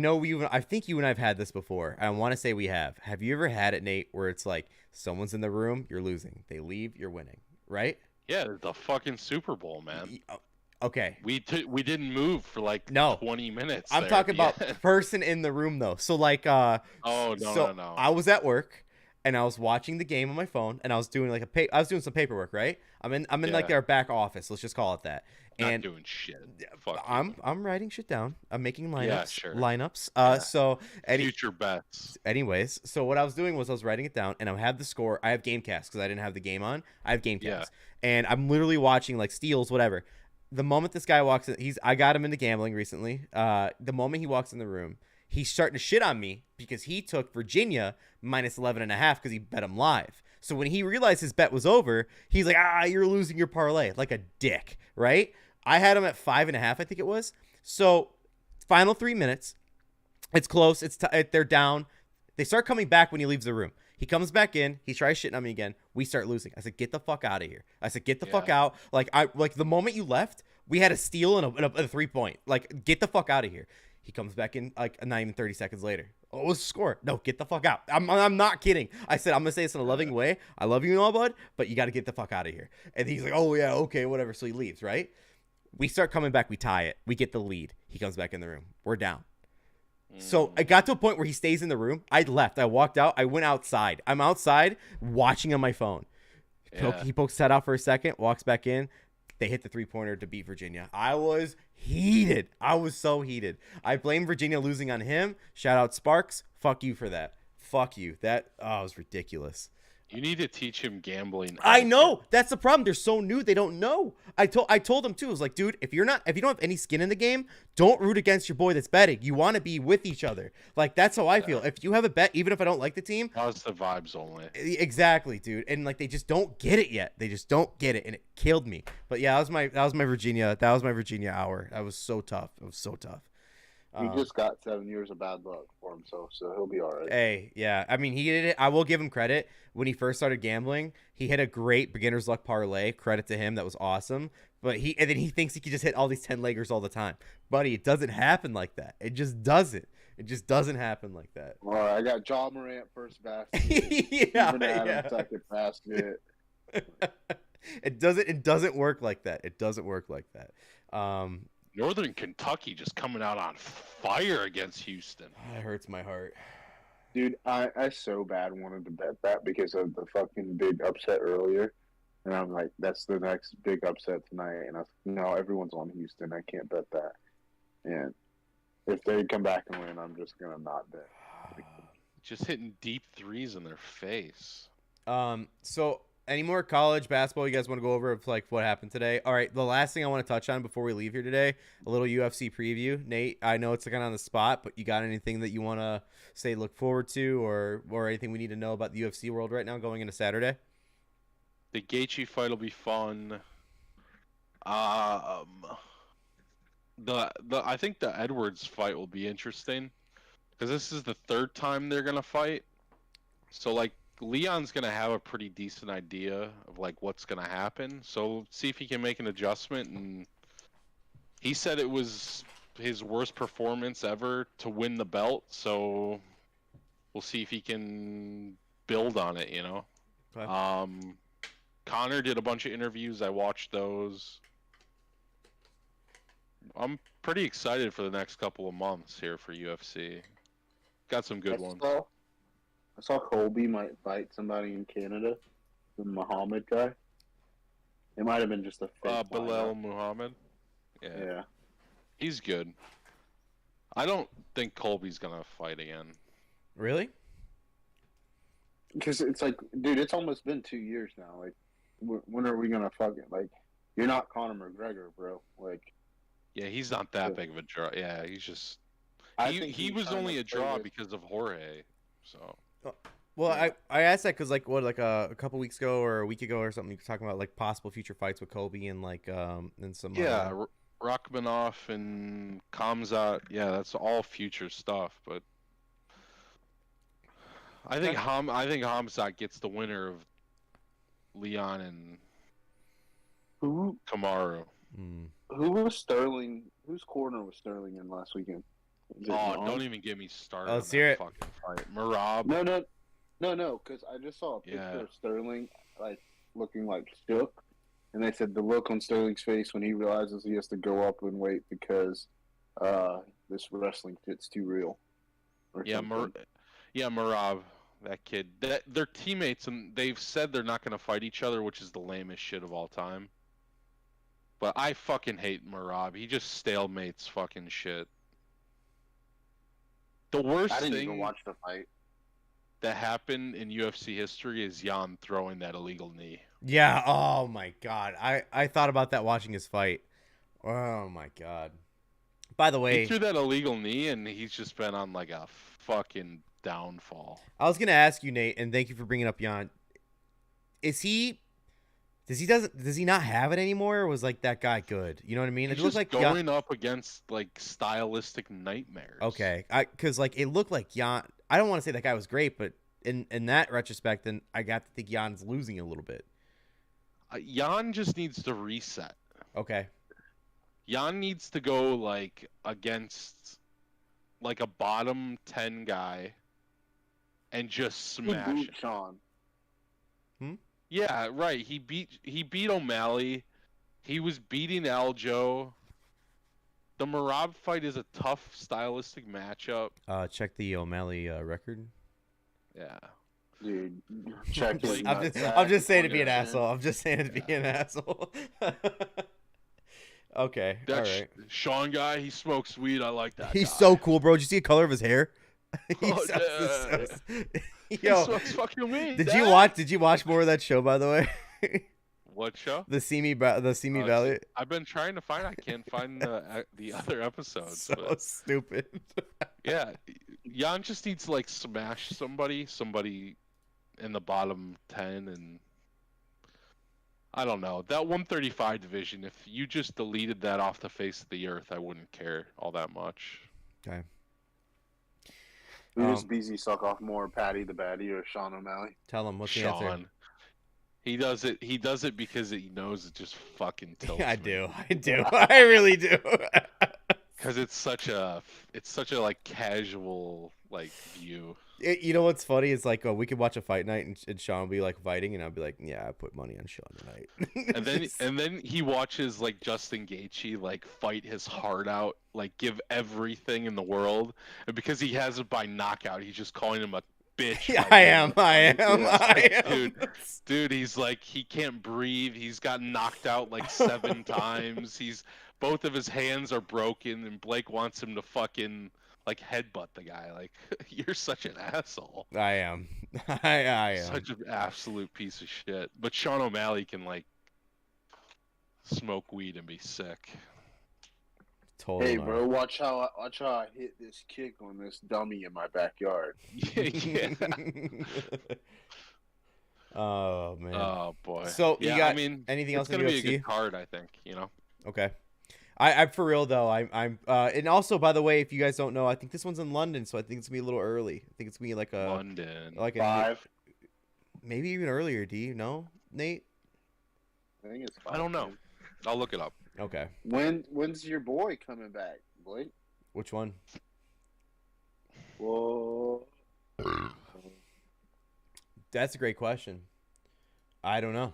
S1: think you and I have had this before. I want to say we have. Have you ever had it, Nate, where it's like someone's in the room, you're losing. They leave, you're winning, right?
S2: Yeah, the fucking Super Bowl, man.
S1: Okay.
S2: We didn't move for like 20 minutes.
S1: I'm talking about person in the room though. So like
S2: no.
S1: I was at work and I was watching the game on my phone and I was doing like I was doing some paperwork, right? I'm in like their back office, let's just call it that.
S2: Not doing shit. Fuck
S1: I'm writing shit down. I'm making lineups.
S2: Yeah, sure.
S1: Lineups. So
S2: future bets.
S1: Anyways, so what I was doing was I was writing it down and I have the score. I have Gamecast because I didn't have the game on. I have Gamecast. And I'm literally watching like steals, whatever. The moment this guy walks in, I got him into gambling recently. The moment he walks in the room, he's starting to shit on me because he took Virginia -11.5 because he bet him live. So when he realized his bet was over, he's like, you're losing your parlay like a dick, right? I had him at 5.5, I think it was. So final 3 minutes, it's close. They're down. They start coming back when he leaves the room. He comes back in. He tries shitting on me again. We start losing. I said, get the fuck out of here. I said, get the fuck out. Like the moment you left, we had a steal and a 3-point. Like, get the fuck out of here. He comes back in like not even 30 seconds later. Oh, what's the score? No, get the fuck out. I'm not kidding. I said, I'm going to say this in a loving way. I love you and all, bud, but you got to get the fuck out of here. And he's like, oh, yeah, okay, whatever. So he leaves, right? We start coming back. We tie it. We get the lead. He comes back in the room. We're down. So I got to a point where he stays in the room. I left. I walked out. I went outside. I'm outside watching on my phone. He pokes his head out for a second, walks back in. They hit the 3-pointer to beat Virginia. I was heated. I was so heated. I blame Virginia losing on him. Shout out Sparks. Fuck you for that. Fuck you. That was ridiculous.
S2: You need to teach him gambling.
S1: I know. That's the problem. They're so new. They don't know. I told them too. I was like, dude, if you don't have any skin in the game, don't root against your boy that's betting. You want to be with each other. Like, that's how I feel. If you have a bet, even if I don't like the team.
S2: Positive vibes only.
S1: Exactly, dude. And like, they just don't get it yet. They just don't get it. And it killed me. But yeah, that was my Virginia hour. That was so tough. It was so tough.
S3: He just got 7 years of bad luck for himself, so he'll be all right.
S1: Hey, yeah. I mean, he did it. I will give him credit. When he first started gambling, he hit a great beginner's luck parlay. Credit to him. That was awesome. But then he thinks he can just hit all these 10-leggers all the time. Buddy, it doesn't happen like that. It just doesn't. It just doesn't happen like that.
S3: All right, I got Ja Morant first basket. Second basket.
S1: It doesn't work like that. It doesn't work like that.
S2: Northern Kentucky just coming out on fire against Houston.
S1: That hurts my heart.
S3: Dude, I so bad wanted to bet that because of the fucking big upset earlier. And I'm like, that's the next big upset tonight. And I was like, no, everyone's on Houston. I can't bet that. And if they come back and win, I'm just going to not bet.
S2: Just hitting deep threes in their face.
S1: So any more college basketball you guys want to go over of like what happened today? All right, the last thing I want to touch on before we leave here today, a little UFC preview. Nate, I know it's kind of on the spot, but you got anything that you want to say look forward to or anything we need to know about the UFC world right now going into Saturday?
S2: The Gaethje fight will be fun. I think the Edwards fight will be interesting because this is the third time they're going to fight. So like Leon's going to have a pretty decent idea of like what's going to happen. So see if he can make an adjustment. And he said it was his worst performance ever to win the belt. So we'll see if he can build on it, you know?
S1: Okay.
S2: Connor did a bunch of interviews. I watched those. I'm pretty excited for the next couple of months here for UFC. Got some good ones.
S3: I saw Colby might fight somebody in Canada, the Muhammad guy. It might have been just a fake
S2: Bilal Muhammad.
S3: Yeah.
S2: He's good. I don't think Colby's gonna fight again.
S1: Really?
S3: Because it's like, dude, it's almost been 2 years now. Like, when are we gonna fucking like? You're not Conor McGregor, bro. Like,
S2: yeah, he's not that big of a draw. Yeah, he's just. He was
S3: trying
S2: only
S3: to
S2: a draw
S3: play
S2: because of Jorge. So.
S1: Well,
S3: Yeah.
S1: I asked that because like a couple weeks ago or a week ago or something, you were talking about like possible future fights with Kobe and like and some
S2: Rachmaninoff and Kamzat. Yeah, that's all future stuff. But I think Hamzat gets the winner of Leon and
S3: who
S2: Kamaru.
S3: who was Sterling? Whose corner was Sterling in last weekend?
S2: Don't even get me started on
S1: let's hear
S2: that
S1: it.
S2: fucking fight. Marab.
S3: No, because I just saw a picture of Sterling like looking like shook, and they said the look on Sterling's face when he realizes he has to go up in weight because this wrestling shit's too real.
S2: Marab, that kid. They're teammates, and they've said they're not going to fight each other, which is the lamest shit of all time. But I fucking hate Marab. He just stalemates fucking shit. The worst
S3: I didn't
S2: thing
S3: even watch the fight
S2: that happened in UFC history is Jan throwing that illegal knee.
S1: Yeah. Oh my god. I thought about that watching his fight. Oh my god. By the way,
S2: He threw that illegal knee, and he's just been on like a fucking downfall.
S1: I was gonna ask you, Nate, and thank you for bringing up Jan. Does he not have it anymore? Or was like that guy good? You know what I mean?
S2: He's
S1: It looked
S2: just
S1: like
S2: going up against like stylistic nightmares.
S1: Okay, because like it looked like Jan. I don't want to say that guy was great, but in that retrospect, then I got to think Jan's losing a little bit.
S2: Jan just needs to reset.
S1: Okay.
S2: Jan needs to go like against like a bottom 10 guy and just smash it.
S3: Sean.
S2: Yeah, right. He beat O'Malley. He was beating Aljo. The Marab fight is a tough stylistic matchup.
S1: Check the O'Malley record.
S2: Yeah.
S3: Dude, check his
S1: I'm just saying to be an asshole. I'm just saying to be an asshole. Okay,
S2: That
S1: all right.
S2: Sean guy, he smokes weed. I like that.
S1: He's
S2: guy.
S1: so cool, bro. Did you see the color of his hair?
S2: He
S1: Yo,
S2: smokes fucking weed.
S1: Did you watch more of that show, by the way?
S2: What show?
S1: The Simi Valley.
S2: I've been trying to find. I can't find the other episodes.
S1: So
S2: but
S1: stupid.
S2: yeah, Jan just needs to like smash somebody in the bottom 10, and I don't know, that 135 division. If you just deleted that off the face of the earth, I wouldn't care all that much.
S1: Okay.
S3: Who does BZ suck off more, Patty the Batty or Sean O'Malley?
S1: Tell him what's the
S2: Sean.
S1: answer.
S2: He does it because he knows it just fucking tilts
S1: Yeah, I
S2: me.
S1: do. I really do.
S2: Because it's such a like casual like view.
S1: You know what's funny? It's like we could watch a fight night and Sean will be like fighting, and I'll be like, yeah, I put money on Sean tonight.
S2: and then he watches like Justin Gaethje like fight his heart out, like give everything in the world, and because he has it by knockout, he's just calling him a bitch.
S1: Yeah, I am.
S2: Dude, he's like, he can't breathe. He's got knocked out like 7 times. Both of his hands are broken, and Blake wants him to fucking like headbutt the guy. Like, you're such an asshole.
S1: I am. I am.
S2: Such an absolute piece of shit. But Sean O'Malley can like smoke weed and be sick.
S1: Totally.
S3: Hey, bro, watch how I hit this kick on this dummy in my backyard.
S2: Yeah.
S1: Oh man.
S2: Oh boy.
S1: So
S2: yeah,
S1: you got
S2: it's
S1: anything else in
S2: gonna
S1: UFC?
S2: be a good card, I think.
S1: Okay. I'm for real though. I'm and also, by the way, if you guys don't know, I think this one's in London, so I think it's gonna be a little early. I think it's gonna be like a
S2: London,
S1: like
S3: 5.
S1: Maybe even earlier. Do you know, Nate?
S3: I think it's 5.
S2: I don't know. I'll look it up.
S1: Okay.
S3: When's your boy coming back, Blake?
S1: Which one?
S3: Whoa.
S1: That's a great question. I don't know.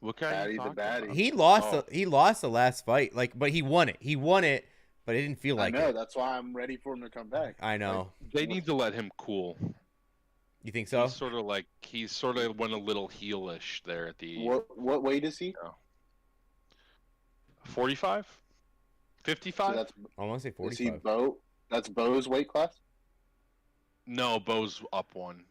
S2: What guy are
S3: Batty
S2: you
S3: the
S2: talking
S3: Batty.
S2: about?
S1: He lost.
S2: Oh.
S1: He lost the last fight. But he won it. He won it, but it didn't feel like
S3: I know.
S1: it.
S3: That's why I'm ready for him to come back.
S1: I know.
S2: They need to let him cool.
S1: You think so?
S2: He's sort of went a little heelish there at the
S3: What weight is he?
S2: 45, 55.
S3: So that's
S1: I want to say
S3: is he
S1: 45.
S3: Bo? That's Bo's weight class.
S2: No, Bo's up one.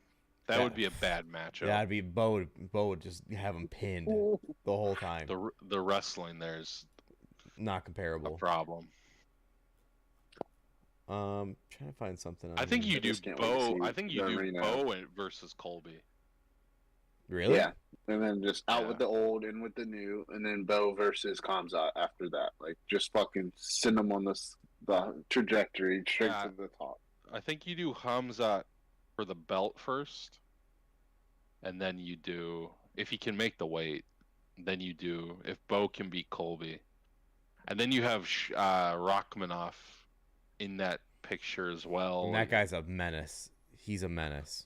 S2: That
S1: Yeah.
S2: would be a bad matchup.
S1: Yeah, it'd be Bo. Bo would just have him pinned the whole time.
S2: The wrestling there's
S1: Not
S2: a
S1: comparable.
S2: problem.
S1: Trying to find something.
S2: I think
S1: here.
S2: you do
S3: just can't wait to
S2: Bo.
S3: see
S2: I think you
S3: the
S2: do
S3: arena.
S2: Bo versus Colby.
S1: Really?
S3: Yeah, and then just out
S2: Yeah.
S3: with the old, in with the new, and then Bo versus Kamzat after that. Like, just fucking send them on the trajectory straight
S2: Yeah.
S3: to the top.
S2: I think you do Hamzat for the belt first, and then you do, if he can make the weight, then you do, if Bo can beat Colby. And then you have Rachmanov in that picture as well.
S1: And that guy's a menace. He's a menace.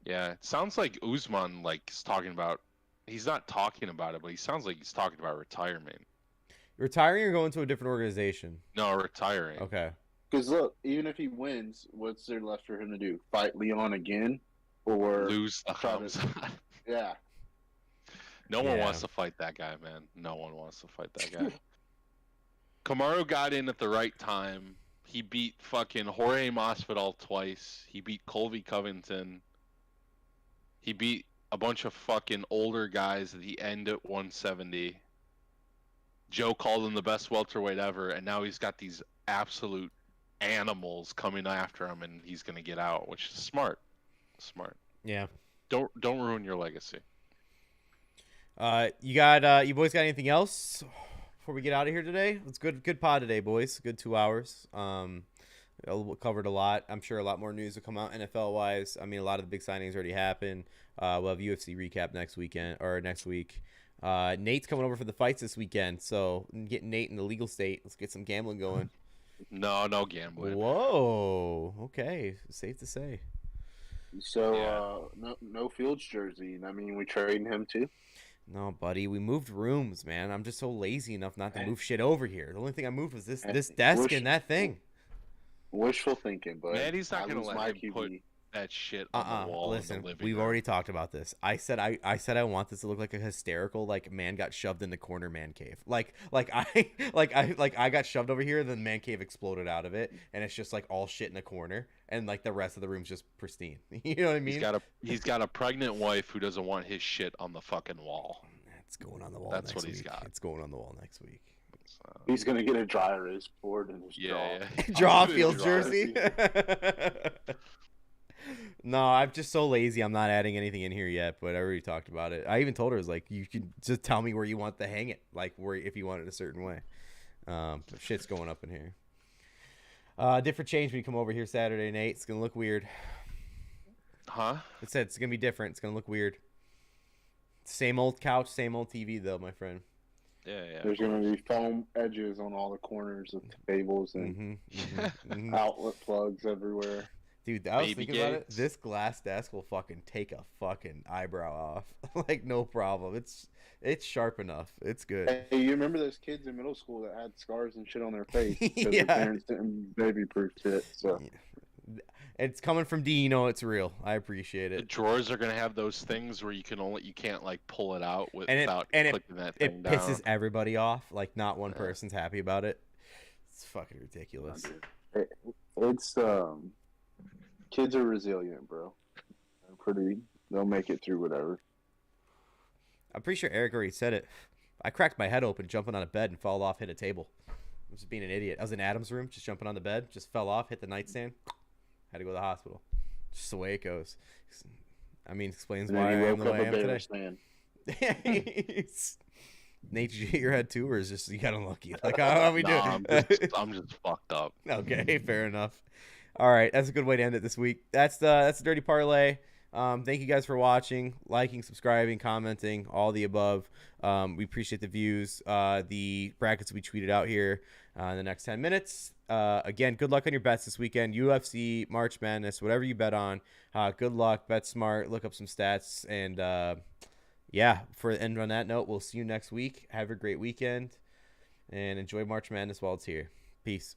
S2: Yeah, it sounds like Usman is talking about, he's not talking about it, but he sounds like he's talking about retirement.
S1: Retiring or going to a different organization?
S2: No, retiring.
S1: Okay.
S3: Because look, even if he wins, what's there left for him to do? Fight Leon again, or
S2: Lose the
S3: try to-
S2: Hamzat.
S3: yeah?
S2: No one
S1: Yeah.
S2: wants to fight that guy, man. No one wants to fight that guy. Kamaru got in at the right time. He beat fucking Jorge Masvidal twice. He beat Colby Covington. He beat a bunch of fucking older guys at the end at 170. Joe called him the best welterweight ever, and now he's got these absolute animals coming after him, and he's gonna get out, which is smart. Smart.
S1: Yeah.
S2: Don't ruin your legacy.
S1: You boys got anything else before we get out of here today? It's good pod today, boys. Good 2 hours. Covered a lot. I'm sure a lot more news will come out NFL wise. I mean, a lot of the big signings already happened. We'll have UFC recap next week. Nate's coming over for the fights this weekend, so getting Nate in the legal state. Let's get some gambling going.
S2: No gambling.
S1: Whoa. Okay. Safe to say.
S3: So no Fields jersey. I mean, we trading him too.
S1: No, buddy, we moved rooms, man. I'm just so lazy enough not to move shit over here. The only thing I moved was this desk and that thing.
S3: Wishful thinking, but
S2: Man, he's not
S3: I
S2: gonna
S3: lose
S2: let
S3: my
S2: him
S3: QB.
S2: put that shit on the wall.
S1: Listen,
S2: in the living
S1: we've
S2: room.
S1: already talked about this. I said I want this to look like a hysterical man got shoved in the corner man cave. I got shoved over here, and then the man cave exploded out of it, and it's just like all shit in a corner, and like the rest of the room's just pristine. You know what I mean?
S2: He's got a pregnant wife who doesn't want his shit on the fucking wall.
S1: It's going on the wall.
S2: That's
S1: next
S2: what he's
S1: week.
S2: got.
S1: It's going on the wall next week.
S2: So,
S3: He's gonna get a dry erase board and just
S2: yeah.
S1: Draw
S2: I'm gonna
S1: Fields
S2: draw
S1: jersey. No, I'm just so lazy. I'm not adding anything in here yet, but I already talked about it. I even told her, you can just tell me where you want to hang it, if you want it a certain way. Shit's going up in here. Different change when you come over here Saturday, Nate. It's gonna look weird.
S2: Huh?
S1: It said it's gonna be different. It's gonna look weird. Same old couch, same old TV, though, my friend.
S2: Yeah.
S3: There's gonna be foam edges on all the corners of the tables and outlet plugs everywhere.
S1: Dude, I was
S2: Baby
S1: thinking about it.
S2: gates.
S1: This glass desk will fucking take a fucking eyebrow off. No problem. It's sharp enough. It's good.
S3: Hey, you remember those kids in middle school that had scars and shit on their face because
S1: Yeah.
S3: their parents didn't baby-proof it? So
S1: It's coming from D. You know it's real. I appreciate
S2: The
S1: it.
S2: drawers are gonna have those things where you can't pull it out without
S1: And
S2: clicking that thing
S1: it
S2: down.
S1: pisses everybody off. Not one person's happy about it. It's fucking ridiculous.
S3: it's kids are resilient, bro. They'll make it through whatever.
S1: I'm pretty sure Eric already said it. I cracked my head open jumping on a bed and fell off, hit a table. I was just being an idiot. I was in Adam's room, just jumping on the bed, just fell off, hit the nightstand. Had to go to the hospital. Just the way it goes. I mean, explains
S3: And
S1: why I
S3: then you
S1: am
S3: woke
S1: the
S3: up
S1: way I
S3: a
S1: am today.
S3: Bears fan.
S1: Nate, did you hit your head too, or is just you got unlucky? How are we doing?
S2: I'm just fucked up.
S1: Okay, fair enough. All right, that's a good way to end it this week. That's the Dirty Parlay. Thank you guys for watching, liking, subscribing, commenting, all the above. We appreciate the views. The brackets we tweeted out here in the next 10 minutes. Again, good luck on your bets this weekend. UFC, March Madness, whatever you bet on. Good luck. Bet smart. Look up some stats. And, yeah, and on that note, we'll see you next week. Have a great weekend and enjoy March Madness while it's here. Peace.